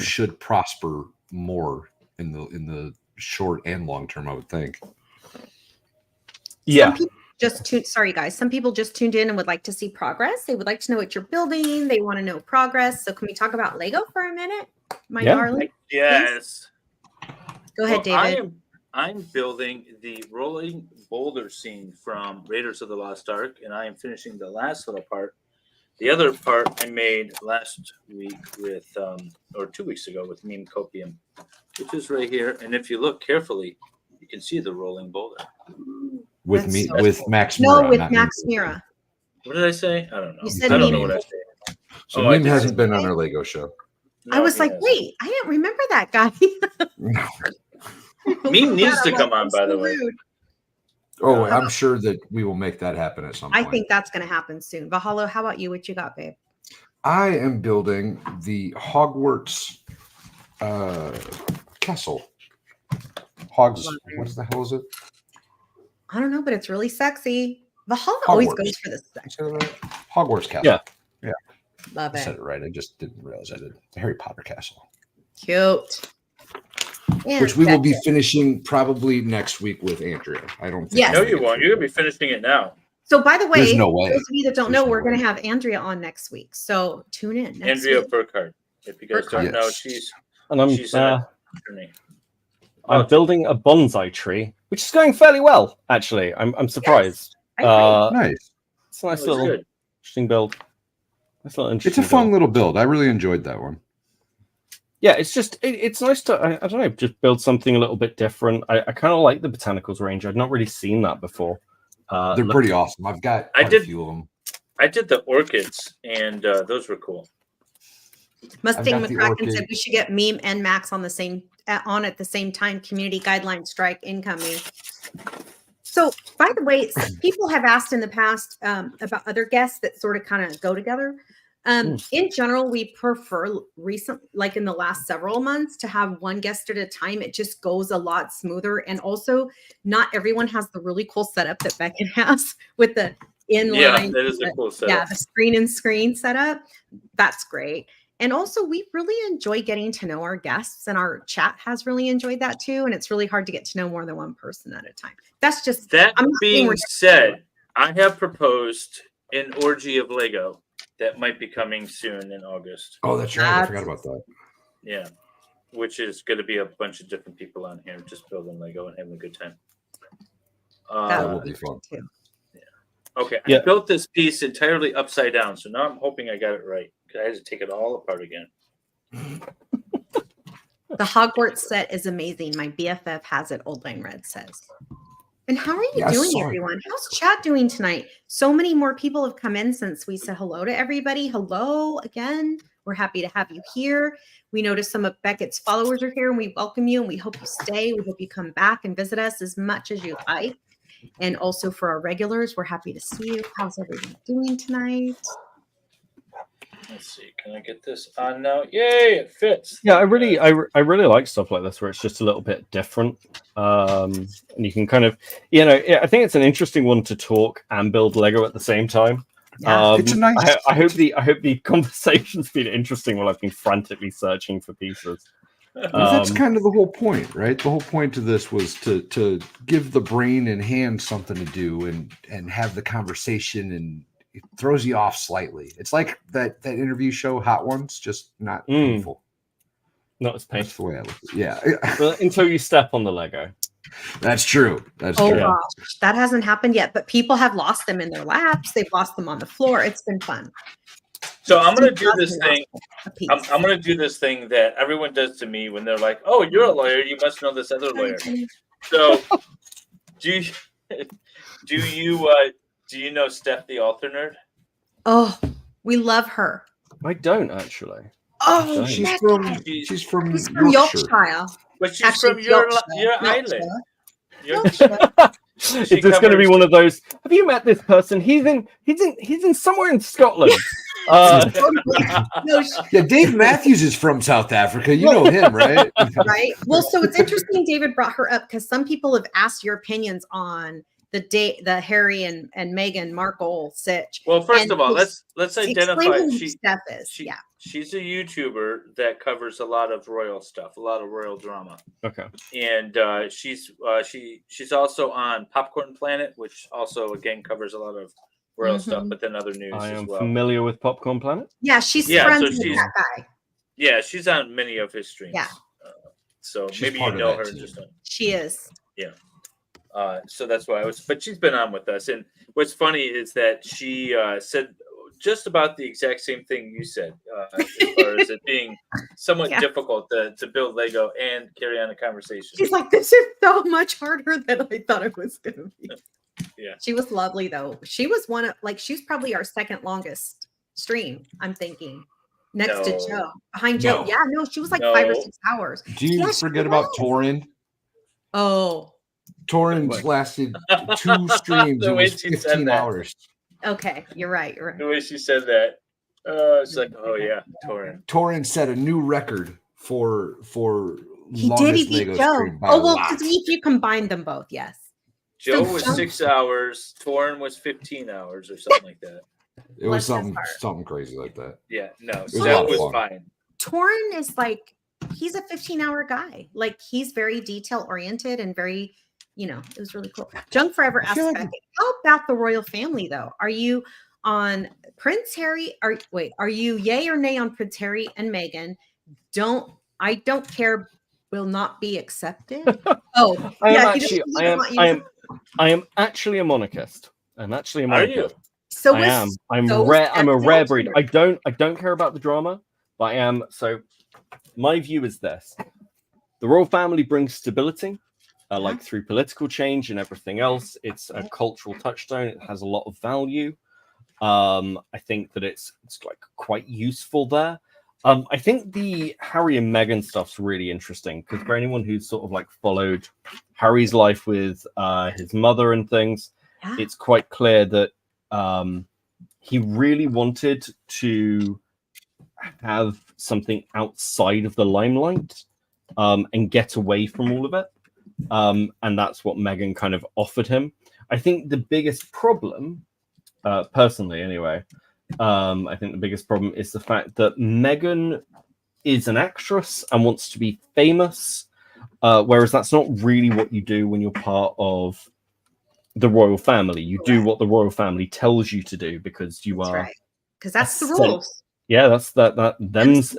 Speaker 11: should prosper more in the short and long term, I would think.
Speaker 12: Yeah.
Speaker 5: Sorry guys, some people just tuned in and would like to see progress. They would like to know what you're building. They want to know progress. So can we talk about Lego for a minute, my darling?
Speaker 1: Yes.
Speaker 5: Please? Go ahead, David.
Speaker 1: I'm building the rolling boulder scene from Raiders of the Lost Ark, and I am finishing the last little part. The other part I made last week with, or 2 weeks ago with Meme Copium, which is right here. And if you look carefully, you can see the rolling boulder.
Speaker 11: With Max Mira.
Speaker 5: No, with Max Mira.
Speaker 1: What did I say? I don't know.
Speaker 5: You said
Speaker 1: I don't know what I said.
Speaker 11: So Meme hasn't been on our Lego show.
Speaker 5: I was like, wait, I didn't remember that guy.
Speaker 1: Meme needs to come on, by the way.
Speaker 11: Oh, I'm sure that we will make that happen at some point.
Speaker 5: I think that's going to happen soon. Valhalla, how about you? What you got, babe?
Speaker 11: I am building the Hogwarts castle. What the hell is it?
Speaker 5: I don't know, but it's really sexy. Valhalla always goes for the sex.
Speaker 11: Hogwarts castle. Yeah.
Speaker 5: Love it.
Speaker 11: I said it right. I just didn't realize I did. The Harry Potter castle.
Speaker 5: Cute. Yeah,
Speaker 11: which we will be finishing probably next week with Andrea. I don't think.
Speaker 5: Yes.
Speaker 1: No, you won't. You're going to be finishing it now.
Speaker 5: So, by the way,
Speaker 11: there's no way.
Speaker 5: Those of you that don't know, we're going to have Andrea on next week. So, tune in.
Speaker 1: Andrea Burkhardt. If you guys don't know, she's an attorney.
Speaker 12: I'm building a bonsai tree, which is going fairly well, actually. I'm surprised.
Speaker 11: Yes. Nice.
Speaker 12: It's a nice little interesting build.
Speaker 11: It's a fun little build. I really enjoyed that one.
Speaker 12: Yeah, it's just it's nice to I don't know, just build something a little bit different. I kind of like the botanicals range. I've not really seen that before.
Speaker 11: They're pretty awesome. I've got a few of them.
Speaker 1: I did the orchids, and those were cool.
Speaker 5: Mustang McCracken said we should get Meme and Max on at the same time. Community guideline strike incoming. So, by the way, people have asked in the past about other guests that sort of kind of go together. In general, we prefer like in the last several months, to have one guest at a time. It just goes a lot smoother. And also, not everyone has the really cool setup that Beckett has with the inline.
Speaker 1: Yeah, that is a cool setup.
Speaker 5: Yeah, the screen setup. That's great. And also, we really enjoy getting to know our guests, and our chat has really enjoyed that too. And it's really hard to get to know more than one person at a time. That's just
Speaker 1: that. Being said, I have proposed an orgy of Lego that might be coming soon in August.
Speaker 11: Oh, that's right. I forgot about that.
Speaker 1: Yeah, which is going to be a bunch of different people on here just building Lego and having a good time.
Speaker 11: That will be fun.
Speaker 1: Yeah. Okay, I built this piece entirely upside down, so now I'm hoping I got it right. I had to take it all apart again.
Speaker 5: The Hogwarts set is amazing. My BFF has it, Old Lane Red says. And how are you doing, everyone? How's chat doing tonight? So many more people have come in since we said hello to everybody. Hello again. We're happy to have you here. We noticed some of Beckett's followers are here, and we welcome you, and we hope you stay. We hope you come back and visit us as much as you like. And also for our regulars, we're happy to see you. How's everyone doing tonight?
Speaker 1: Let's see. Can I get this on now? Yay! It fits.
Speaker 12: Yeah, I really like stuff like this where it's just a little bit different, and you can kind of, I think it's an interesting one to talk and build Lego at the same time.
Speaker 11: Yeah, it's a nice.
Speaker 12: I hope the conversation's been interesting while I've been frantically searching for pieces.
Speaker 11: Well, that's kind of the whole point, right? The whole point of this was to give the brain and hand something to do and have the conversation, and it throws you off slightly. It's like that interview show Hot Ones, just not painful.
Speaker 12: Not as
Speaker 11: That's
Speaker 12: painful.
Speaker 11: the way I look at it. Yeah.
Speaker 12: Well, until you step on the Lego.
Speaker 11: That's true. That's
Speaker 5: Oh
Speaker 11: true.
Speaker 5: gosh, that hasn't happened yet, but people have lost them in their laps. They've lost them on the floor. It's been fun.
Speaker 1: So I'm going to do this thing.
Speaker 5: A piece.
Speaker 1: I'm going to do this thing that everyone does to me when they're like, "Oh, you're a lawyer. You must know this other lawyer." So, do you know Steph the Author Nerd?
Speaker 5: Oh, we love her.
Speaker 12: I don't actually.
Speaker 5: Oh,
Speaker 11: She's from
Speaker 5: Yorkshire.
Speaker 1: But she's
Speaker 5: Actually,
Speaker 1: from your
Speaker 5: Yorkshire.
Speaker 1: island.
Speaker 12: It's just going to be one of those. Have you met this person? He's in somewhere in Scotland.
Speaker 11: Yeah, Dave Matthews is from South Africa. You know him, right?
Speaker 5: Right. Well, so it's interesting. David brought her up because some people have asked your opinions on the Harry and Meghan Markle sitch.
Speaker 1: Well, first of all, let's identify.
Speaker 5: Explain who Steph is. Yeah.
Speaker 1: She's a YouTuber that covers a lot of royal stuff, a lot of royal drama.
Speaker 12: Okay.
Speaker 1: And she's also on Popcorn Planet, which also again covers a lot of royal stuff, but then other news
Speaker 12: I am
Speaker 1: as well.
Speaker 12: familiar with Popcorn Planet.
Speaker 5: Yeah, she's friends with that guy.
Speaker 1: Yeah, she's on many of his streams.
Speaker 5: Yeah.
Speaker 1: So
Speaker 11: She's
Speaker 1: maybe
Speaker 11: part
Speaker 1: you
Speaker 11: of
Speaker 1: know
Speaker 11: that
Speaker 1: her.
Speaker 11: team.
Speaker 1: Just
Speaker 5: She is.
Speaker 1: yeah. So that's why but she's been on with us. And what's funny is that she said just about the exact same thing you said, as far as it being somewhat difficult to build Lego and carry on a conversation.
Speaker 5: She's like, this is so much harder than I thought it was going to be.
Speaker 1: Yeah.
Speaker 5: She was lovely though. She was she's probably our second longest stream, I'm thinking. Next to Joe. Behind Joe. Yeah, no, she was like 5 or 6 hours.
Speaker 11: Do you forget about Torin?
Speaker 5: Oh.
Speaker 11: Torin's lasted 2 streams. It was 15 hours.
Speaker 5: Okay, you're right. You're right.
Speaker 1: The way she said that, it's like, oh yeah, Torin.
Speaker 11: Torin set a new record for
Speaker 5: He
Speaker 11: longest
Speaker 5: did. He beat
Speaker 11: Lego
Speaker 5: Joe.
Speaker 11: stream by
Speaker 5: Oh
Speaker 11: a
Speaker 5: well,
Speaker 11: lot.
Speaker 5: because if you combine them both, yes.
Speaker 1: Joe
Speaker 5: So
Speaker 1: was
Speaker 5: Joe-
Speaker 1: 6 hours. Torin was 15 hours or something like that.
Speaker 11: It was
Speaker 5: Bless his
Speaker 11: something crazy like that.
Speaker 1: Yeah, no,
Speaker 11: It was a lot
Speaker 1: Steph
Speaker 11: of
Speaker 1: was
Speaker 11: fun.
Speaker 1: fine.
Speaker 5: Torin is like, he's a 15-hour guy. Like he's very detail oriented and very, it was really cool. Junk Forever asked back, how about the royal family though? Are you on Prince Harry? Are you yay or nay on Prince Harry and Meghan? I don't care. Will not be accepted. Oh,
Speaker 12: I am actually a monarchist. I'm actually a monarchist.
Speaker 1: Are you?
Speaker 5: So
Speaker 12: I am. I'm
Speaker 5: so
Speaker 12: rare. I'm a
Speaker 5: Steph
Speaker 12: rare
Speaker 5: the
Speaker 12: breed.
Speaker 5: Author.
Speaker 12: I don't care about the drama, but I am. So my view is this: the royal family brings stability, like through political change and everything else. It's a cultural touchstone. It has a lot of value. I think that it's like quite useful there. I think the Harry and Meghan stuff's really interesting because for anyone who's sort of like followed Harry's life with his mother and things, it's quite clear that he really wanted to have something outside of the limelight and get away from all of it. And that's what Meghan kind of offered him. I think the biggest problem, personally anyway, I think the biggest problem is the fact that Meghan is an actress and wants to be famous, whereas that's not really what you do when you're part of the royal family. You do what the royal family tells you to do because you are
Speaker 5: right. Because that's the rules.
Speaker 12: Yeah, that's them's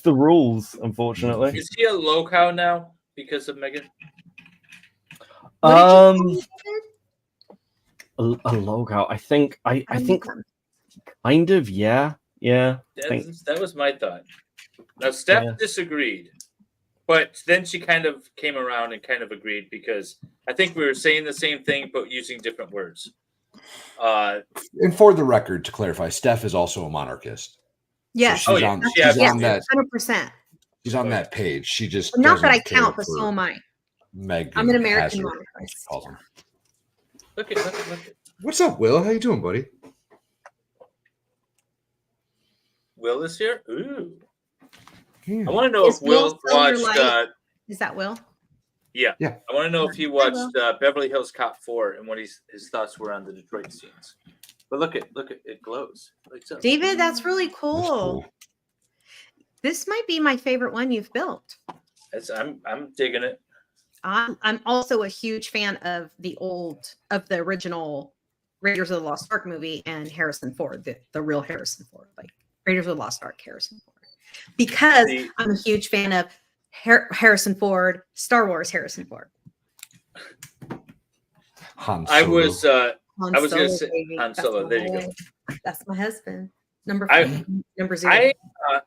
Speaker 12: the rules, unfortunately.
Speaker 1: Is he a low cow now because of Meghan?
Speaker 12: A logo. I think kind of, yeah.
Speaker 1: That was my thought. Now Steph disagreed, but then she kind of came around and kind of agreed because I think we were saying the same thing but using different words.
Speaker 11: And for the record, to clarify, Steph is also a monarchist.
Speaker 5: Yes.
Speaker 11: So she's on that
Speaker 5: 100%.
Speaker 11: She's on that page. She just
Speaker 5: Not that I
Speaker 11: doesn't care
Speaker 5: count, but
Speaker 11: for
Speaker 5: so am I.
Speaker 11: Meghan
Speaker 5: I'm an American
Speaker 11: Hazard,
Speaker 5: monarchist.
Speaker 11: calls him.
Speaker 1: Look at.
Speaker 11: What's up, Will? How you doing, buddy?
Speaker 1: Will is here. Ooh.
Speaker 11: Yeah.
Speaker 1: I want to know if Will watched.
Speaker 5: Is that Will?
Speaker 1: Yeah. I want to know if he watched Beverly Hills Cop 4 and what his thoughts were on the Detroit scenes. But look at it glows. Lights up.
Speaker 5: David, that's really cool.
Speaker 11: That's cool.
Speaker 5: This might be my favorite one you've built.
Speaker 1: I'm digging it.
Speaker 5: I'm also a huge fan of the original Raiders of the Lost Ark movie and Harrison Ford, the real Harrison Ford, like Raiders of the Lost Ark Harrison Ford. because I'm a huge fan of Harrison Ford, Star Wars Harrison Ford.
Speaker 11: Han Solo.
Speaker 1: I was
Speaker 5: Han
Speaker 1: gonna
Speaker 5: Solo,
Speaker 1: say
Speaker 5: baby.
Speaker 1: Han
Speaker 5: That's
Speaker 1: Solo.
Speaker 5: my
Speaker 1: There you
Speaker 5: boy.
Speaker 1: go.
Speaker 5: That's my husband. Number 0.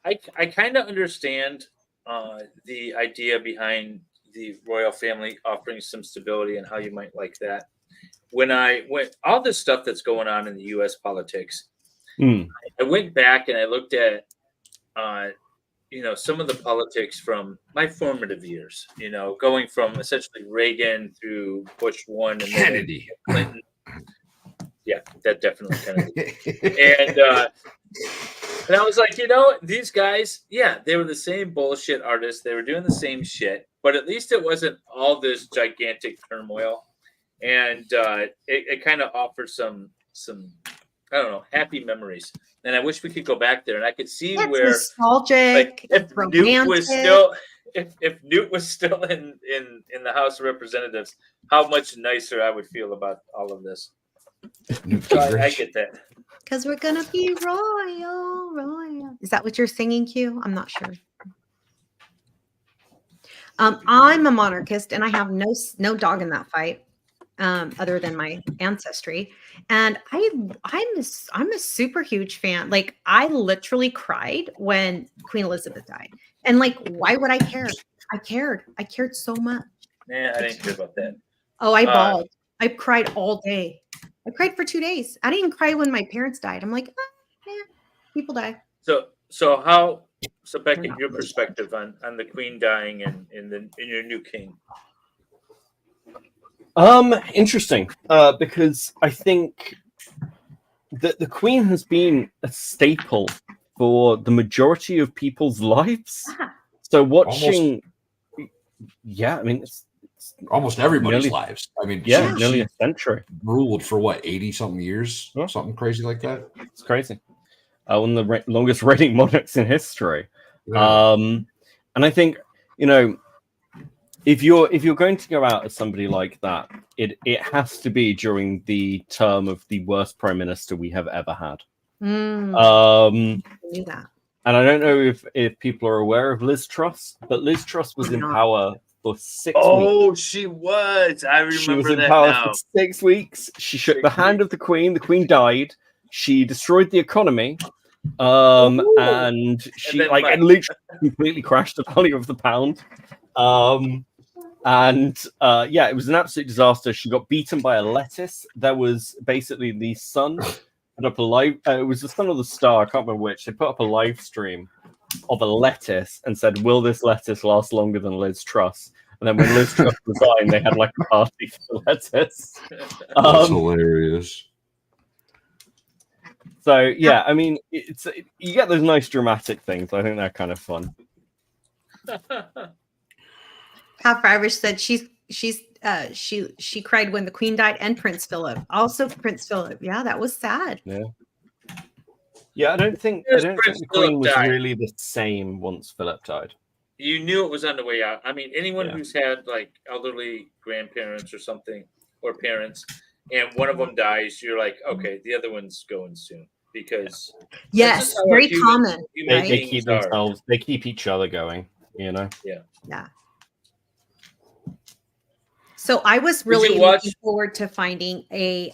Speaker 1: I kind of understand the idea behind the royal family offering some stability and how you might like that. When all this stuff that's going on in the U.S. politics, I went back and I looked at some of the politics from my formative years. Going from essentially Reagan through Bush 1 and
Speaker 11: Kennedy,
Speaker 1: then Clinton. Yeah, that definitely Kennedy. And I was like, these guys, yeah, they were the same bullshit artists. They were doing the same shit, but at least it wasn't all this gigantic turmoil. And it kind of offers some I don't know, happy memories. And I wish we could go back there and I could see where
Speaker 5: nostalgic,
Speaker 1: if
Speaker 5: romantic.
Speaker 1: Newt was still if Newt was still in the House of Representatives, how much nicer I would feel about all of this. So I get that.
Speaker 5: Because we're gonna be royal. Is that what you're singing, Q? I'm not sure. I'm a monarchist, and I have no dog in that fight, other than my ancestry. And I'm a super huge fan. Like, I literally cried when Queen Elizabeth died, and like, why would I care? I cared so much.
Speaker 1: Yeah, I didn't care about that.
Speaker 5: Oh, I bawled. I cried all day. I cried for 2 days. I didn't cry when my parents died. I'm like, people die.
Speaker 1: So Becky, your perspective on the Queen dying and in your new king.
Speaker 12: Interesting. Because I think that the Queen has been a staple for the majority of people's lives.
Speaker 5: Yeah.
Speaker 12: So watching, I mean, it's
Speaker 11: almost everybody's lives. I mean,
Speaker 12: nearly a century.
Speaker 11: Ruled for what, 80-something years? Something crazy like that.
Speaker 12: It's crazy. One of the longest reigning monarchs in history.
Speaker 11: Yeah.
Speaker 12: And I think, if you're going to go out as somebody like that, it has to be during the term of the worst prime minister we have ever had.
Speaker 5: I knew that.
Speaker 12: And I don't know if people are aware of Liz Truss, but Liz Truss was in power for 6 weeks.
Speaker 1: Oh, she was. I remember
Speaker 12: she was in
Speaker 1: that
Speaker 12: power
Speaker 1: now.
Speaker 12: for 6 weeks. She shook the hand of the Queen. The Queen died. She destroyed the economy. And she and literally completely crashed the value of the pound. It was an absolute disaster. She got beaten by a lettuce. That was basically the Sun put up a live. It was the Sun or the Star. I can't remember which. They put up a live stream of a lettuce and said, "Will this lettuce last longer than Liz Truss?" And then when Liz Truss resigned, they had like a party for lettuce.
Speaker 11: That's hilarious.
Speaker 12: So yeah, I mean, you get those nice dramatic things. I think they're kind of fun.
Speaker 5: Pat Irish said she cried when the Queen died and Prince Philip. Also Prince Philip. Yeah, that was sad.
Speaker 12: Yeah, I don't think the Queen was really the same once Philip died.
Speaker 1: You knew it was on the way out. I mean, anyone who's had like elderly grandparents or something, or parents, and one of them dies, you're like, okay, the other one's going soon. Because
Speaker 5: yes, very common.
Speaker 12: They keep themselves. They keep each other going.
Speaker 1: Yeah.
Speaker 5: So I was really looking forward to finding a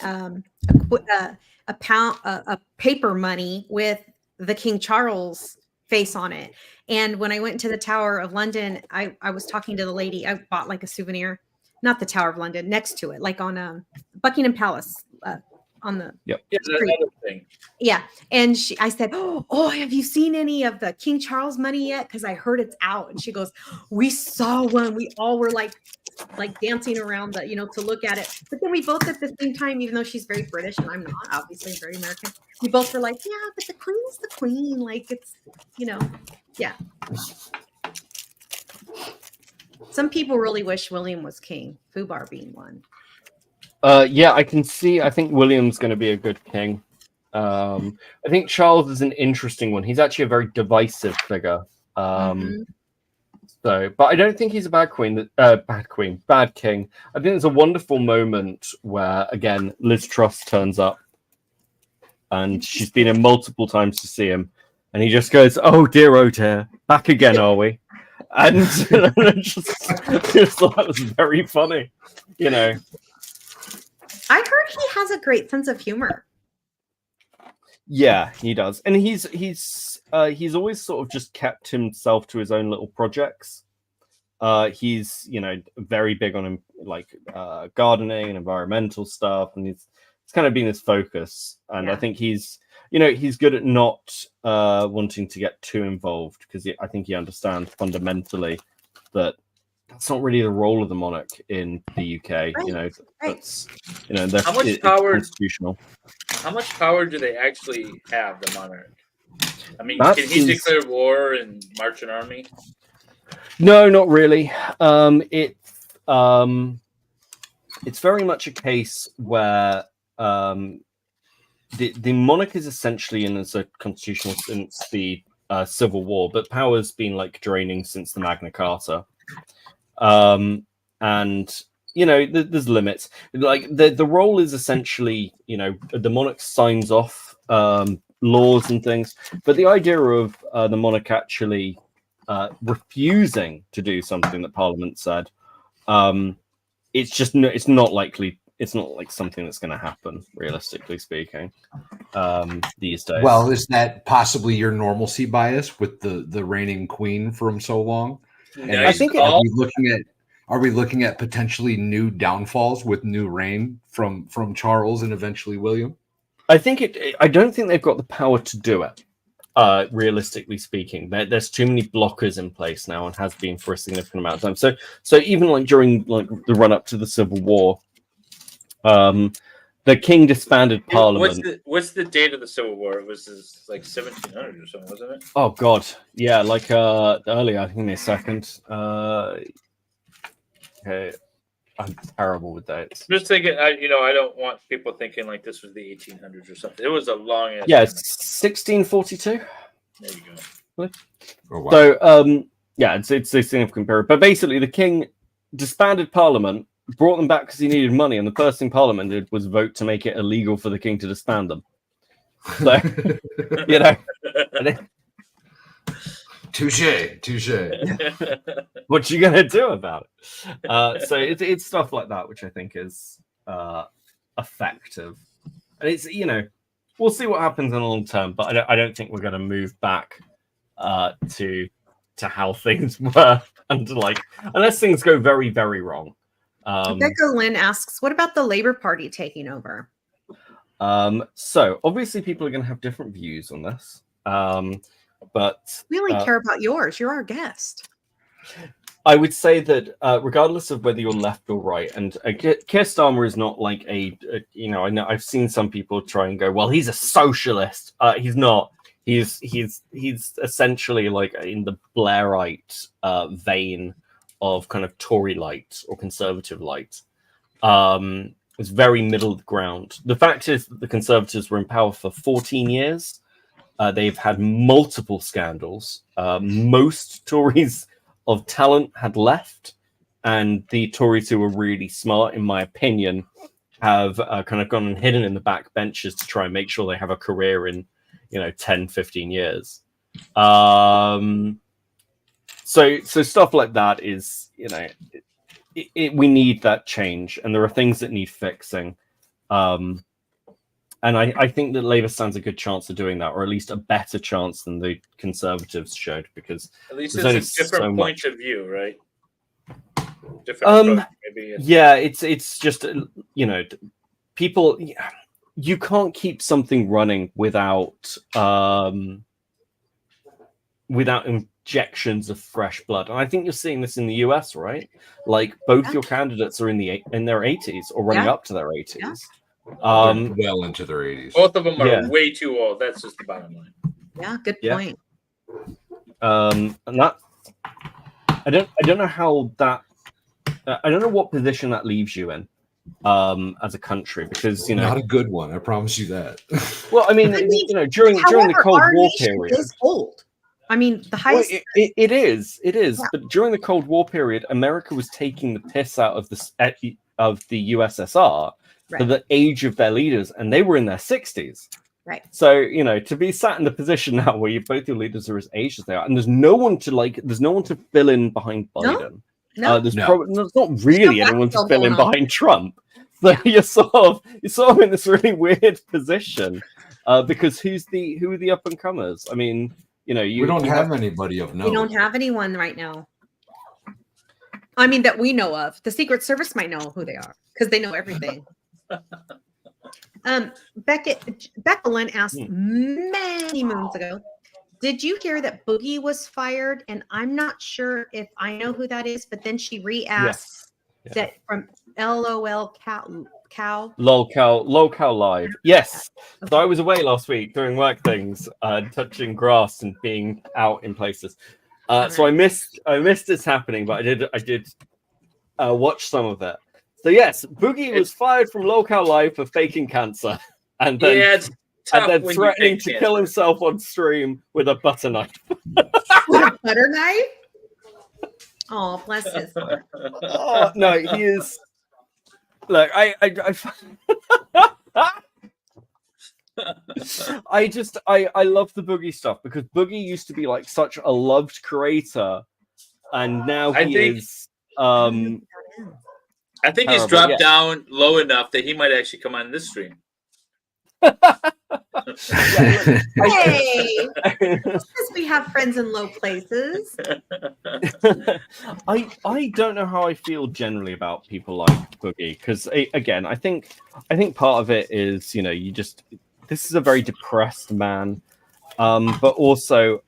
Speaker 5: paper money with the King Charles face on it. And when I went to the Tower of London, I was talking to the lady. I bought like a souvenir, not the Tower of London, next to it, like on Buckingham Palace. On the
Speaker 1: thing.
Speaker 5: Yeah. And I said, oh, have you seen any of the King Charles money yet? Because I heard it's out. And she goes, we saw one. We all were like dancing around to look at it. But then we both at the same time, even though she's very British and I'm not, obviously I'm very American, we both were like, yeah, but the Queen's the Queen. Like it's, yeah. Some people really wish William was king, Fubar being one.
Speaker 12: I can see. I think William's going to be a good king. I think Charles is an interesting one. He's actually a very divisive figure. But I don't think he's a bad king. I think there's a wonderful moment where, again, Liz Truss turns up, and she's been in multiple times to see him, and he just goes, "Oh dear, back again, are we?" And just thought that was very funny, you know.
Speaker 5: I heard he has a great sense of humor.
Speaker 12: Yeah, he does, and he's always sort of just kept himself to his own little projects. He's very big on gardening and environmental stuff, and it's kind of been his focus. And I think he's good at not wanting to get too involved, because I think he understands fundamentally that that's not really the role of the monarch in the UK.
Speaker 5: Right.
Speaker 12: That's
Speaker 1: How much power?
Speaker 12: Constitutional.
Speaker 1: How much power do they actually have, the monarch? I mean,
Speaker 12: That
Speaker 1: can he
Speaker 12: is-
Speaker 1: declare war and march an army?
Speaker 12: No, not really. It's very much a case where the monarch is essentially in as a constitutional since the Civil War, but power's been draining since the Magna Carta. And there's limits. The role is essentially, the monarch signs off laws and things, but the idea of the monarch actually refusing to do something that Parliament said, it's not likely. It's not something that's going to happen, realistically speaking, these days.
Speaker 11: Well, is that possibly your normalcy bias with the reigning queen from so long? And
Speaker 1: I think
Speaker 11: are we looking at potentially new downfalls with new reign from Charles and eventually William?
Speaker 12: I don't think they've got the power to do it. Realistically speaking, there's too many blockers in place now, and has been for a significant amount of time. So even during the run up to the Civil War, the king disbanded Parliament.
Speaker 1: What's the date of the Civil War? It was 1700 or something, wasn't it?
Speaker 12: Oh God, yeah, earlier. Give me a second. Okay, I'm terrible with dates.
Speaker 1: Just thinking, I don't want people thinking this was the 1800s or something. It was a long ass.
Speaker 12: Yeah, 1642.
Speaker 1: There you go.
Speaker 11: Oh, wow.
Speaker 12: So, it's a significant period. But basically, the king disbanded Parliament, brought them back because he needed money, and the first thing Parliament did was vote to make it illegal for the king to disband them. So,
Speaker 11: touche.
Speaker 12: What you gonna do about it? So it's stuff like that which I think is effective, and it's we'll see what happens in the long term, but I don't think we're going to move back to how things were under unless things go very, very wrong.
Speaker 5: Becca Lynn asks, what about the Labour Party taking over?
Speaker 12: So obviously people are going to have different views on this, but
Speaker 5: we only care about yours. You're our guest.
Speaker 12: I would say that regardless of whether you're left or right, and Keir Starmer is not I know I've seen some people try and go, well, he's a socialist. He's not. He's essentially in the Blairite vein of kind of Tory light or conservative light. It's very middle ground. The fact is that the Conservatives were in power for 14 years. They've had multiple scandals. Most Tories of talent had left, and the Tories who were really smart, in my opinion, have kind of gone and hidden in the back benches to try and make sure they have a career in 10, 15 years. So stuff like that is we need that change, and there are things that need fixing, and I think that Labour stands a good chance of doing that, or at least a better chance than the Conservatives showed, because
Speaker 1: at least it's a different point of view, right?
Speaker 12: Different approach, maybe. Yeah, it's just people. You can't keep something running without injections of fresh blood, and I think you're seeing this in the US, right? Both your candidates are in their 80s or running up to their 80s.
Speaker 5: Yeah.
Speaker 11: Well into their 80s.
Speaker 1: Both of them are way too old. That's just the bottom line.
Speaker 5: Yeah, good point.
Speaker 12: And that I don't know how that I don't know what position that leaves you in as a country, because
Speaker 11: not a good one, I promise you that.
Speaker 12: Well, I mean during the Cold War period
Speaker 5: is old. I mean, the highest.
Speaker 12: Well, it is, yeah. But during the Cold War period, America was taking the piss out of the USSR for the age of their leaders, and they were in their 60s.
Speaker 5: Right.
Speaker 12: So, you know, to be sat in the position now where both your leaders are as aged as they are, and there's no one to fill in behind Biden.
Speaker 5: No.
Speaker 12: There's not really
Speaker 5: no
Speaker 12: anyone to
Speaker 5: backfill
Speaker 12: fill in
Speaker 5: going on.
Speaker 12: behind Trump. So you're sort of in this really weird position. Because who are the up and comers? I mean, you know,
Speaker 13: we don't have anybody of note.
Speaker 5: We don't have anyone right now. I mean, that we know of. The Secret Service might know who they are because they know everything. Becca Lynn asked many moons ago, did you hear that Boogie was fired? And I'm not sure if I know who that is, but then she re-asked that from LOL Cow.
Speaker 12: Lolcow Live. Yes. Okay. So I was away last week doing work things, touching grass and being out in places. So I missed this happening, but I did watch some of it. So yes, Boogie was fired from Lolcow Live for faking cancer, and then threatening to kill himself on stream with a butter knife.
Speaker 5: With a butter knife? Oh, bless his heart.
Speaker 12: Oh no, he is. Look, I love the Boogie stuff because Boogie used to be like such a loved creator, and now he is.
Speaker 1: I think he's dropped down low enough that he might actually come on this stream.
Speaker 5: Hey, because we have friends in low places.
Speaker 12: I don't know how I feel generally about people like Boogie because again, I think part of it is, you know, this is a very depressed man, but also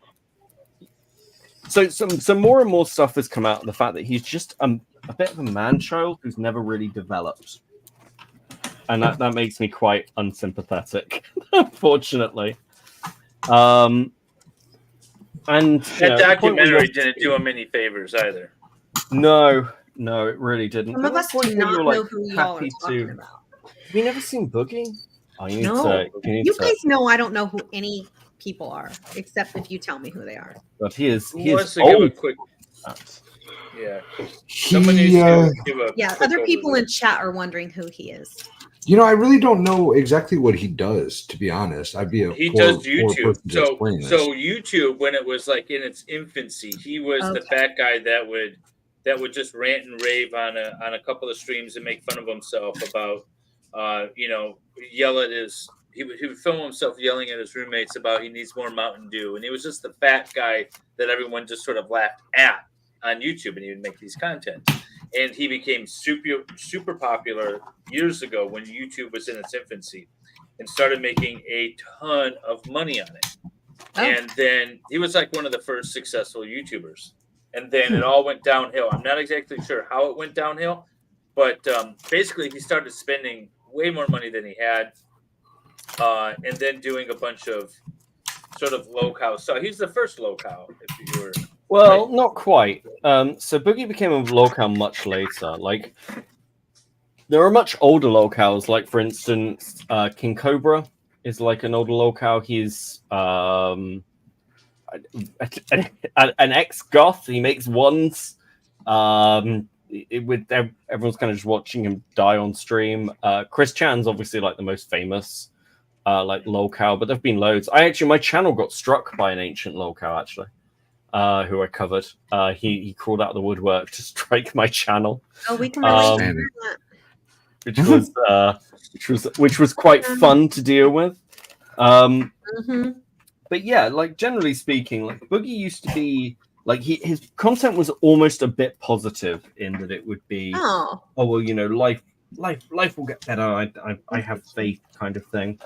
Speaker 12: so some more and more stuff has come out of the fact that he's just a bit of a man-child who's never really developed. And that makes me quite unsympathetic, unfortunately. And
Speaker 1: that documentary didn't do him any favors either.
Speaker 12: No, it really didn't.
Speaker 5: Some of us do not know who y'all are talking about.
Speaker 12: Have you never seen Boogie? Oh,
Speaker 5: you guys know I don't know who any people are, except if you tell me who they are.
Speaker 12: But he is
Speaker 1: old.
Speaker 12: Give a
Speaker 1: quick... Yeah. Someone needs to give a
Speaker 5: other people in chat are wondering who he is.
Speaker 11: You know, I really don't know exactly what he does, to be honest.
Speaker 1: He does YouTube. So YouTube, when it was like in its infancy, he was the fat guy that would just rant and rave on a couple of streams and make fun of himself about yell at his. He would film himself yelling at his roommates about he needs more Mountain Dew, and he was just the fat guy that everyone just sort of laughed at on YouTube, and he would make these content. And he became super popular years ago when YouTube was in its infancy and started making a ton of money on it. And then he was like one of the first successful YouTubers. And then it all went downhill. I'm not exactly sure how it went downhill, but basically he started spending way more money than he had and then doing a bunch of sort of low cow. So he's the first low cow, if you were...
Speaker 12: Well, not quite. So Boogie became a locale much later. Like, there are much older locales. Like, for instance, King Cobra is like an older locale. He's an ex-goth. He makes ones. Everyone's kind of just watching him die on stream. Chris Chan's obviously like the most famous like locale, but there've been loads. My channel got struck by an ancient locale actually. Who I covered. He crawled out of the woodwork to strike my channel.
Speaker 5: Oh, we can relate
Speaker 12: to that. Which was quite fun to deal with. But yeah, like generally speaking, like Boogie used to be like his content was almost a bit positive in that it would be well, you know, life will get better. I have faith kind of thing.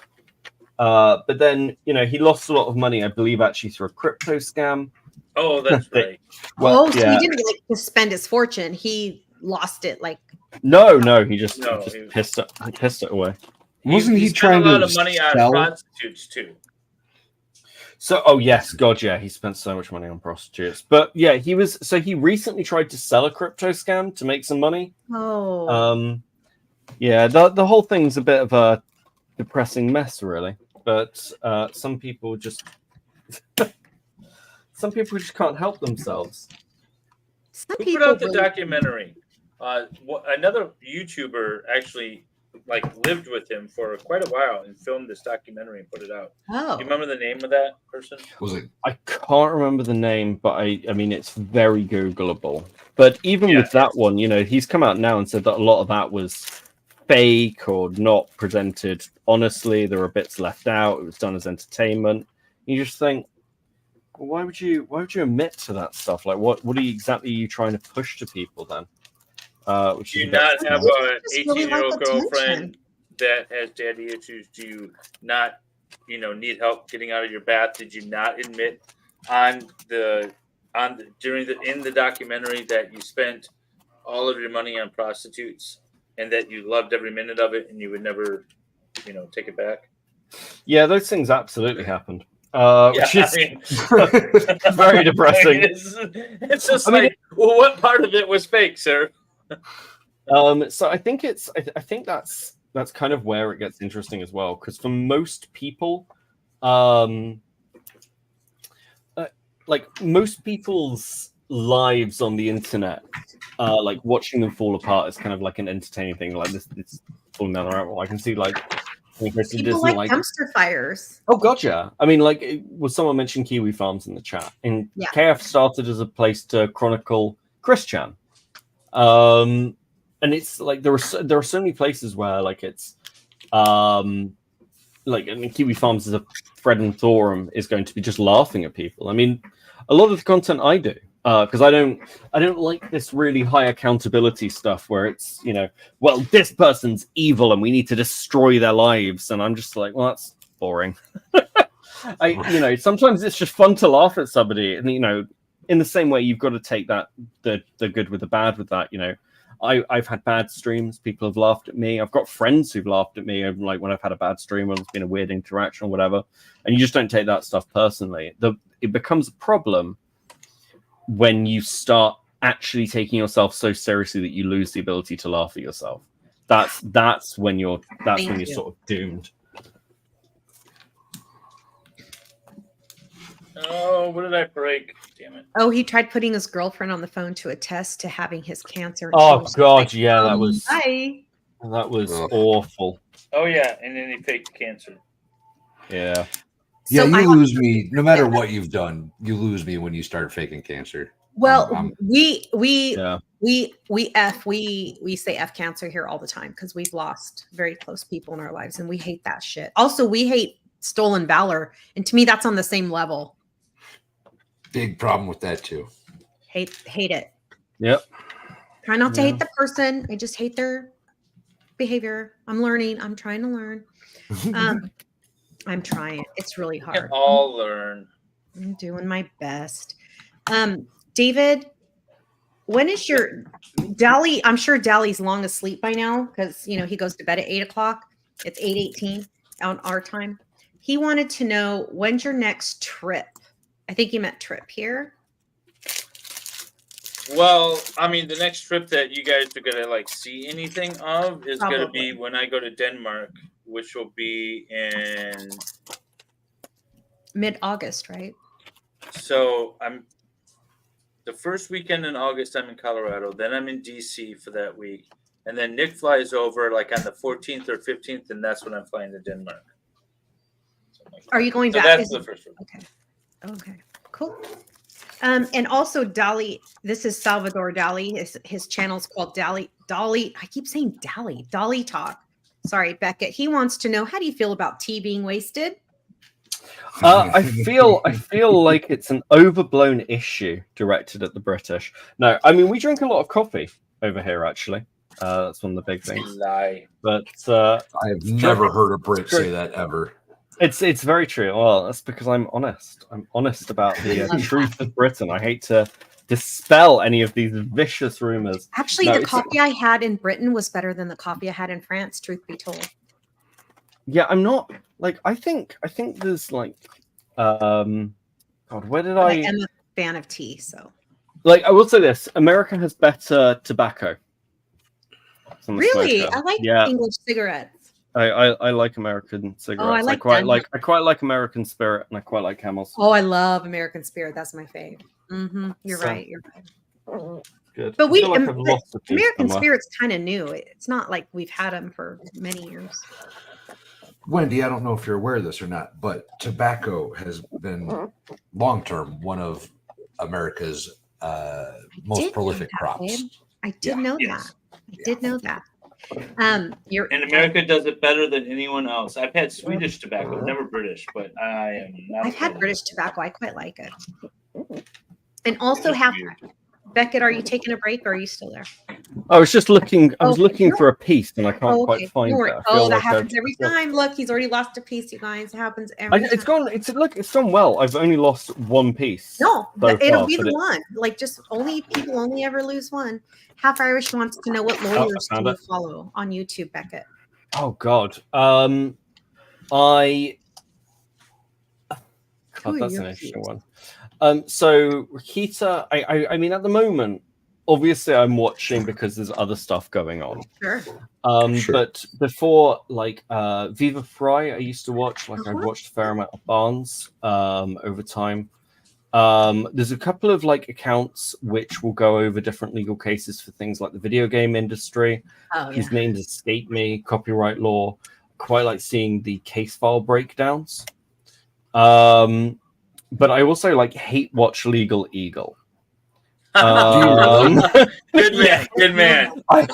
Speaker 12: But then, you know, he lost a lot of money, I believe, actually through a crypto scam.
Speaker 1: Oh, that's right.
Speaker 5: Well, so he didn't like to spend his fortune. He lost it. Like
Speaker 12: no, he just pissed it away.
Speaker 11: Wasn't he trying to
Speaker 1: a lot of money on prostitutes too?
Speaker 12: So, yes, God, yeah, he spent so much money on prostitutes. But yeah, he recently tried to sell a crypto scam to make some money.
Speaker 5: Oh,
Speaker 12: yeah, the whole thing's a bit of a depressing mess, really. But some people just. Some people just can't help themselves.
Speaker 1: Who put out the documentary? Another YouTuber actually like lived with him for quite a while and filmed this documentary and put it out.
Speaker 5: Oh,
Speaker 1: Do you remember the name of that person?
Speaker 11: Was it?
Speaker 12: I can't remember the name, but I mean, it's very Googleable. But even with that one, you know, he's come out now and said that a lot of that was fake or not presented honestly. There were bits left out. It was done as entertainment. You just think, well, why would you admit to that stuff? Like, what are you exactly trying to push to people then? Which
Speaker 1: Do you
Speaker 12: is
Speaker 1: not have an
Speaker 5: really
Speaker 1: 18-year-old
Speaker 5: like
Speaker 1: girlfriend that has daddy issues? Do you not, need help getting out of your bath? Did you not admit in the documentary that you spent all of your money on prostitutes and that you loved every minute of it and you would never, take it back?
Speaker 12: Yeah, those things absolutely happened. Which is very depressing.
Speaker 1: It's just well, what part of it was fake, sir?
Speaker 12: So I think I think that's kind of where it gets interesting as well, because for most people, like most people's lives on the internet, like watching them fall apart is kind of like an entertaining thing. Like this falling down the rabbit hole. I can see
Speaker 5: people like dumpster fires.
Speaker 12: Oh, gotcha. I mean, was someone mentioned Kiwi Farms in the chat? And KF started as a place to chronicle Christian. And it's like there are so many places where it's Kiwi Farms as a thread and forum is going to be just laughing at people. I mean, a lot of the content I do, because I don't like this really high accountability stuff where it's, well, this person's evil and we need to destroy their lives, and I'm just like, well, that's boring. Sometimes it's just fun to laugh at somebody, and in the same way, you've got to take that the good with the bad with that. I've had bad streams. People have laughed at me. I've got friends who've laughed at me, like when I've had a bad stream, when it's been a weird interaction or whatever. And you just don't take that stuff personally. It becomes a problem when you start actually taking yourself so seriously that you lose the ability to laugh at yourself. That's when you're sort of doomed.
Speaker 1: Oh, what did I break? Damn it.
Speaker 5: Oh, he tried putting his girlfriend on the phone to attest to having his cancer.
Speaker 12: Oh God, yeah, that was
Speaker 5: hi.
Speaker 12: That was awful.
Speaker 1: Oh yeah, and then he faked cancer.
Speaker 12: Yeah.
Speaker 11: Yeah, you lose me no matter what you've done. You lose me when you start faking cancer.
Speaker 5: Well, we say F cancer here all the time because we've lost very close people in our lives and we hate that shit. Also, we hate stolen valor, and to me, that's on the same level.
Speaker 11: Big problem with that too.
Speaker 5: Hate it.
Speaker 12: Yep.
Speaker 5: Try not to hate the person. I just hate their behavior. I'm learning. I'm trying to learn. I'm trying. It's really hard.
Speaker 1: We can all learn.
Speaker 5: I'm doing my best. David, when is your Dally? I'm sure Dally's long asleep by now because he goes to bed at 8:00. It's 8:18 on our time. He wanted to know, when's your next trip? I think you meant trip here.
Speaker 1: Well, I mean, the next trip that you guys are gonna see anything of is gonna be when I go to Denmark, which will be in
Speaker 5: mid-August, right?
Speaker 1: So I'm the first weekend in August. I'm in Colorado. Then I'm in DC for that week, and then Nick flies over on the 14th or 15th, and that's when I'm flying to Denmark.
Speaker 5: Are you going back?
Speaker 1: That's the first one.
Speaker 5: Okay, cool. And also Dali, this is Salvador Dali. His channel's called Dolly. I keep saying Dolly Talk. Sorry, Beckett. He wants to know, how do you feel about tea being wasted?
Speaker 12: I feel like it's an overblown issue directed at the British. No, I mean, we drink a lot of coffee over here, actually. That's one of the big things.
Speaker 1: Lie.
Speaker 12: But
Speaker 11: I have never heard a Brit say that ever.
Speaker 12: It's very true. Well, that's because I'm honest. I'm honest about the truth of Britain. I hate to dispel any of these vicious rumors.
Speaker 5: Actually, the coffee I had in Britain was better than the coffee I had in France, truth be told.
Speaker 12: Yeah, I'm not I think there's God, where did I
Speaker 5: am a fan of tea, so
Speaker 12: I will say this: America has better tobacco.
Speaker 5: Really? I like English cigarettes.
Speaker 12: I like American cigarettes.
Speaker 5: Oh, I quite
Speaker 12: like American Spirit, and I quite like Camels.
Speaker 5: Oh, I love American Spirit. That's my fave. You're right.
Speaker 12: good.
Speaker 5: But
Speaker 12: I feel like I've lost a piece
Speaker 5: American
Speaker 12: somewhere.
Speaker 5: Spirit's kind of new. It's not like we've had them for many years.
Speaker 11: Wendy, I don't know if you're aware of this or not, but tobacco has been long-term one of America's most prolific crops.
Speaker 5: I did know that. I did know that.
Speaker 1: And America does it better than anyone else. I've had Swedish tobacco, never British, but I am not.
Speaker 5: I've had British tobacco. I quite like it. And also Beckett, are you taking a break or are you still there?
Speaker 12: I was just looking. I was looking for a piece, and I can't
Speaker 5: Okay.
Speaker 12: quite find it.
Speaker 5: That happens every time. Look, he's already lost a piece, you guys. It happens every time.
Speaker 12: It's gone. It's gone well. I've only lost one piece.
Speaker 5: No,
Speaker 12: so
Speaker 5: it'll
Speaker 12: far,
Speaker 5: be
Speaker 12: but
Speaker 5: the one. Like, just people only ever lose one. Half Irish wants to know what lawyers do you follow on YouTube, Beckett.
Speaker 12: Oh God. God, that's an interesting one. So Rikita, I mean, at the moment, obviously I'm watching because there's other stuff going on.
Speaker 5: Sure.
Speaker 12: But before, like Viva Fry, I used to watch. Like I watched a fair amount of Barnes over time. There's a couple of like accounts which will go over different legal cases for things like the video game industry. His names escape me, copyright law. Quite like seeing the case file breakdowns. But I also like hate watch Legal Eagle.
Speaker 1: Good man, good man.
Speaker 12: I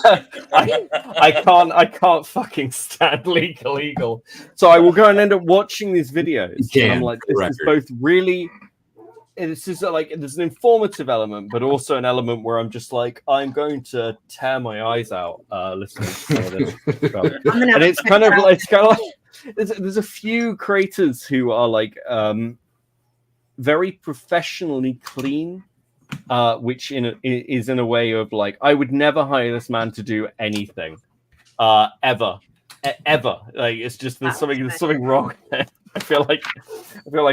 Speaker 12: can't fucking stand Legal Eagle, so I will go and end up watching these videos. And I'm like, this is both really. This is like there's an informative element, but also an element where I'm just like, I'm going to tear my eyes out listening to some of this. And it's kind of like there's a few creators who are like very professionally clean, which is in a way of like, I would never hire this man to do anything ever. Like it's just there's something wrong. I feel like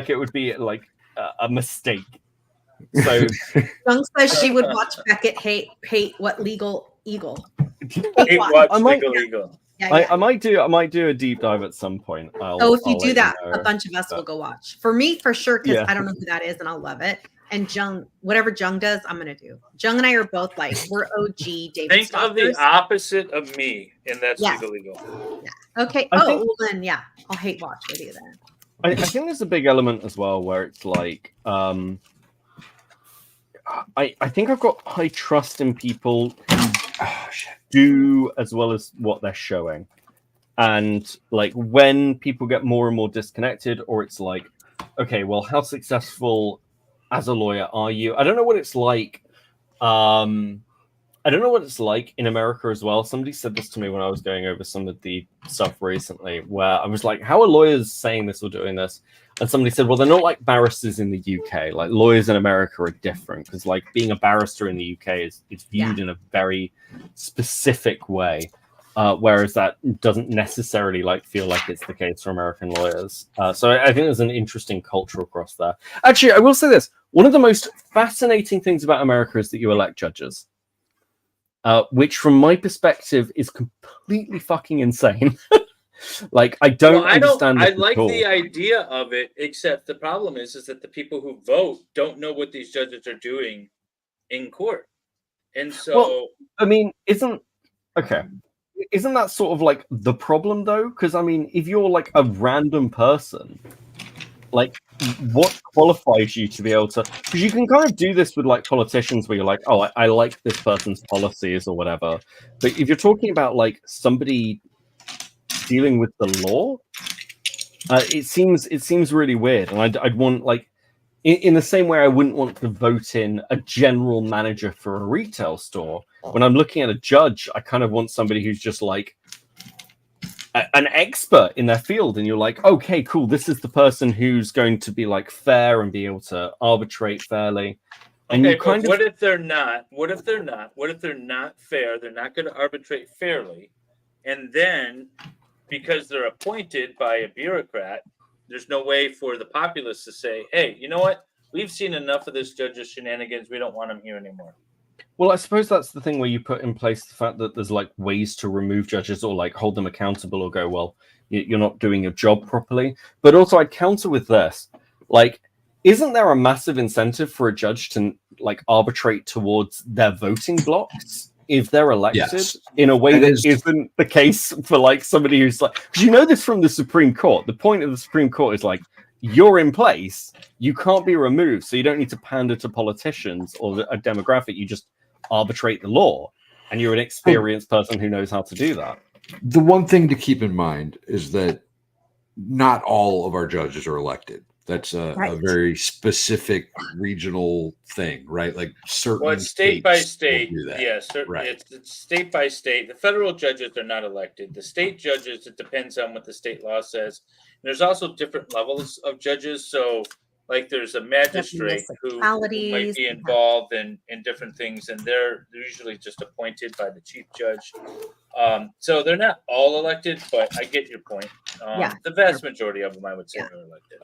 Speaker 12: it would be like a mistake. So
Speaker 5: Jung says she would watch Beckett hate what Legal Eagle.
Speaker 1: Legal Eagle.
Speaker 5: Yeah.
Speaker 12: I might do a deep dive at some point.
Speaker 5: If you do that, a bunch of us will go watch. For me, for sure, because I don't know who that is, and I'll love it. And Jung, whatever Jung does, I'm gonna do. Jung and I are both like we're OG David.
Speaker 1: Think
Speaker 5: stalkers.
Speaker 1: of the opposite of me, and that's Legal Eagle.
Speaker 5: Yeah. Okay. Well then, I'll hate watch with you then.
Speaker 12: I think there's a big element as well where it's like I think I've got high trust in people who do as well as what they're showing. And like when people get more and more disconnected, or it's like, okay, well, how successful as a lawyer are you? I don't know what it's like. I don't know what it's like in America as well. Somebody said this to me when I was going over some of the stuff recently, where I was like, how are lawyers saying this or doing this? And somebody said, well, they're not like barristers in the UK. Like lawyers in America are different because like being a barrister in the UK is viewed in a very specific way. Whereas that doesn't necessarily like feel like it's the case for American lawyers. So I think there's an interesting culture across there. Actually, I will say this. One of the most fascinating things about America is that you elect judges. Which from my perspective is completely fucking insane. Like I don't understand.
Speaker 1: I like the idea of it, except the problem is that the people who vote don't know what these judges are doing in court. And so
Speaker 12: I mean, isn't that sort of like the problem though? Because I mean, if you're like a random person, like what qualifies you to be able to, because you can kind of do this with like politicians where you're like, oh, I like this person's policies or whatever. But if you're talking about like somebody dealing with the law, it seems really weird. And I'd want like in the same way I wouldn't want to vote in a general manager for a retail store. When I'm looking at a judge, I kind of want somebody who's just like an expert in their field, and you're like, okay, cool, this is the person who's going to be like fair and be able to arbitrate fairly. And
Speaker 1: okay,
Speaker 12: you kind
Speaker 1: what if they're not? What if they're not fair? They're not going to arbitrate fairly, and then because they're appointed by a bureaucrat, there's no way for the populace to say, hey, you know what? We've seen enough of this judge's shenanigans. We don't want him here anymore.
Speaker 12: Well, I suppose that's the thing where you put in place the fact that there's like ways to remove judges or like hold them accountable or go, well, you're not doing your job properly. But also I'd counter with this. Like, isn't there a massive incentive for a judge to like arbitrate towards their voting blocks if they're elected in a way that isn't the case for like somebody who's like, because you know this from the Supreme Court. The point of the Supreme Court is like, you're in place, you can't be removed, so you don't need to pander to politicians or a demographic. You just arbitrate the law, and you're an experienced person who knows how to do that.
Speaker 11: The one thing to keep in mind is that not all of our judges are elected. That's a very specific regional thing, right? Like certain
Speaker 1: Well, it's state by state.
Speaker 11: do that.
Speaker 1: Yes, it's state by state. The federal judges are not elected. The state judges, it depends on what the state law says. And there's also different levels of judges. So, like, there's a magistrate who might be involved in different things, and they're usually just appointed by the chief judge. So they're not all elected, but I get your point. The vast majority of them, I would say, are elected.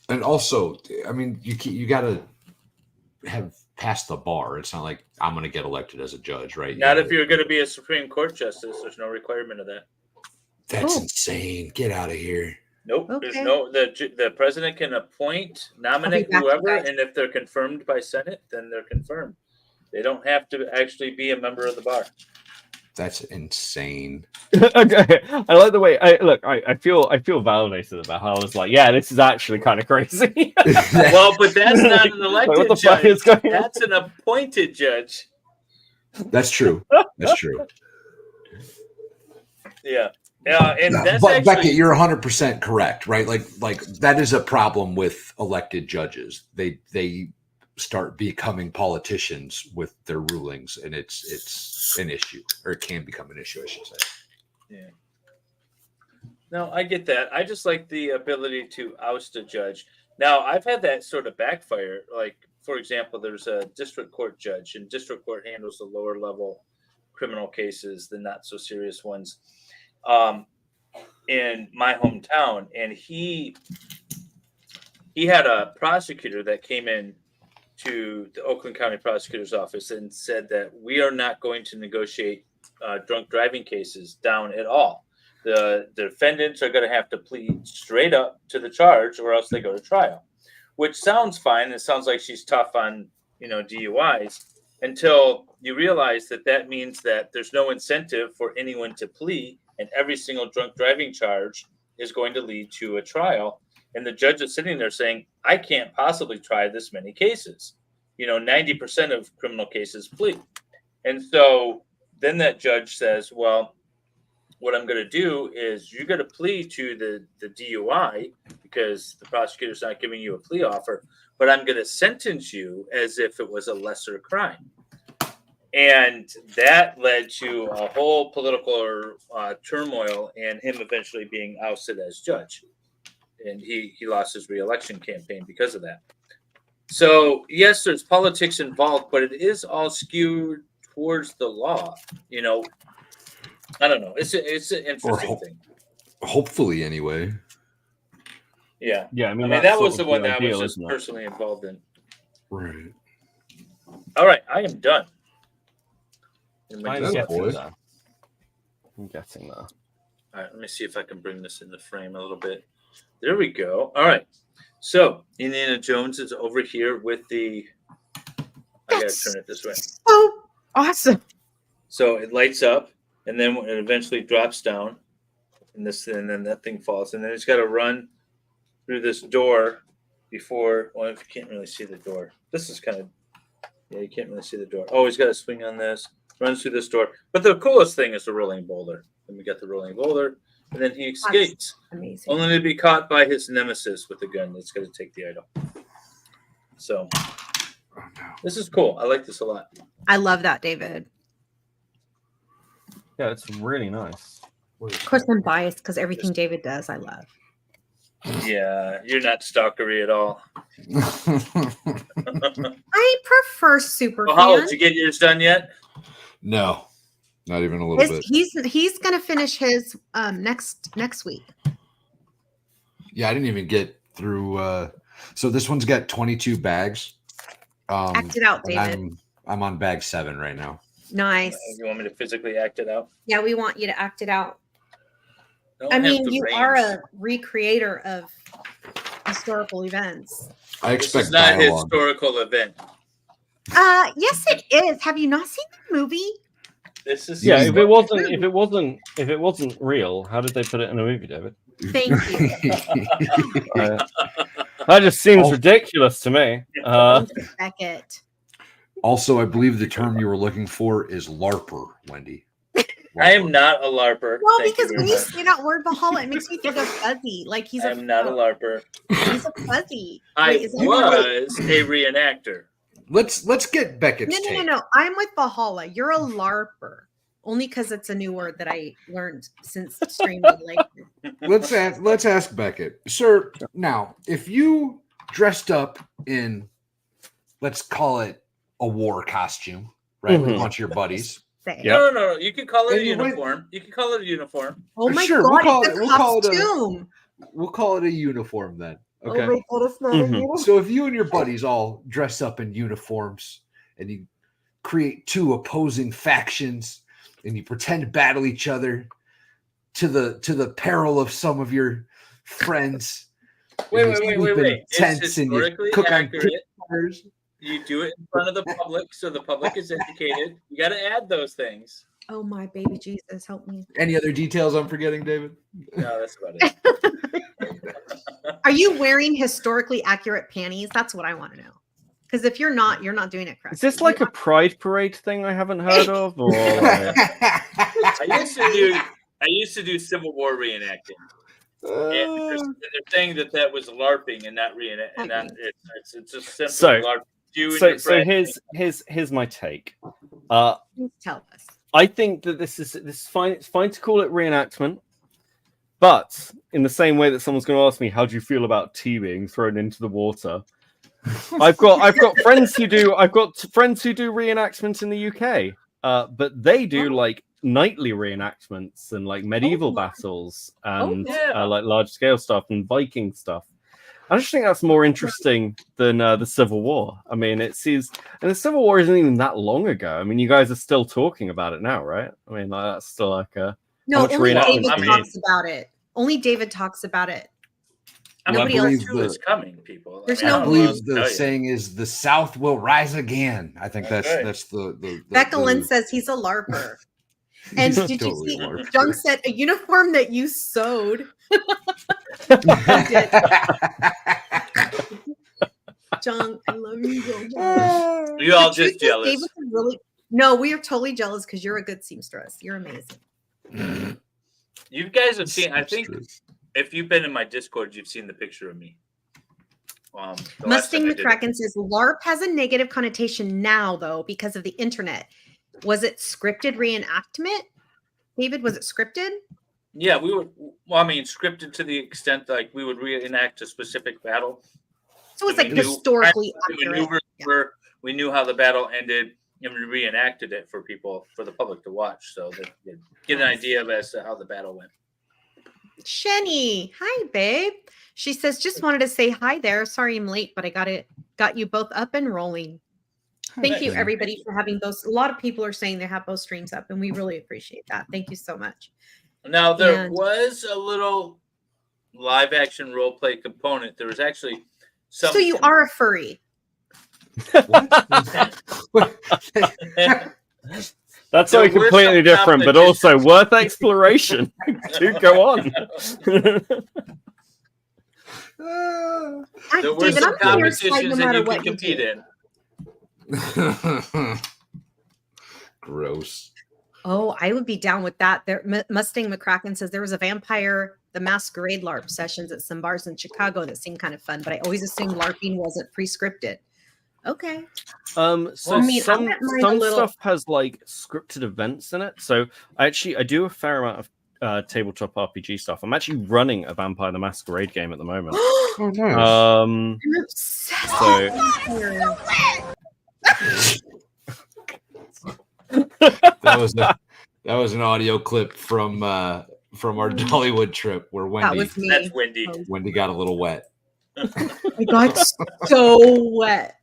Speaker 11: And also, I mean, you got to have passed the bar. It's not like I'm going to get elected as a judge, right?
Speaker 1: Not if you're going to be a Supreme Court justice. There's no requirement of that.
Speaker 11: That's insane. Get out of here.
Speaker 1: Nope. Okay. There's no the president can nominate whoever, and if they're confirmed by Senate, then they're confirmed. They don't have to actually be a member of the bar.
Speaker 11: That's insane.
Speaker 12: Okay. I like the way I feel validated about how I was like, yeah, this is actually kind of crazy.
Speaker 1: Well, but that's not an elected
Speaker 12: what the
Speaker 1: judge.
Speaker 12: fuck is going on?
Speaker 1: That's an appointed judge.
Speaker 11: That's true. That's true.
Speaker 1: Yeah. Yeah, and that's
Speaker 11: but
Speaker 1: actually,
Speaker 11: Beckett, you're 100% correct, right? Like that is a problem with elected judges. They start becoming politicians with their rulings, and it's an issue, or it can become an issue, I should say.
Speaker 1: Yeah. No, I get that. I just like the ability to oust a judge. Now, I've had that sort of backfire. Like, for example, there's a district court judge, and district court handles the lower level criminal cases, the not so serious ones, in my hometown. And he had a prosecutor that came in to the Oakland County Prosecutor's Office and said that we are not going to negotiate drunk driving cases down at all. The defendants are going to have to plead straight up to the charge, or else they go to trial, which sounds fine. It sounds like she's tough on, DUIs, until you realize that means that there's no incentive for anyone to plea, and every single drunk driving charge is going to lead to a trial. And the judge is sitting there saying, I can't possibly try this many cases. 90% of criminal cases plea. And so then that judge says, well, what I'm going to do is you're going to plead to the DUI because the prosecutor's not giving you a plea offer, but I'm going to sentence you as if it was a lesser crime. And that led to a whole political turmoil and him eventually being ousted as judge. And he lost his re-election campaign because of that. So, yes, there's politics involved, but it is all skewed towards the law. I don't know. It's an interesting thing.
Speaker 11: Hopefully, anyway.
Speaker 1: Yeah.
Speaker 12: Yeah, I mean
Speaker 1: that was the one that I was just personally involved in.
Speaker 11: Right.
Speaker 1: All right, I am done.
Speaker 12: I'm getting there. All
Speaker 1: right, let me see if I can bring this in the frame a little bit. There we go. All right. So Indiana Jones is over here with the. I gotta turn it this way.
Speaker 6: Oh, awesome!
Speaker 1: So it lights up, and then it eventually drops down, and then that thing falls, and then it's got to run through this door before. Well, if you can't really see the door, this is kind of. Yeah, you can't really see the door. Oh, he's got to swing on this. Runs through this door. But the coolest thing is the rolling boulder. Then we got the rolling boulder. And then he escapes.
Speaker 5: Amazing.
Speaker 1: Only to be caught by his nemesis with a gun that's going to take the idol. So this is cool. I like this a lot.
Speaker 5: I love that, David.
Speaker 12: Yeah, it's really nice.
Speaker 5: Of course, I'm biased because everything David does, I love.
Speaker 1: Yeah, you're not stalkery at all.
Speaker 5: I prefer super.
Speaker 1: Well, did you get yours done yet?
Speaker 11: No, not even a little bit.
Speaker 5: He's gonna finish his next week.
Speaker 11: Yeah, I didn't even get through. So this one's got 22 bags.
Speaker 5: Act it out, David.
Speaker 11: I'm on bag 7 right now.
Speaker 5: Nice.
Speaker 1: You want me to physically act it out?
Speaker 5: Yeah, we want you to act it out. I mean, you are a recreator of historical events.
Speaker 11: I
Speaker 1: This
Speaker 11: expect
Speaker 1: is not a
Speaker 11: dialogue.
Speaker 1: historical event.
Speaker 5: Yes, it is. Have you not seen the movie?
Speaker 1: This is
Speaker 12: Yeah, if it wasn't real, how did they put it in a movie, David?
Speaker 5: Thank you.
Speaker 12: That just seems ridiculous to me.
Speaker 5: Beckett.
Speaker 11: Also, I believe the term you were looking for is LARPer, Wendy.
Speaker 1: I am not a LARPer.
Speaker 5: Well,
Speaker 1: Thank
Speaker 5: because
Speaker 1: you
Speaker 5: when
Speaker 1: very
Speaker 5: you
Speaker 1: much.
Speaker 5: say that word Valhalla, it makes me think of Fuzzy. Like he's
Speaker 1: I'm not a LARPer.
Speaker 5: He's a Fuzzy.
Speaker 1: I
Speaker 5: Wait, is that
Speaker 1: was a reenactor.
Speaker 11: Let's get Beckett's take.
Speaker 5: No. I'm with Valhalla. You're a LARPer. Only because it's a new word that I learned since streaming later.
Speaker 11: Let's ask Beckett, sir. Now, if you dressed up in, let's call it a war costume, right, with a bunch of your buddies.
Speaker 1: No. You can call it a
Speaker 11: And you went-
Speaker 1: uniform. You can call it a uniform.
Speaker 5: Oh my
Speaker 11: Sure,
Speaker 5: god, it's a costume.
Speaker 11: We'll call it a uniform then. Okay.
Speaker 5: Oh my god, it's not a uniform.
Speaker 11: So if you and your buddies all dress up in uniforms and you create two opposing factions and you pretend to battle each other to the peril of some of your friends.
Speaker 1: Wait.
Speaker 11: It's
Speaker 1: It's historically
Speaker 11: cook on
Speaker 1: accurate.
Speaker 11: campfires.
Speaker 1: You do it in front of the public so the public is educated. You got to add those things.
Speaker 5: Oh my baby Jesus, help me.
Speaker 11: Any other details I'm forgetting, David?
Speaker 1: No, that's about it.
Speaker 5: Are you wearing historically accurate panties? That's what I want to know. Because if you're not doing it correctly.
Speaker 12: Is this like a pride parade thing I haven't heard of? Or like...
Speaker 1: I used to do Civil War reenacting. And they're saying that was LARPing and not reenacting. And it's just simply LARPing.
Speaker 12: So here's my take.
Speaker 5: Please tell us.
Speaker 12: I think that this is fine. It's fine to call it reenactment, but in the same way that someone's going to ask me, how do you feel about tea being thrown into the water? I've got friends who do reenactments in the UK, but they do like nightly reenactments and like medieval battles and like large scale stuff and Viking stuff. I just think that's more interesting than the Civil War. I mean, and the Civil War isn't even that long ago. I mean, you guys are still talking about it now, right? I mean, that's still like a
Speaker 5: no. Only David talks about it. Only David talks about it. Nobody else
Speaker 1: is coming, people.
Speaker 5: I
Speaker 11: believe the saying is the South will rise again. I think that's the
Speaker 5: Becca Lynn says he's a LARPer. And did you see Jung said a uniform that you sewed? Jung, I love you so much.
Speaker 1: You all just jealous.
Speaker 5: David no, we are totally jealous because you're a good seamstress. You're amazing.
Speaker 1: You guys have seen, I think if you've been in my Discord, you've seen the picture of me.
Speaker 5: Mustang McCracken says LARP has a negative connotation now, though, because of the internet. Was it scripted reenactment? David, was it scripted?
Speaker 1: Yeah, we would. Well, I mean, scripted to the extent like we would reenact a specific battle.
Speaker 5: So it's like historically accurate.
Speaker 1: We knew how the battle ended, and we reenacted it for people, for the public to watch, so that they get an idea of as to how the battle went.
Speaker 5: Shenny, hi, babe. She says, just wanted to say hi there. Sorry I'm late, but I got you both up and rolling. Thank you, everybody, for having those. A lot of people are saying they have both streams up, and we really appreciate that. Thank you so much.
Speaker 1: Now, there was a little live action role play component. There was actually some.
Speaker 5: So you are a furry.
Speaker 12: That's so completely different, but also worth exploration. Do go on.
Speaker 1: There were some competitions that you can compete in.
Speaker 11: Gross.
Speaker 5: Oh, I would be down with that. Mustang McCracken says there was a Vampire the Masquerade LARP sessions at some bars in Chicago that seemed kind of fun, but I always assumed LARPing wasn't pre-scripted. Okay.
Speaker 12: So some stuff has like scripted events in it. So I do a fair amount of tabletop RPG stuff. I'm actually running a Vampire the Masquerade game at the moment.
Speaker 11: Oh, nice. That was an audio clip from our Dollywood trip where
Speaker 1: That's Wendy.
Speaker 11: Wendy got a little wet.
Speaker 5: I got so wet.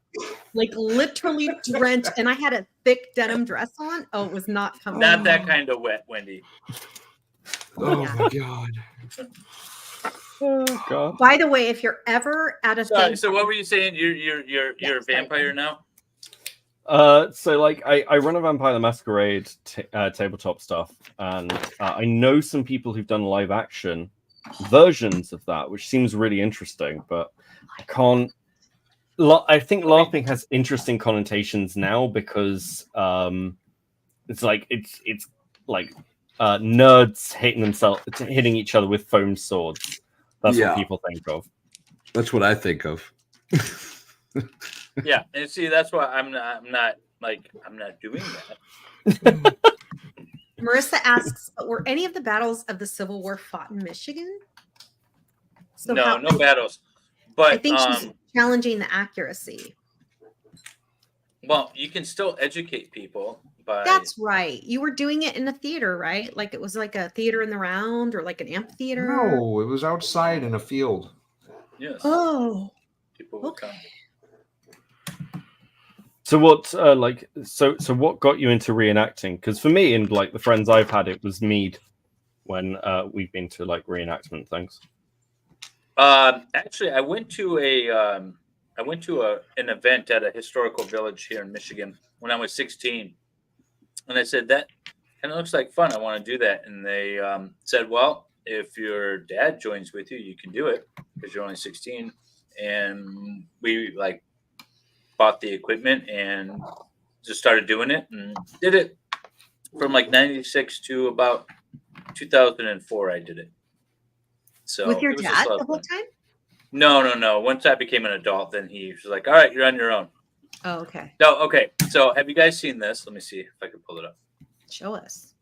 Speaker 5: Like literally drenched, and I had a thick denim dress on. Oh, it was not coming.
Speaker 1: Not that kind of wet, Wendy.
Speaker 11: Oh my god.
Speaker 12: Oh god.
Speaker 5: By the way, if you're ever at a
Speaker 1: Sorry,
Speaker 5: thing,
Speaker 1: so what were you saying? You're a vampire now?
Speaker 12: So like I run a Vampire the Masquerade tabletop stuff, and I know some people who've done live action versions of that, which seems really interesting, but I can't. I think LARPing has interesting connotations now because it's like nerds hitting each other with foam swords. That's what people think of.
Speaker 11: That's what I think of.
Speaker 1: Yeah, and see, that's why I'm not doing that.
Speaker 5: Marissa asks, but were any of the battles of the Civil War fought in Michigan? So
Speaker 1: no battles. But
Speaker 5: I think she's challenging the accuracy.
Speaker 1: Well, you can still educate people by.
Speaker 5: That's right. You were doing it in a theater, right? Like it was like a theater in the round or like an amphitheater.
Speaker 11: No, it was outside in a field.
Speaker 1: Yes.
Speaker 5: Oh.
Speaker 1: People would come.
Speaker 12: So what, so what got you into reenacting? Because for me and like the friends I've had, it was Mead when we've been to like reenactment things.
Speaker 1: Actually, I went to an event at a historical village here in Michigan when I was 16, and I said that kind of looks like fun. I want to do that, and they said, well, if your dad joins with you, you can do it because you're only 16, and we like bought the equipment and just started doing it and did it from like 96 to about 2004. I did it. So
Speaker 5: with your dad the whole time?
Speaker 1: No. Once I became an adult, then he was like, all right, you're on your own.
Speaker 5: Oh, okay.
Speaker 1: No, okay. So have you guys seen this? Let me see if I can pull it up.
Speaker 5: Show us.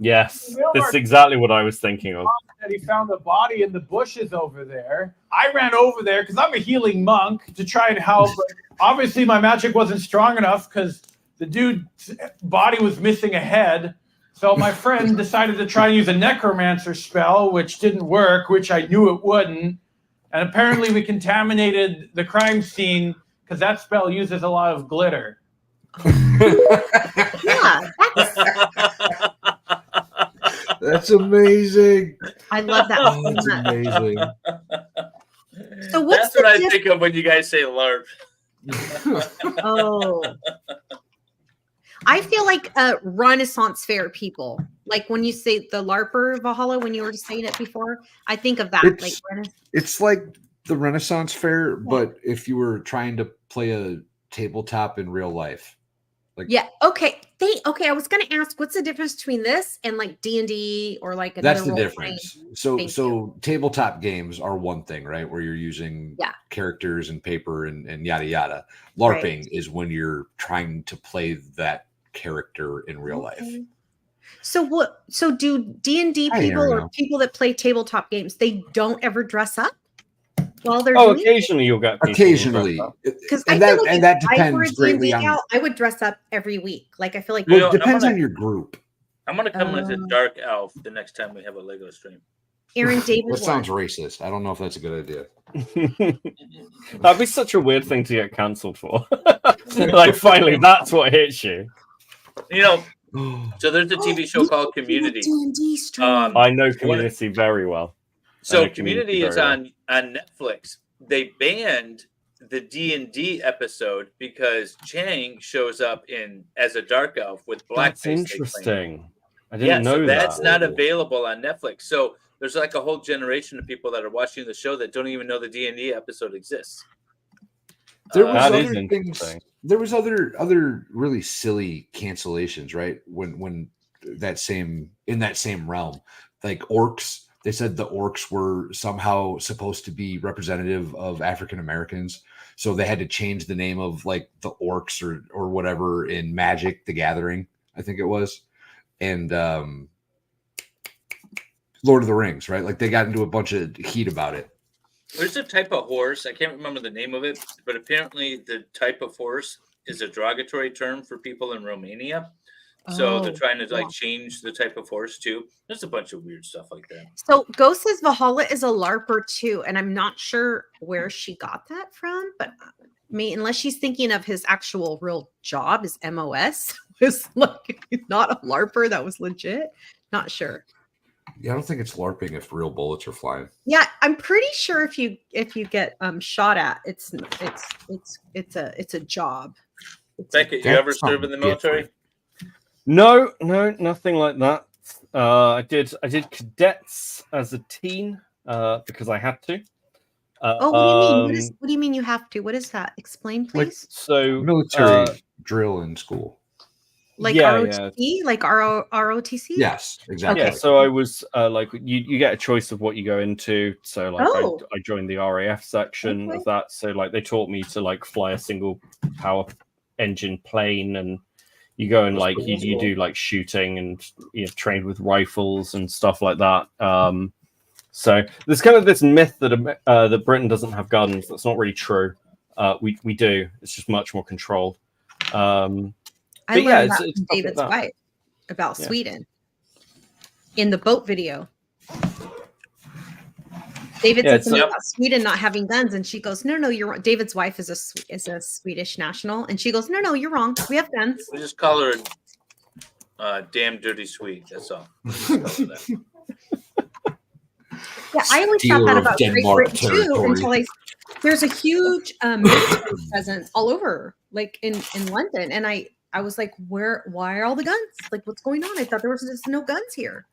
Speaker 12: Yes, this is exactly what I was thinking of.
Speaker 13: That he found the body in the bushes over there. I ran over there because I'm a healing monk to try and help. But obviously, my magic wasn't strong enough because the dude's body was missing a head. So my friend decided to try and use a necromancer spell, which didn't work, which I knew it wouldn't. And apparently, we contaminated the crime scene because that spell uses a lot of glitter.
Speaker 5: Yeah,
Speaker 11: that's amazing.
Speaker 5: I love that.
Speaker 11: Oh, that's amazing.
Speaker 5: So what's
Speaker 1: That's what I think of when you guys say LARP.
Speaker 5: Oh, I feel like Renaissance fair people. Like when you say the LARPer Valhalla, when you were saying it before, I think of that.
Speaker 11: It's like the Renaissance fair, but if you were trying to play a tabletop in real life.
Speaker 5: Yeah. Okay. I was going to ask, what's the difference between this and like D&D or like another
Speaker 11: that's the
Speaker 5: role
Speaker 11: difference.
Speaker 5: playing?
Speaker 11: So tabletop games are one thing, right? Where you're using characters and paper and yada yada. LARPing is when you're trying to play that character in real life.
Speaker 5: So what? So do D&D people or people that play tabletop games, they don't ever dress up while they're doing
Speaker 12: occasionally you'll get
Speaker 11: occasionally
Speaker 5: because
Speaker 11: that depends greatly on.
Speaker 5: I would dress up every week. Like I feel like
Speaker 11: it depends on your group.
Speaker 1: I'm gonna come as a dark elf the next time we have a Lego stream.
Speaker 5: Aaron David.
Speaker 11: That sounds racist. I don't know if that's a good idea.
Speaker 12: That'd be such a weird thing to get cancelled for. Like finally, that's what hits you.
Speaker 1: You know, so there's a TV show called Community.
Speaker 12: I know Community very well.
Speaker 1: So Community is on Netflix. They banned the D&D episode because Chang shows up as a dark elf with blackface.
Speaker 12: That's interesting. I didn't know
Speaker 1: that's not available on Netflix. So there's like a whole generation of people that are watching the show that don't even know the D&D episode exists.
Speaker 11: There was other things. There was other really silly cancellations, right? When in that same realm, like orcs. They said the orcs were somehow supposed to be representative of African Americans, so they had to change the name of like the orcs or whatever in Magic: The Gathering, I think it was, and Lord of the Rings, right? Like they got into a bunch of heat about it.
Speaker 1: There's a type of horse, I can't remember the name of it, but apparently the type of horse is a derogatory term for people in Romania. So they're trying to like change the type of horse too. There's a bunch of weird stuff like that.
Speaker 5: So Ghost says Valhalla is a LARPer too, and I'm not sure where she got that from, but unless she's thinking of his actual real job, his MOS was like not a LARPer that was legit. Not sure.
Speaker 11: Yeah, I don't think it's LARPing if real bullets are flying.
Speaker 5: Yeah, I'm pretty sure if you get shot at, it's a job.
Speaker 1: Beckett, you ever serve in the military?
Speaker 12: No, nothing like that. I did cadets as a teen because I had to.
Speaker 5: Oh, what do you mean? What do you mean you have to? What is that? Explain, please.
Speaker 12: So
Speaker 11: military drill in school.
Speaker 5: Like
Speaker 12: yeah,
Speaker 5: ROTC, like ROTC.
Speaker 11: Yes, exactly.
Speaker 12: Yeah, so I was like, you get a choice of what you go into. So like, I joined the RAF section of that. So like, they taught me to like fly a single power engine plane, and you go and like you do like shooting, and you know, trained with rifles and stuff like that. So there's kind of this myth that that Britain doesn't have guns. That's not really true. We do. It's just much more controlled.
Speaker 5: I learned that from David's wife about Sweden in the boat video. David said something about Sweden not having guns, and she goes, "No, you're wrong." David's wife is a Swedish national, and she goes, "No, you're wrong. We have guns."
Speaker 1: We just call her damn dirty Swede. That's all.
Speaker 5: Yeah, I always thought that about Great Britain too until there's a huge military presence all over, like in London, and I was like, why are all the guns? Like, what's going on? I thought there was just no guns here.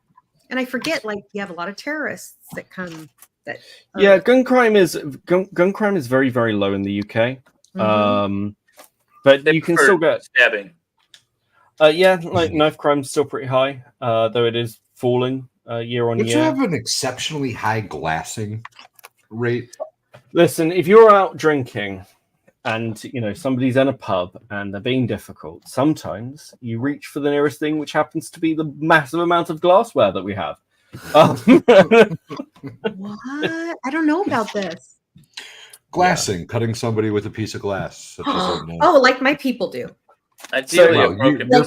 Speaker 5: And I forget, like, you have a lot of terrorists that come that
Speaker 12: gun crime is very, very low in the UK. But you can still get
Speaker 1: stabbing.
Speaker 12: Like knife crime's still pretty high, though it is falling year on year.
Speaker 11: But you have an exceptionally high glassing rate.
Speaker 12: Listen, if you're out drinking and you know somebody's in a pub and they're being difficult, sometimes you reach for the nearest thing, which happens to be the massive amount of glassware that we have.
Speaker 5: What? I don't know about this.
Speaker 11: Glassing, cutting somebody with a piece of glass.
Speaker 5: Like my people do.
Speaker 1: Ideally,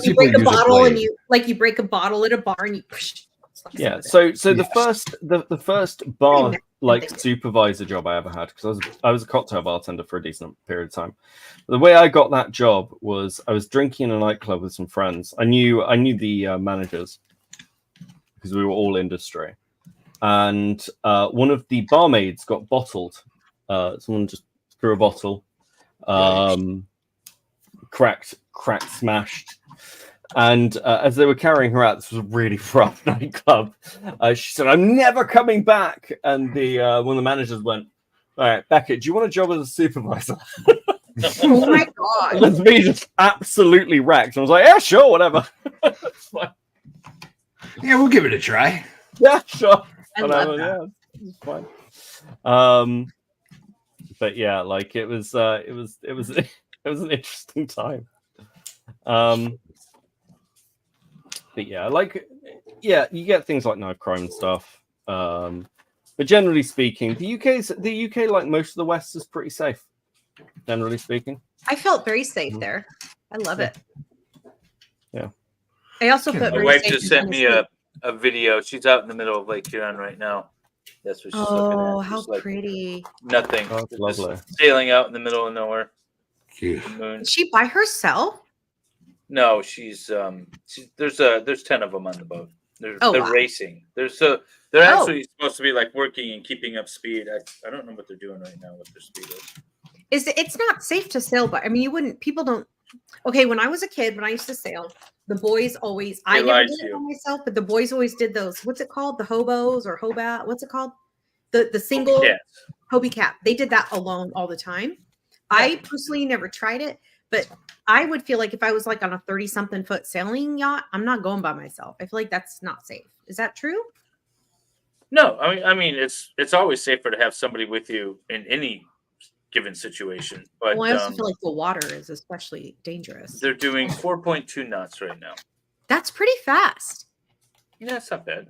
Speaker 5: you break a bottle and you break a bottle at a bar and you.
Speaker 12: So the first bar like supervisor job I ever had, because I was a cocktail bartender for a decent period of time. The way I got that job was I was drinking in a nightclub with some friends. I knew the managers because we were all industry, and one of the barmaids got bottled. Someone just threw a bottle, cracked, smashed. And as they were carrying her out, this was a really rough nightclub. She said, "I'm never coming back." And one of the managers went, "All right, Beckett, do you want a job as a supervisor?"
Speaker 5: Oh my god!
Speaker 12: That's me just absolutely wrecked. I was like, "Yeah, sure, whatever."
Speaker 11: Yeah, we'll give it a try.
Speaker 12: Yeah, sure.
Speaker 5: I love that.
Speaker 12: Yeah, it's fine. But yeah, like it was an interesting time. But yeah, you get things like knife crime and stuff. But generally speaking, the UK, like most of the West, is pretty safe. Generally speaking,
Speaker 5: I felt very safe there. I love it.
Speaker 12: Yeah.
Speaker 5: I also felt
Speaker 1: my
Speaker 5: very
Speaker 1: wife
Speaker 5: safe
Speaker 1: just sent me a video. She's out in the middle of Lake Huron right now. That's what she's looking at.
Speaker 5: Oh, how
Speaker 1: like
Speaker 5: pretty!
Speaker 1: Nothing.
Speaker 12: Oh, lovely.
Speaker 1: Sailing out in the middle of nowhere.
Speaker 5: Is she by herself?
Speaker 1: No, she's there's 10 of them on the boat. They're racing. They're actually supposed to be like working and keeping up speed. I don't know what they're doing right now, what their speed is.
Speaker 5: It's not safe to sail, but I mean people don't. Okay, when I was a kid, when I used to sail, the boys always I never did it by myself, but the boys always did those. What's it called? The hobos or hoba? What's it called? The single Hobie Cat. They did that alone all the time. I personally never tried it, but I would feel like if I was like on a 30-something foot sailing yacht, I'm not going by myself. I feel like that's not safe. Is that true?
Speaker 1: No, I mean it's always safer to have somebody with you in any given situation. But
Speaker 5: I also feel like the water is especially dangerous.
Speaker 1: They're doing 4.2 knots right now.
Speaker 5: That's pretty fast.
Speaker 1: Yeah, it's not bad.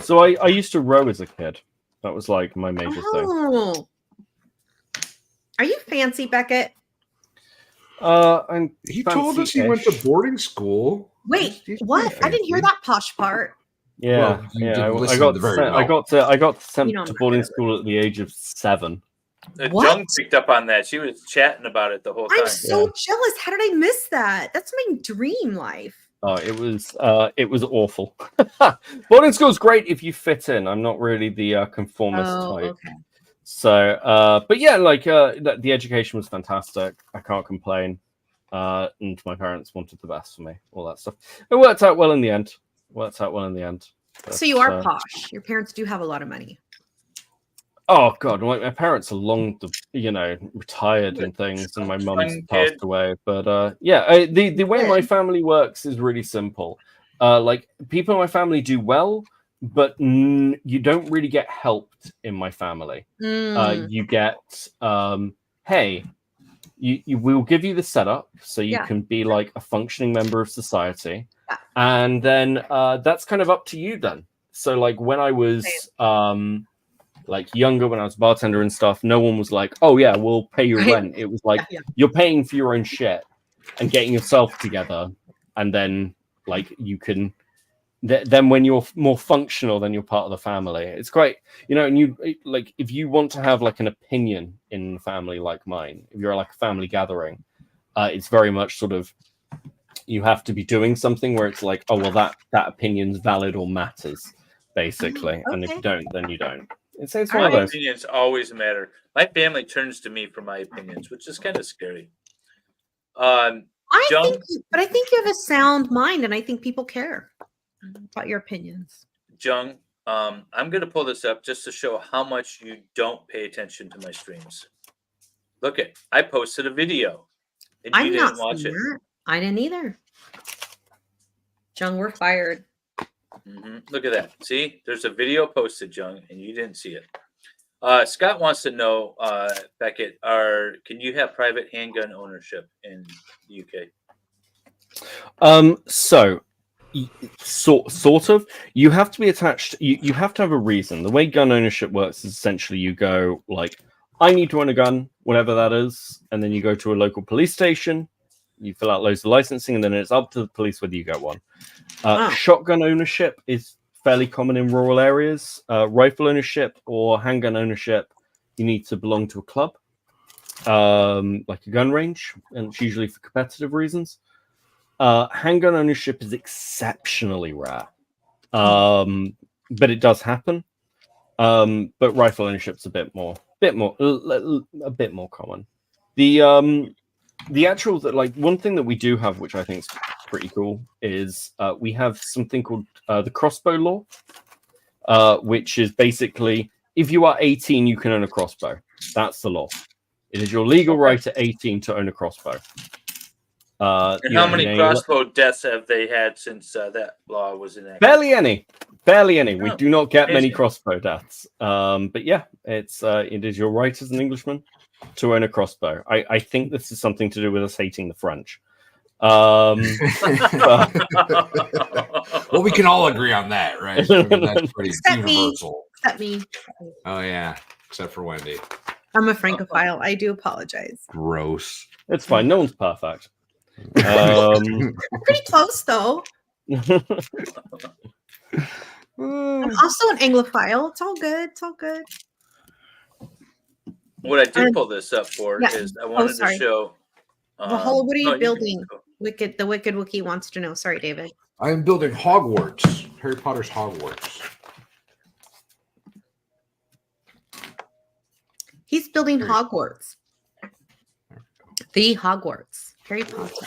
Speaker 12: So I used to row as a kid. That was like my major thing.
Speaker 5: Are you fancy, Beckett?
Speaker 11: He told us he went to boarding school.
Speaker 5: Wait, what? I didn't hear that posh part.
Speaker 12: Yeah, I got sent to boarding school at the age of 7.
Speaker 1: Jung picked up on that. She was chatting about it the whole time.
Speaker 5: I'm so jealous. How did I miss that? That's my dream life.
Speaker 12: Oh, it was awful. Boarding school's great if you fit in. I'm not really the conformist type.
Speaker 5: Okay.
Speaker 12: So, but yeah, like the education was fantastic. I can't complain. And my parents wanted the best for me. All that stuff. It worked out well in the end. But,
Speaker 5: So you are posh. Your parents do have a lot of money.
Speaker 12: Oh god, my parents are retired and things, and my mum's passed away. But yeah, the way my family works is really simple. Like people in my family do well, but you don't really get helped in my family. You get, hey, you will give you the setup so you can be like a functioning member of society, and then that's kind of up to you then. So like when I was like younger, when I was a bartender and stuff, no one was like, oh yeah, we'll pay your rent. It was like you're paying for your own shit and getting yourself together, and then like you can then when you're more functional, then you're part of the family. It's quite, and you like if you want to have like an opinion in a family like mine, if you're like a family gathering, it's very much sort of you have to be doing something where it's like, oh well, that opinion's valid or matters, basically. And if you don't, then you don't. It's one of those.
Speaker 1: Opinions always matter. My family turns to me for my opinions, which is kind of scary.
Speaker 5: I think you have a sound mind, and I think people care about your opinions.
Speaker 1: Jung, I'm going to pull this up just to show how much you don't pay attention to my streams. Look I posted a video, and you didn't watch it.
Speaker 5: I didn't either. Jung, we're fired.
Speaker 1: Look at that. See, there's a video posted, Jung, and you didn't see it. Scott wants to know, Beckett, can you have private handgun ownership in the UK?
Speaker 12: Sort of. You have to be attached. You have to have a reason. The way gun ownership works is essentially you go like, I need to own a gun, whatever that is, and then you go to a local police station. You fill out loads of licensing, and then it's up to the police whether you get one. Shotgun ownership is fairly common in rural areas. Rifle ownership or handgun ownership, you need to belong to a club, like a gun range, and it's usually for competitive reasons. Handgun ownership is exceptionally rare, but it does happen. But rifle ownership's a bit more common. The actual like one thing that we do have, which I think is pretty cool, is we have something called the crossbow law, which is basically if you are 18, you can own a crossbow. That's the law. It is your legal right at 18 to own a crossbow.
Speaker 1: And how many crossbow deaths have they had since that law was enacted?
Speaker 12: Barely any. We do not get many crossbow deaths. But yeah, it is your right as an Englishman to own a crossbow. I think this is something to do with us hating the French.
Speaker 11: Well, we can all agree on that, right? I mean, that's pretty universal.
Speaker 5: Except me.
Speaker 11: Oh yeah, except for Wendy.
Speaker 5: I'm a Francophile. I do apologize.
Speaker 11: Gross.
Speaker 12: It's fine. No one's perfect.
Speaker 5: Pretty close though. I'm also an Anglophile. It's all good. It's all good.
Speaker 1: What I did pull this up for is I wanted to show.
Speaker 5: Valhalla, what are you building? The Wicked Wookiee wants to know. Sorry, David.
Speaker 11: I am building Hogwarts. Harry Potter's Hogwarts.
Speaker 5: He's building Hogwarts. The Hogwarts. Harry Potter.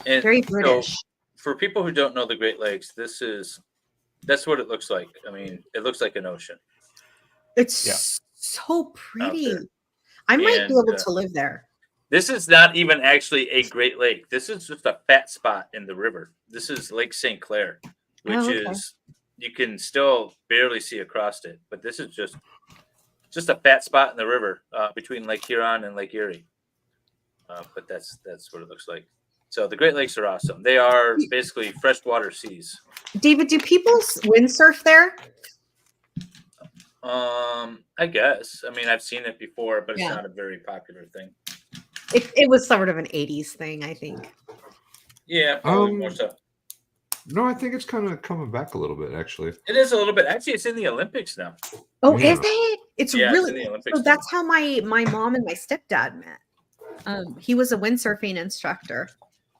Speaker 1: And
Speaker 5: very British.
Speaker 1: So for people who don't know the Great Lakes, that's what it looks like. I mean, it looks like an ocean.
Speaker 5: It's so pretty. I might be able to live there.
Speaker 1: This is not even actually a Great Lake. This is just a fat spot in the river. This is Lake St. Clair, which is you can still barely see across it, but this is just a fat spot in the river between Lake Huron and Lake Erie. But that's what it looks like. So the Great Lakes are awesome. They are basically freshwater seas.
Speaker 5: David, do people windsurf there?
Speaker 1: I guess. I mean, I've seen it before, but it's not a very popular thing.
Speaker 5: It was sort of an 80s thing, I think.
Speaker 1: Yeah, probably more so.
Speaker 11: No, I think it's kind of coming back a little bit, actually.
Speaker 1: It is a little bit. Actually, it's in the Olympics now.
Speaker 5: Oh, is it? It's really.
Speaker 1: It's in the Olympics
Speaker 5: so that's how my mom and my stepdad met. He was a windsurfing instructor.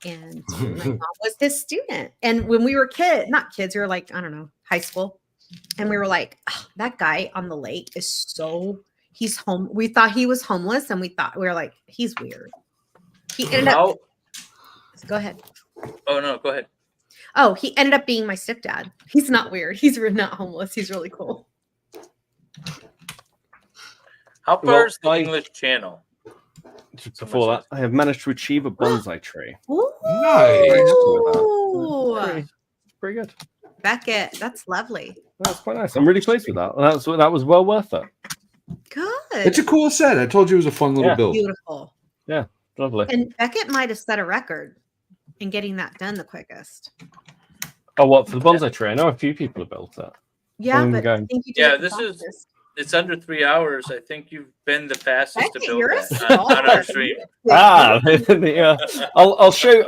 Speaker 5: And my mom was his student. And when we were not kids, we were like, I don't know, high school. And we were like, oh, that guy on the lake is he's home. We thought he was homeless, and we were like, he's weird. He ended up. Go ahead.
Speaker 1: Oh no, go ahead.
Speaker 5: Oh, he ended up being my stepdad. He's not weird. He's not homeless. He's really cool.
Speaker 1: How far is the English channel?
Speaker 12: Before that, I have managed to achieve a bonsai tree.
Speaker 5: Ooh.
Speaker 12: Pretty good.
Speaker 5: Beckett, that's lovely.
Speaker 12: That's quite nice. I'm really pleased with that. That was well worth it.
Speaker 5: Good.
Speaker 11: It's a cool set. I told you it was a fun little build.
Speaker 5: Beautiful.
Speaker 12: Yeah, lovely.
Speaker 5: And Beckett might have set a record in getting that done the quickest.
Speaker 12: Oh, what, for the bonsai tree? I know a few people have built it.
Speaker 5: Yeah, but I think you did
Speaker 1: it's under 3 hours. I think you've been the fastest to build
Speaker 5: you're
Speaker 1: that on our stream.
Speaker 12: Yeah. I'll show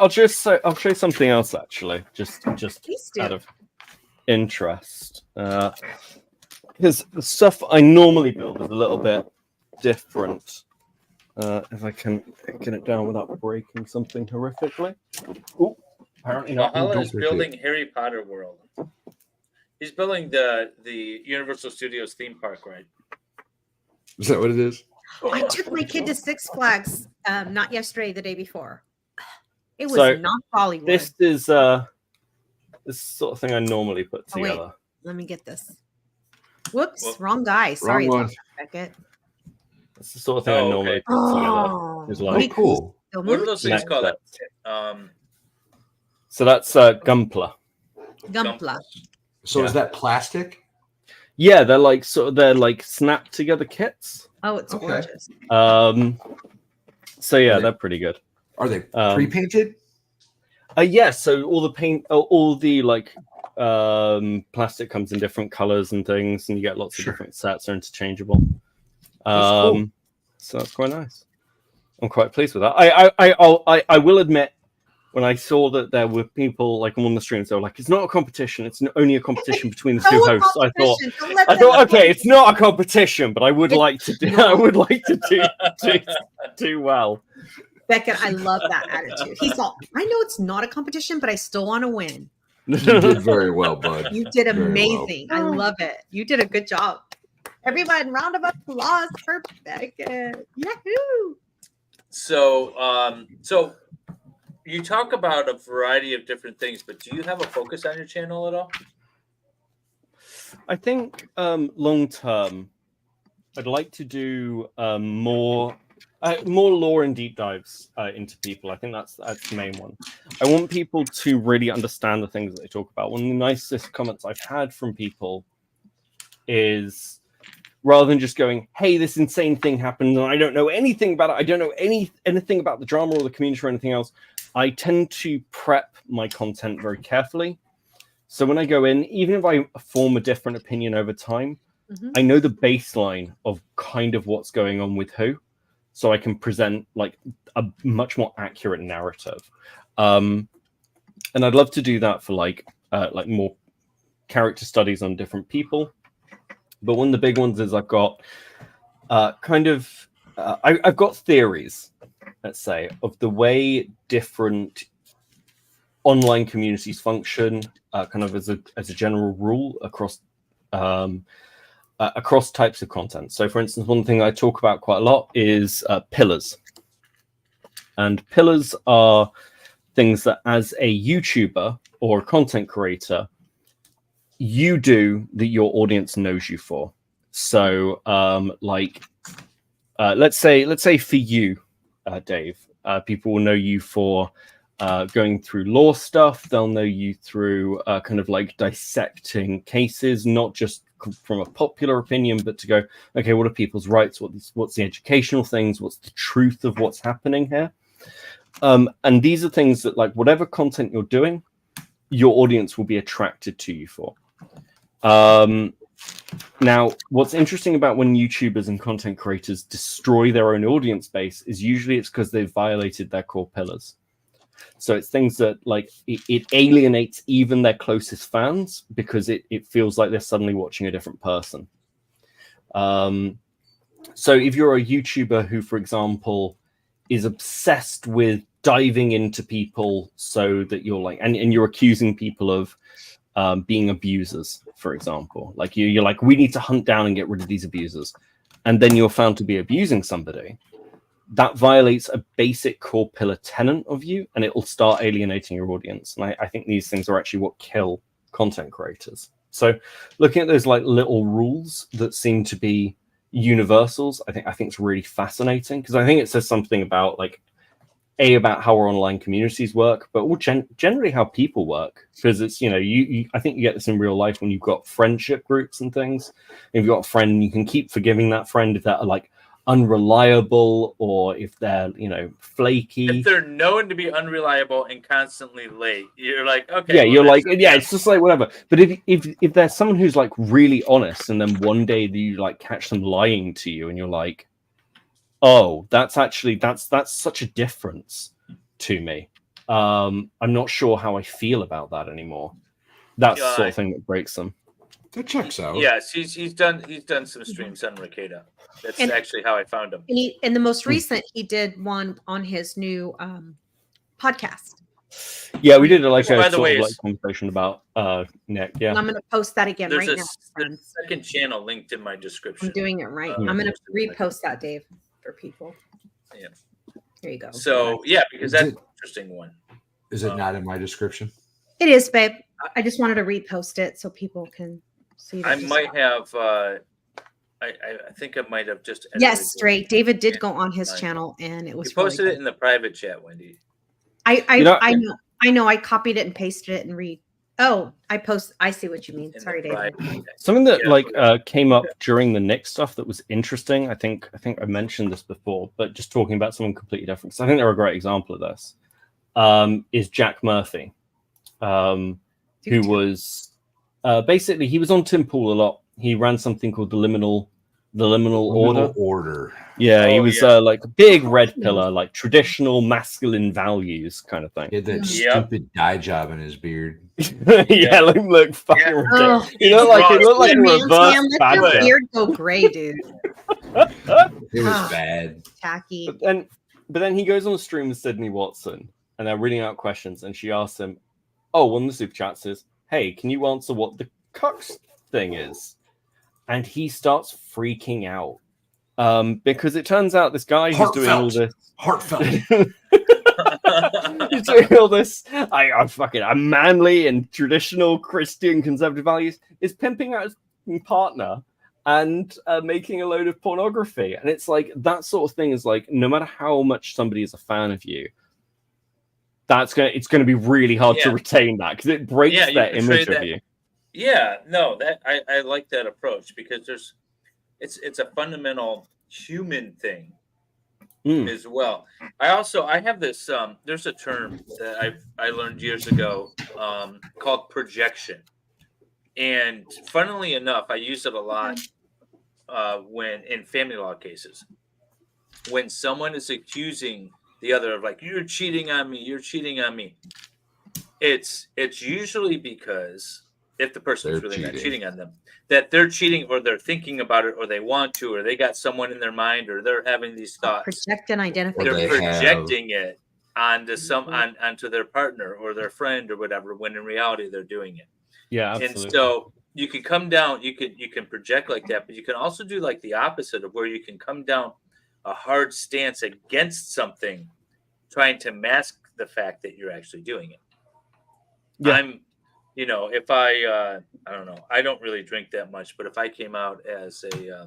Speaker 12: something else actually, just out of interest. Because the stuff I normally build is a little bit different. If I can get it down without breaking something horrifically. Ooh, apparently not.
Speaker 1: Valhalla is building Harry Potter World. He's building the Universal Studios theme park, right?
Speaker 11: Is that what it is?
Speaker 5: I took my kid to Six Flags, not yesterday, the day before. It was
Speaker 12: So,
Speaker 5: not Hollywood.
Speaker 12: This is this sort of thing I normally put
Speaker 5: Oh, wait.
Speaker 12: together.
Speaker 5: Let me get this. Whoops, wrong guy. Sorry
Speaker 12: one.
Speaker 5: about that, Beckett.
Speaker 12: It's the sort of thing I normally put
Speaker 5: Oh,
Speaker 12: together. It's like,
Speaker 11: cool.
Speaker 1: What are those things called?
Speaker 12: So that's Gunpla.
Speaker 5: Gumpla.
Speaker 11: So is that plastic?
Speaker 12: Yeah, they're like snap together kits.
Speaker 5: Oh, it's gorgeous.
Speaker 12: So yeah, they're pretty good.
Speaker 11: Are they pre-painted?
Speaker 12: Yeah, so all the paint, all the plastic comes in different colors and things, and you get lots of different sets are interchangeable.
Speaker 11: Cool.
Speaker 12: So that's quite nice. I'm quite pleased with that. I will admit, when I saw that there were people like on the streams, they were like, "It's not a competition. It's only a competition between the two hosts." I thought, okay, it's not a competition, but I would like to do. I would like to do well.
Speaker 5: Beckett, I love that attitude. He's all, I know it's not a competition, but I still want to win.
Speaker 11: You did very well, bud.
Speaker 5: You did
Speaker 11: Very
Speaker 5: amazing. I love it. You did a good job. Everyone, round of applause for Beckett. Yahoo!
Speaker 1: So, so you talk about a variety of different things, but do you have a focus on your channel at all?
Speaker 12: I think long term, I'd like to do more lore and deep dives into people. I think that's the main one. I want people to really understand the things that they talk about. One of the nicest comments I've had from people is, rather than just going, "Hey, this insane thing happened and I don't know anything about it. I don't know anything about the drama or the community or anything else." I tend to prep my content very carefully. So when I go in, even if I form a different opinion over time, I know the baseline of kind of what's going on with who, so I can present like a much more accurate narrative. And I'd love to do that for like more character studies on different people. But one of the big ones is I've got I've got theories, let's say, of the way different online communities function, kind of as a general rule across types of content. So, for instance, one thing I talk about quite a lot is pillars. And pillars are things that, as a YouTuber or a content creator, you do that your audience knows you for. So, let's say for you, Dave, people will know you for going through law stuff. They'll know you through kind of like dissecting cases, not just from a popular opinion, but to go, okay, what are people's rights? What's the educational things? What's the truth of what's happening here? And these are things that, like, whatever content you're doing, your audience will be attracted to you for. Now, what's interesting about when YouTubers and content creators destroy their own audience base is usually it's because they've violated their core pillars. So it's things that, like, it alienates even their closest fans because it feels like they're suddenly watching a different person. So if you're a YouTuber who, for example, is obsessed with diving into people so that you're like, and you're accusing people of being abusers, for example. Like you're like, we need to hunt down and get rid of these abusers, and then you're found to be abusing somebody. That violates a basic core pillar tenet of you, and it will start alienating your audience. And I think these things are actually what kill content creators. So looking at those like little rules that seem to be universals, I think it's really fascinating, because I think it says something about like about how our online communities work, but generally how people work. Because it's, you know, you I think you get this in real life when you've got friendship groups and things. If you've got a friend, you can keep forgiving that friend if they're like unreliable, or if they're, you know, flaky.
Speaker 1: If they're known to be unreliable and constantly late, you're like, okay.
Speaker 12: Yeah, you're like, yeah, it's just like whatever. But if there's someone who's like really honest, and then one day you like catch them lying to you, and you're like, oh, that's such a difference to me. I'm not sure how I feel about that anymore. That's the sort of thing that breaks them.
Speaker 11: That checks out.
Speaker 1: Yes, he's done some streams on Ricada. That's actually how I found him.
Speaker 5: And the most recent, he did one on his new podcast.
Speaker 12: Yeah, we did like
Speaker 1: By
Speaker 12: a
Speaker 1: the
Speaker 12: sort
Speaker 1: way,
Speaker 12: of like conversation about Nick. Yeah,
Speaker 5: And I'm going to post that again
Speaker 1: there's
Speaker 5: right
Speaker 1: a
Speaker 5: now.
Speaker 1: there's a second channel linked in my description.
Speaker 5: I'm doing it right. I'm going to repost that, Dave, for people.
Speaker 1: Yeah.
Speaker 5: There you go.
Speaker 1: So yeah, because that's an interesting one.
Speaker 11: Is it not in my description?
Speaker 5: It is, babe. I just wanted to repost it so people can see.
Speaker 1: I might have. I think I might have just.
Speaker 5: Yes, straight. David did go on his channel, and it was.
Speaker 1: You posted
Speaker 5: really
Speaker 1: it in the private chat, Wendy.
Speaker 5: I know. I copied it and pasted it and I see what you mean. Sorry, David.
Speaker 12: Something that came up during the Nick stuff that was interesting. I think I mentioned this before, but just talking about something completely different. So I think they're a great example of this. Is Jack Murphy, who was basically, he was on Tim Pool a lot. He ran something called the liminal order. Yeah, he was like a big red pillar, like traditional masculine values kind of thing.
Speaker 11: He had that stupid dye job in his beard.
Speaker 12: Yeah, look fucking ridiculous. He looked like a reverse
Speaker 5: let your beard go gray, dude.
Speaker 11: It was bad.
Speaker 5: Tacky.
Speaker 12: But then he goes on a stream with Sydney Watson, and they're reading out questions, and she asks him, one of the super chats is, hey, can you answer what the cucks thing is? And he starts freaking out. Because it turns out this guy who's doing all this
Speaker 11: heartfelt.
Speaker 12: He's doing all this I'm manly and traditional Christian conservative values, is pimping out his partner and making a load of pornography. And it's like that sort of thing is like, no matter how much somebody is a fan of you, it's gonna be really hard to retain that, because it breaks their image of you.
Speaker 1: Yeah, no, that I like that approach, because it's a fundamental human thing as well. I have this there's a term that I learned years ago called projection, and funnily enough, I use it a lot when in family law cases, when someone is accusing the other of like, you're cheating on me, it's usually because if the person is really not cheating on them, that they're cheating, or they're thinking about it, or they want to, or they got someone in their mind, or they're having these thoughts.
Speaker 5: Project and identify.
Speaker 1: They're projecting it onto onto their partner or their friend or whatever, when in reality they're doing it.
Speaker 12: Yeah, absolutely.
Speaker 1: And so you can come down, you can project like that, but you can also do like the opposite, of where you can come down a hard stance against something, trying to mask the fact that you're actually doing it. Yeah. If I don't know, I don't really drink that much, but if I came out as a,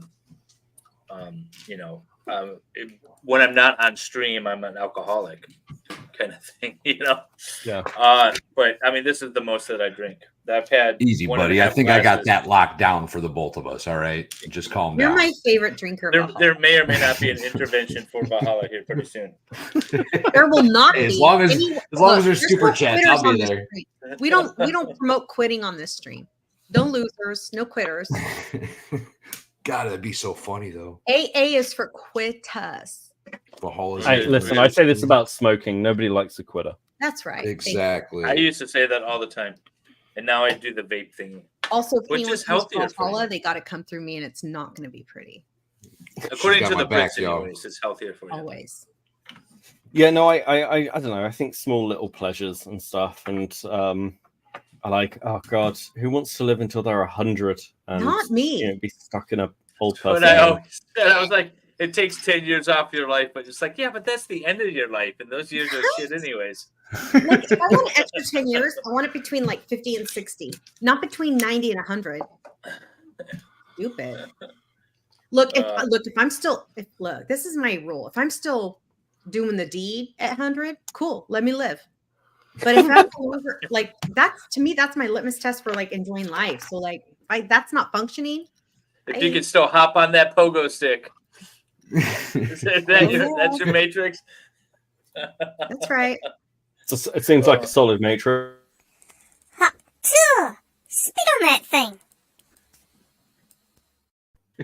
Speaker 1: when I'm not on stream, I'm an alcoholic kind of thing,
Speaker 12: Yeah.
Speaker 1: But I mean, this is the most that I drink. I've had
Speaker 11: easy, buddy. I think I got that locked down for the both of us. All right, just calm down.
Speaker 5: You're my favorite drinker.
Speaker 1: There may or may not be an intervention for Valhalla here pretty soon.
Speaker 5: There will not be.
Speaker 11: As long as there's super chats, I'll be there.
Speaker 5: We don't promote quitting on this stream. No losers, no quitters.
Speaker 11: God, that'd be so funny though.
Speaker 5: AA is for quitters.
Speaker 12: Listen, I say this about smoking. Nobody likes a quitter.
Speaker 5: That's right.
Speaker 11: Exactly.
Speaker 1: I used to say that all the time, and now I do the vape thing.
Speaker 5: Also, if
Speaker 1: which is healthier.
Speaker 5: Valhalla, they got to come through me, and it's not going to be pretty.
Speaker 1: According to the Brits, anyways, it's healthier for you.
Speaker 5: Always.
Speaker 12: Yeah, no, I don't know. I think small little pleasures and stuff, and I like. Oh God, who wants to live until they're 100 and
Speaker 5: Not me.
Speaker 12: be stuck in a old person?
Speaker 1: But I
Speaker 12: home?
Speaker 1: always said, I was like, it takes 10 years off your life, but it's like, yeah, but that's the end of your life, and those years are shit anyways.
Speaker 5: Like, if I want an extra 10 years, I want it between like 50 and 60, not between 90 and 100. Stupid. Look, if I'm still, look, this is my rule. If I'm still doing the deed at 100, cool, let me live. But if I'm over, like, that's, to me, that's my litmus test for like enjoying life. So like, if that's not functioning.
Speaker 1: If you can still hop on that pogo stick. That's your matrix.
Speaker 5: That's right.
Speaker 12: It seems like a solid matrix.
Speaker 14: Spit on that thing.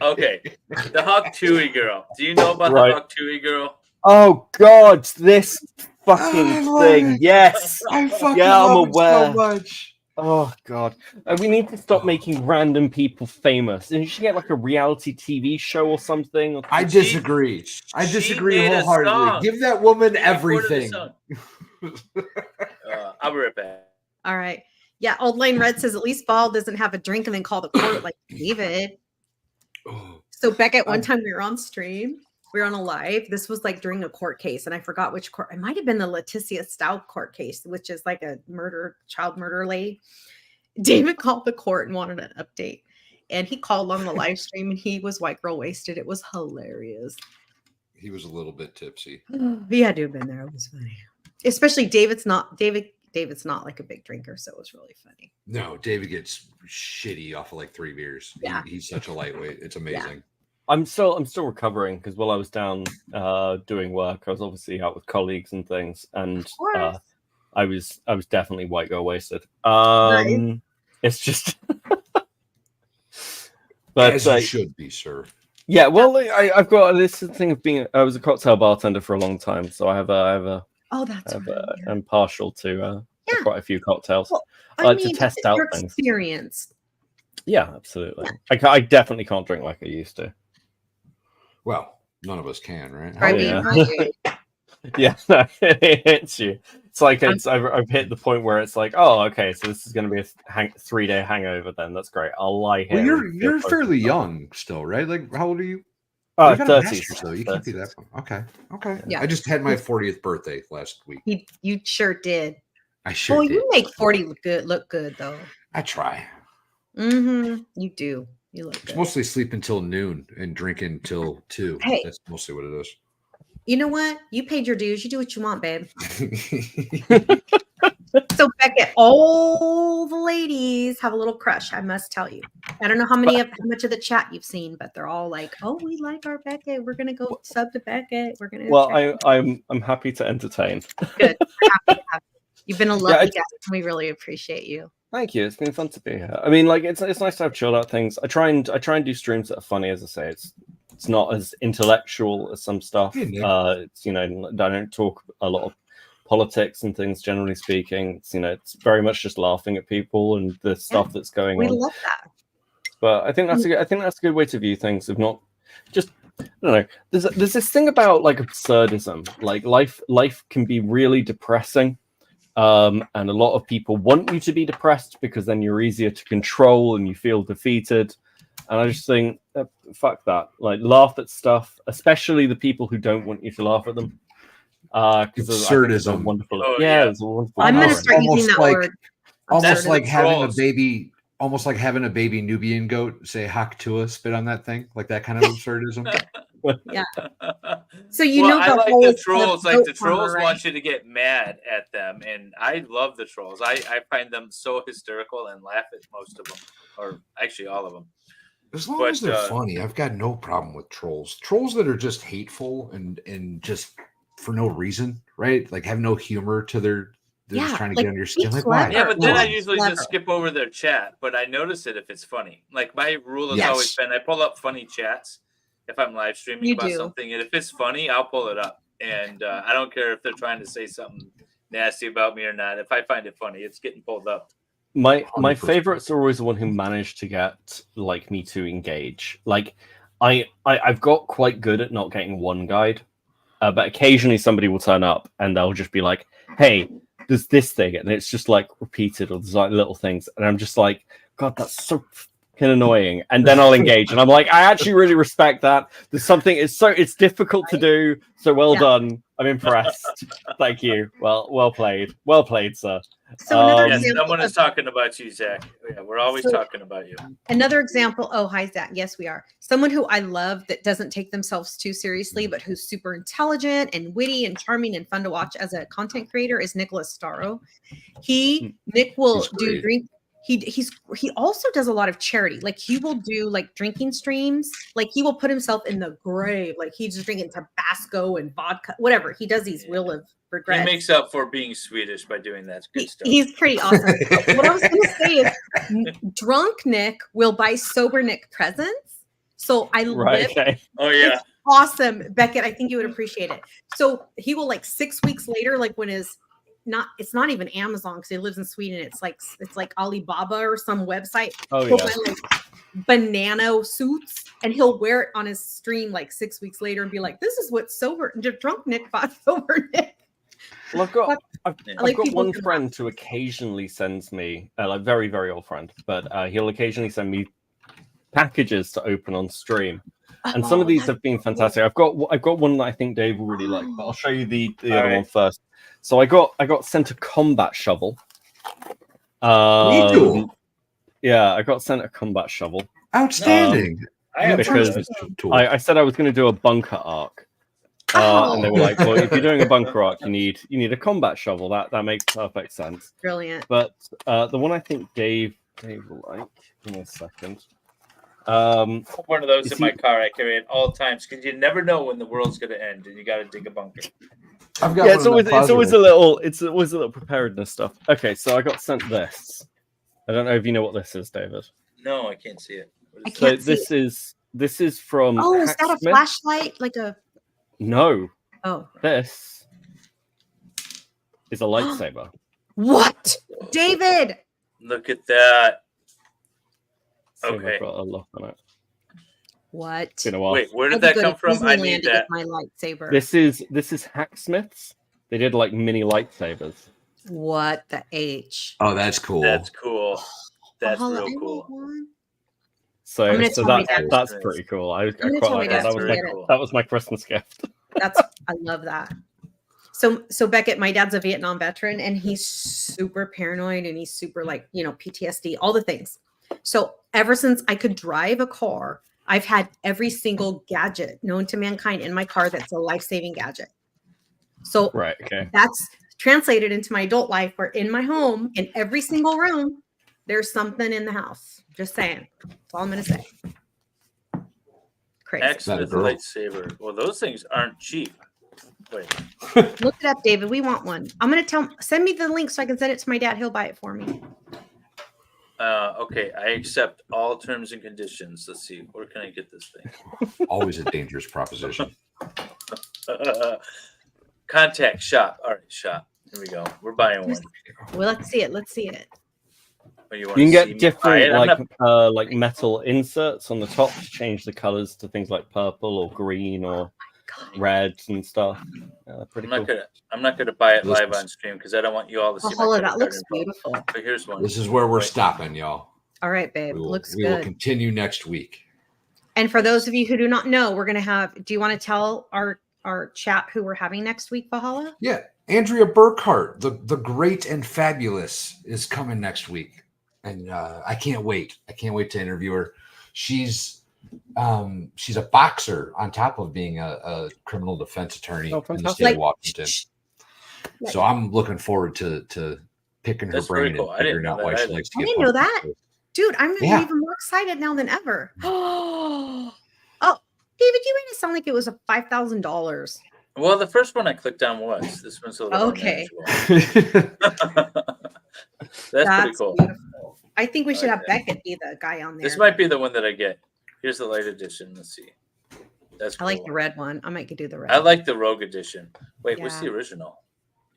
Speaker 1: Okay, the Hawk Chewy girl. Do you know about the Hawk Chewy girl?
Speaker 12: Oh God, this fucking thing. Yes,
Speaker 11: I fucking
Speaker 12: love
Speaker 11: it so much.
Speaker 12: Oh God, we need to stop making random people famous. And you should get like a reality TV show or something.
Speaker 11: I disagree. I disagree wholeheartedly. Give that woman everything.
Speaker 1: I'll be right back.
Speaker 5: All right. Yeah, Old Lane Red says at least Ball doesn't have a drink and then call the court like David. So Beckett, one time we were on stream, we were on a live. This was like during a court case, and I forgot which court. It might have been the Leticia Stout court case, which is like a child murder lady. David called the court and wanted an update, and he called on the live stream, and he was white girl wasted. It was hilarious.
Speaker 11: He was a little bit tipsy.
Speaker 5: He had to have been there. It was funny, especially David's not like a big drinker, so it was really funny.
Speaker 11: No, David gets shitty off of like 3 beers.
Speaker 5: Yeah.
Speaker 11: He's such a lightweight. It's amazing.
Speaker 5: Yeah.
Speaker 12: I'm still recovering because while I was down doing work, I was obviously out with colleagues and things, and I was definitely white girl wasted.
Speaker 5: Nice.
Speaker 12: It's just, but
Speaker 11: as you should be, sir.
Speaker 12: Yeah, well, I've got this thing of being. I was a cocktail bartender for a long time, so I have a.
Speaker 5: Oh, that's right.
Speaker 12: I'm partial to quite a few cocktails.
Speaker 5: Well,
Speaker 12: I like to test out
Speaker 5: your
Speaker 12: things.
Speaker 5: Experience.
Speaker 12: Yeah, absolutely. Yeah. I definitely can't drink like I used to.
Speaker 11: Well, none of us can, right?
Speaker 12: Yeah, no, it hits you. It's like I've hit the point where it's like, oh, okay, so this is going to be a 3-day hangover. Then that's great. I'll lie here.
Speaker 11: Well, you're fairly young still, right? Like, how old are you?
Speaker 12: 30.
Speaker 11: So you can't be that. Okay.
Speaker 5: Yeah.
Speaker 11: I just had my 40th birthday last week.
Speaker 5: You sure did.
Speaker 11: I sure did.
Speaker 5: You make 40 look good though.
Speaker 11: I try.
Speaker 5: Mm-hmm. You do. You look good.
Speaker 11: It's mostly sleep until noon and drink until 2.
Speaker 5: Hey.
Speaker 11: That's mostly what it is.
Speaker 5: You know what? You paid your dues. You do what you want, babe. So Beckett, all the ladies have a little crush. I must tell you. I don't know how much of the chat you've seen, but they're all like, "Oh, we like our Beckett. We're gonna go sub to Beckett. We're gonna."
Speaker 12: Well, I'm happy to entertain.
Speaker 5: Good. Happy to have you. You've been a lovely guest, and we really appreciate you.
Speaker 12: Thank you. It's been fun to be here. I mean, like it's nice to have chilled out things. I try and do streams that are funny. As I say, it's not as intellectual as some stuff. It's, I don't talk a lot of politics and things, generally speaking. It's, it's very much just laughing at people and the stuff that's going on.
Speaker 5: We love that.
Speaker 12: But I think that's a good way to view things. Of not just, I don't know. There's this thing about like absurdism. Like life can be really depressing. And a lot of people want you to be depressed because then you're easier to control and you feel defeated. And I just think, fuck that. Like, laugh at stuff, especially the people who don't want you to laugh at them.
Speaker 11: Absurdism.
Speaker 12: Wonderful.
Speaker 11: It's
Speaker 12: wonderful.
Speaker 5: I'm going to start using that word.
Speaker 11: Almost like having a baby. Almost like having a baby Nubian goat say "Haktua," spit on that thing, like that kind of absurdism.
Speaker 5: Yeah. So I
Speaker 1: like
Speaker 5: whole
Speaker 1: the trolls. Like the
Speaker 5: farmer,
Speaker 1: trolls
Speaker 5: right?
Speaker 1: want you to get mad at them, and I love the trolls. I find them so hysterical and laugh at most of them, or actually all of them.
Speaker 11: As long as they're funny, I've got no problem with trolls. Trolls that are just hateful and just for no reason, right? Like have no humor to their. They're just trying to get under your skin. Like, why?
Speaker 1: Yeah, but then I usually just skip over their chat. But I notice it if it's funny. Like my rule has always been, I pull up funny chats if I'm live streaming about something, and if it's funny, I'll pull it up. And I don't care if they're trying to say something nasty about me or not. If I find it funny, it's getting pulled up.
Speaker 12: My favorites are always the one who managed to get like me to engage. Like I've got quite good at not getting one guide. but occasionally somebody will turn up and they'll just be like, "Hey, there's this thing," and it's just like repeated, or there's like little things, and I'm just like, God, that's so fucking annoying. And then I'll engage, and I'm like, I actually really respect that. There's something. It's difficult to do. So well done. I'm impressed. Thank you. Well played, sir.
Speaker 5: So another
Speaker 1: Yes,
Speaker 5: example
Speaker 1: someone is talking about you, Zach. Yeah, we're always talking about you.
Speaker 5: Another example. Oh, hi, Zach. Yes, we are. Someone who I love that doesn't take themselves too seriously, but who's super intelligent and witty and charming and fun to watch as a content creator is Nicholas Starro. Nick will do drink. He also does a lot of charity. Like he will do like drinking streams. Like he will put himself in the grave. Like he's just drinking Tabasco and vodka, whatever. He does these wheel of regrets.
Speaker 1: He makes up for being Swedish by doing that good stuff.
Speaker 5: He's pretty awesome. What I was going to say is drunk Nick will buy sober Nick presents. So I live.
Speaker 12: Okay.
Speaker 1: Oh yeah.
Speaker 5: It's awesome. Beckett, I think you would appreciate it. So he will like 6 weeks later, like when it's not even Amazon because he lives in Sweden. It's like Alibaba or some website.
Speaker 12: Oh,
Speaker 5: he'll
Speaker 12: yeah.
Speaker 5: buy like banana suits and he'll wear it on his stream like 6 weeks later and be like, "This is what drunk Nick bought sober Nick."
Speaker 12: Well, I've got one
Speaker 5: to
Speaker 12: friend who occasionally sends me, like very, very old friend, but he'll occasionally send me packages to open on stream. And some of these have been fantastic. I've got one that I think Dave will really like, but I'll show you the other one first. So I got sent a combat shovel. Yeah, I got sent a combat shovel.
Speaker 11: Outstanding.
Speaker 12: Because I said I was going to do a bunker arc. And they were like, "Well, if you're doing a bunker arc, you need a combat shovel. That makes perfect sense."
Speaker 5: Brilliant.
Speaker 12: But the one I think Dave will like. Give me a second.
Speaker 1: One of those in my car I carry at all times because you never know when the world's going to end and you got to dig a bunker.
Speaker 11: I've got
Speaker 12: it's always a little preparedness stuff. Okay, so I got sent this. I don't know if you know what this is, David.
Speaker 1: No, I can't see it.
Speaker 5: I can't see
Speaker 12: this is from.
Speaker 5: Oh, is that a
Speaker 12: Hacksmith?
Speaker 5: flashlight? Like a
Speaker 12: No.
Speaker 5: Oh.
Speaker 12: This is a lightsaber.
Speaker 5: What? David!
Speaker 1: Look at that.
Speaker 12: So
Speaker 1: Okay.
Speaker 12: I've got a lock on it.
Speaker 5: What?
Speaker 12: It's been a while.
Speaker 1: Wait, where did that come from? I need that.
Speaker 5: My lightsaber.
Speaker 12: This is Hacksmiths. They did like mini lightsabers.
Speaker 5: What the H?
Speaker 11: Oh, that's cool.
Speaker 1: That's cool. That's
Speaker 5: Valhalla,
Speaker 1: real cool.
Speaker 12: So
Speaker 5: I'm gonna tell my dad
Speaker 12: that's
Speaker 5: this.
Speaker 12: pretty cool. I
Speaker 5: gonna
Speaker 12: quite
Speaker 5: tell my
Speaker 12: like
Speaker 5: dad
Speaker 12: that.
Speaker 5: to get it.
Speaker 12: That was my Christmas gift.
Speaker 5: I love that. So Beckett, my dad's a Vietnam veteran and he's super paranoid and he's super like, PTSD, all the things. So ever since I could drive a car, I've had every single gadget known to mankind in my car that's a life-saving gadget. So
Speaker 12: right, okay.
Speaker 5: That's translated into my adult life where in my home, in every single room, there's something in the house. Just saying. That's all I'm going to say. Crazy.
Speaker 1: Hacksmith lightsaber. Well, those things aren't cheap. Wait.
Speaker 5: Look it up, David. We want one. I'm going to send me the link so I can send it to my dad. He'll buy it for me.
Speaker 1: Okay, I accept all terms and conditions. Let's see. Where can I get this thing?
Speaker 11: Always a dangerous proposition.
Speaker 1: Contact shop. All right, shop. Here we go. We're buying one.
Speaker 5: Well, let's see it. Let's see it.
Speaker 1: You
Speaker 12: can get different like metal inserts on the top to change the colors to things like purple or green or red and stuff. Pretty cool.
Speaker 1: I'm not gonna buy it live on stream because I don't want you all to see.
Speaker 5: That looks beautiful.
Speaker 1: But here's one.
Speaker 11: This is where we're stopping, y'all.
Speaker 5: All right, babe. Looks
Speaker 11: we
Speaker 5: good.
Speaker 11: will continue next week.
Speaker 5: And for those of you who do not know, we're gonna have. Do you want to tell our chat who we're having next week, Valhalla?
Speaker 11: Yeah, Andrea Burkhart, the great and fabulous, is coming next week, and I can't wait. I can't wait to interview her. She's a boxer on top of being a criminal defense attorney in the state of Washington. So I'm looking forward to picking her brain and figuring out why she likes to get.
Speaker 5: I didn't know that, dude. I'm even more excited now than ever. Oh, David, you made it sound like it was a $5,000.
Speaker 1: Well, the first one I clicked on was. This one's a little
Speaker 5: okay.
Speaker 1: That's pretty cool.
Speaker 5: Beautiful. I think we should have Beckett be the guy on there.
Speaker 1: This might be the one that I get. Here's the light edition. Let's see. That's cool.
Speaker 5: I like the red one. I might do the red.
Speaker 1: I like the Rogue edition. Wait, what's the original?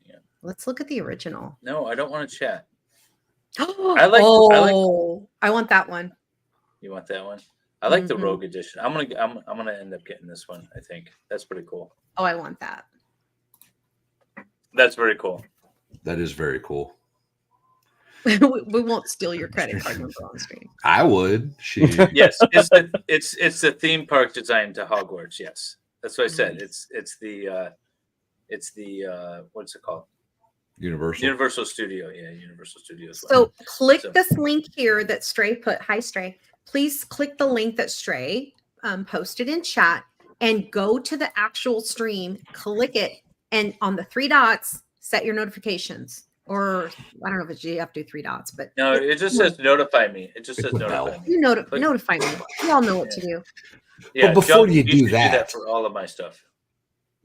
Speaker 5: Yeah. Let's look at the original.
Speaker 1: No, I don't want to chat.
Speaker 5: I want that one.
Speaker 1: You want that one? I like the Rogue Edition. I'm gonna end up getting this one. I think that's pretty cool.
Speaker 5: Oh, I want that.
Speaker 1: That's very cool.
Speaker 11: That is very cool.
Speaker 5: We won't steal your credit card number on stream.
Speaker 11: I would.
Speaker 1: Yes, it's the theme park designed to Hogwarts. Yes, that's what I said. It's the what's it called? Universal Studio. Yeah, Universal Studios.
Speaker 5: So click this link here that Stray put. Hi, Stray. Please click the link that Stray posted in chat and go to the actual stream. Click it, and on the 3 dots, set your notifications. Or I don't know if you have to do 3 dots, but
Speaker 1: no, it just says notify me. It just says notify me.
Speaker 5: You notify me. We all know what to do.
Speaker 1: Yeah,
Speaker 11: but before you do
Speaker 1: do that for all of my stuff.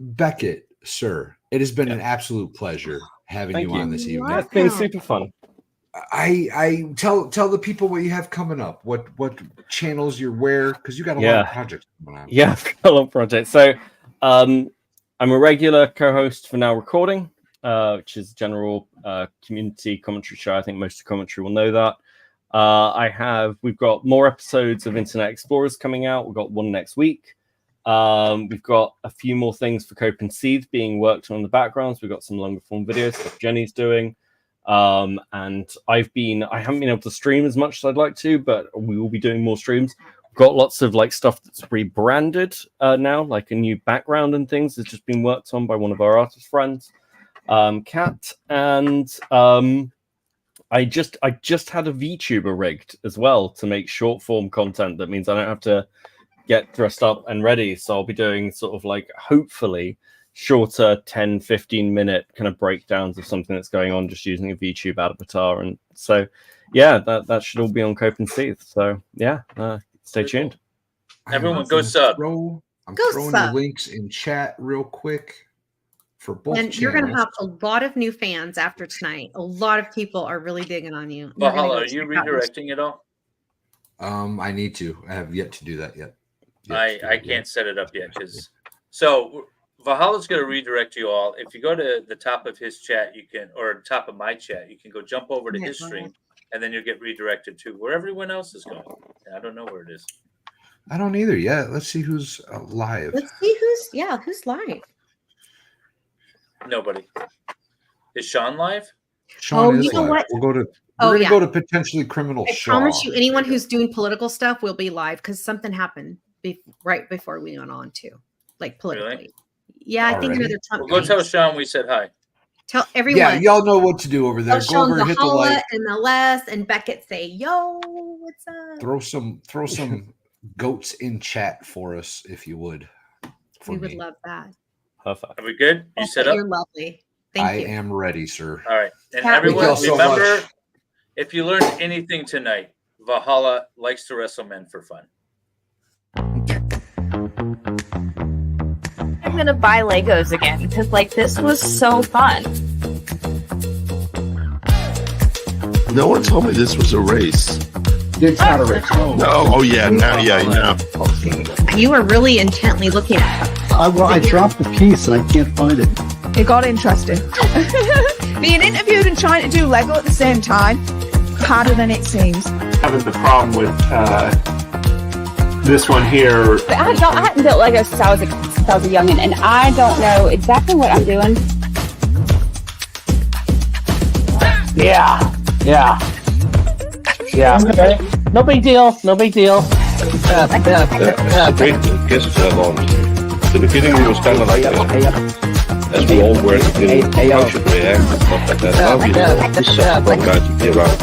Speaker 11: Beckett, sir, it has been an absolute pleasure having you on this evening.
Speaker 12: It's been super fun.
Speaker 11: I tell the people what you have coming up, what channels you're where, because you got a lot of projects coming out.
Speaker 12: Yeah, I've got a lot of projects. So I'm a regular co-host for Now Recording, which is a general community commentary show. I think most of the commentary will know that. We've got more episodes of Internet Explorers coming out. We've got one next week. We've got a few more things for Cope and Seethe being worked on in the background. So we've got some longer form videos that Jenny's doing. And I haven't been able to stream as much as I'd like to, but we will be doing more streams. We've got lots of stuff that's rebranded now, like a new background and things that's just been worked on by one of our artist friends, Kat. And I just had a VTuber rigged as well to make short form content. That means I don't have to get dressed up and ready. So I'll be doing sort of hopefully shorter 10-15 minute kind of breakdowns of something that's going on, just using a VTube avatar. And so yeah, that should all be on Cope and Seethe. So yeah, stay tuned.
Speaker 1: Everyone go sub.
Speaker 11: I'm throwing the links in chat real quick for both
Speaker 5: and
Speaker 11: channels.
Speaker 5: You're going to have a lot of new fans after tonight. A lot of people are really digging on you.
Speaker 1: Valhalla, are you redirecting it all?
Speaker 11: I need to. I have yet to do that yet.
Speaker 1: I can't set it up yet because Valhalla's going to redirect you all. If you go to the top of his chat, you can, or top of my chat, you can go jump over to his stream, and then you'll get redirected to where everyone else is going. I don't know where it is.
Speaker 11: I don't either yet. Let's see who's live.
Speaker 5: Let's see who's live.
Speaker 1: Nobody. Is Sean live?
Speaker 11: Sean is live. We'll go to. We're going to go to potentially criminal.
Speaker 5: I promise you, anyone who's doing political stuff will be live because something happened right before we went on too, politically.
Speaker 1: Really?
Speaker 5: Yeah, I think another Trump.
Speaker 1: Well, go tell Sean we said hi.
Speaker 5: Tell everyone.
Speaker 11: Yeah, y'all know what to do over there. Go over, hit the like,
Speaker 5: MLS, and Beckett say, "Yo, what's up?"
Speaker 11: Throw some goats in chat for us, if you would.
Speaker 5: We would love that.
Speaker 12: Perfect.
Speaker 1: Are we good? You set up?
Speaker 5: You're lovely. Thank you.
Speaker 11: I am ready, sir.
Speaker 1: All right, and everyone remember, if you learned anything tonight, Valhalla likes to wrestle men for fun.
Speaker 2: I'm gonna buy Legos again because this was so fun.
Speaker 3: No one told me this was a race.
Speaker 4: It's not a race.
Speaker 3: No. Oh yeah. Now yeah. Now.
Speaker 5: You were really intently looking at it.
Speaker 4: I dropped the piece and I can't find it.
Speaker 6: It got interesting. Being interviewed and trying to do Lego at the same time, harder than it seems.
Speaker 13: Having the problem with this one here.
Speaker 8: But I hadn't built Legos since I was a youngin', and I don't know exactly what I'm doing.
Speaker 7: Yeah. Okay. No big deal.
Speaker 3: Great guess the beginning was kind of like as we all were thinking, how should we act and stuff like that. Now we know this one guy to be around.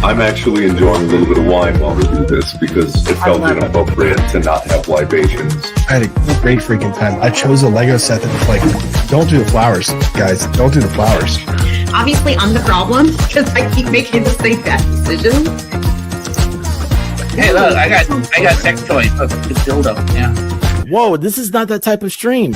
Speaker 9: I'm actually enjoying a little bit of wine while we do this because it felt inappropriate to not have libations.
Speaker 10: I had a great freaking time. I chose a Lego set that don't do the flowers, guys. Don't do the flowers.
Speaker 5: Obviously, I'm the problem because I keep making the same bad decisions.
Speaker 7: Hey, look, I got sex toys. Look, it's dildo. Yeah.
Speaker 14: Whoa, this is not that type of stream.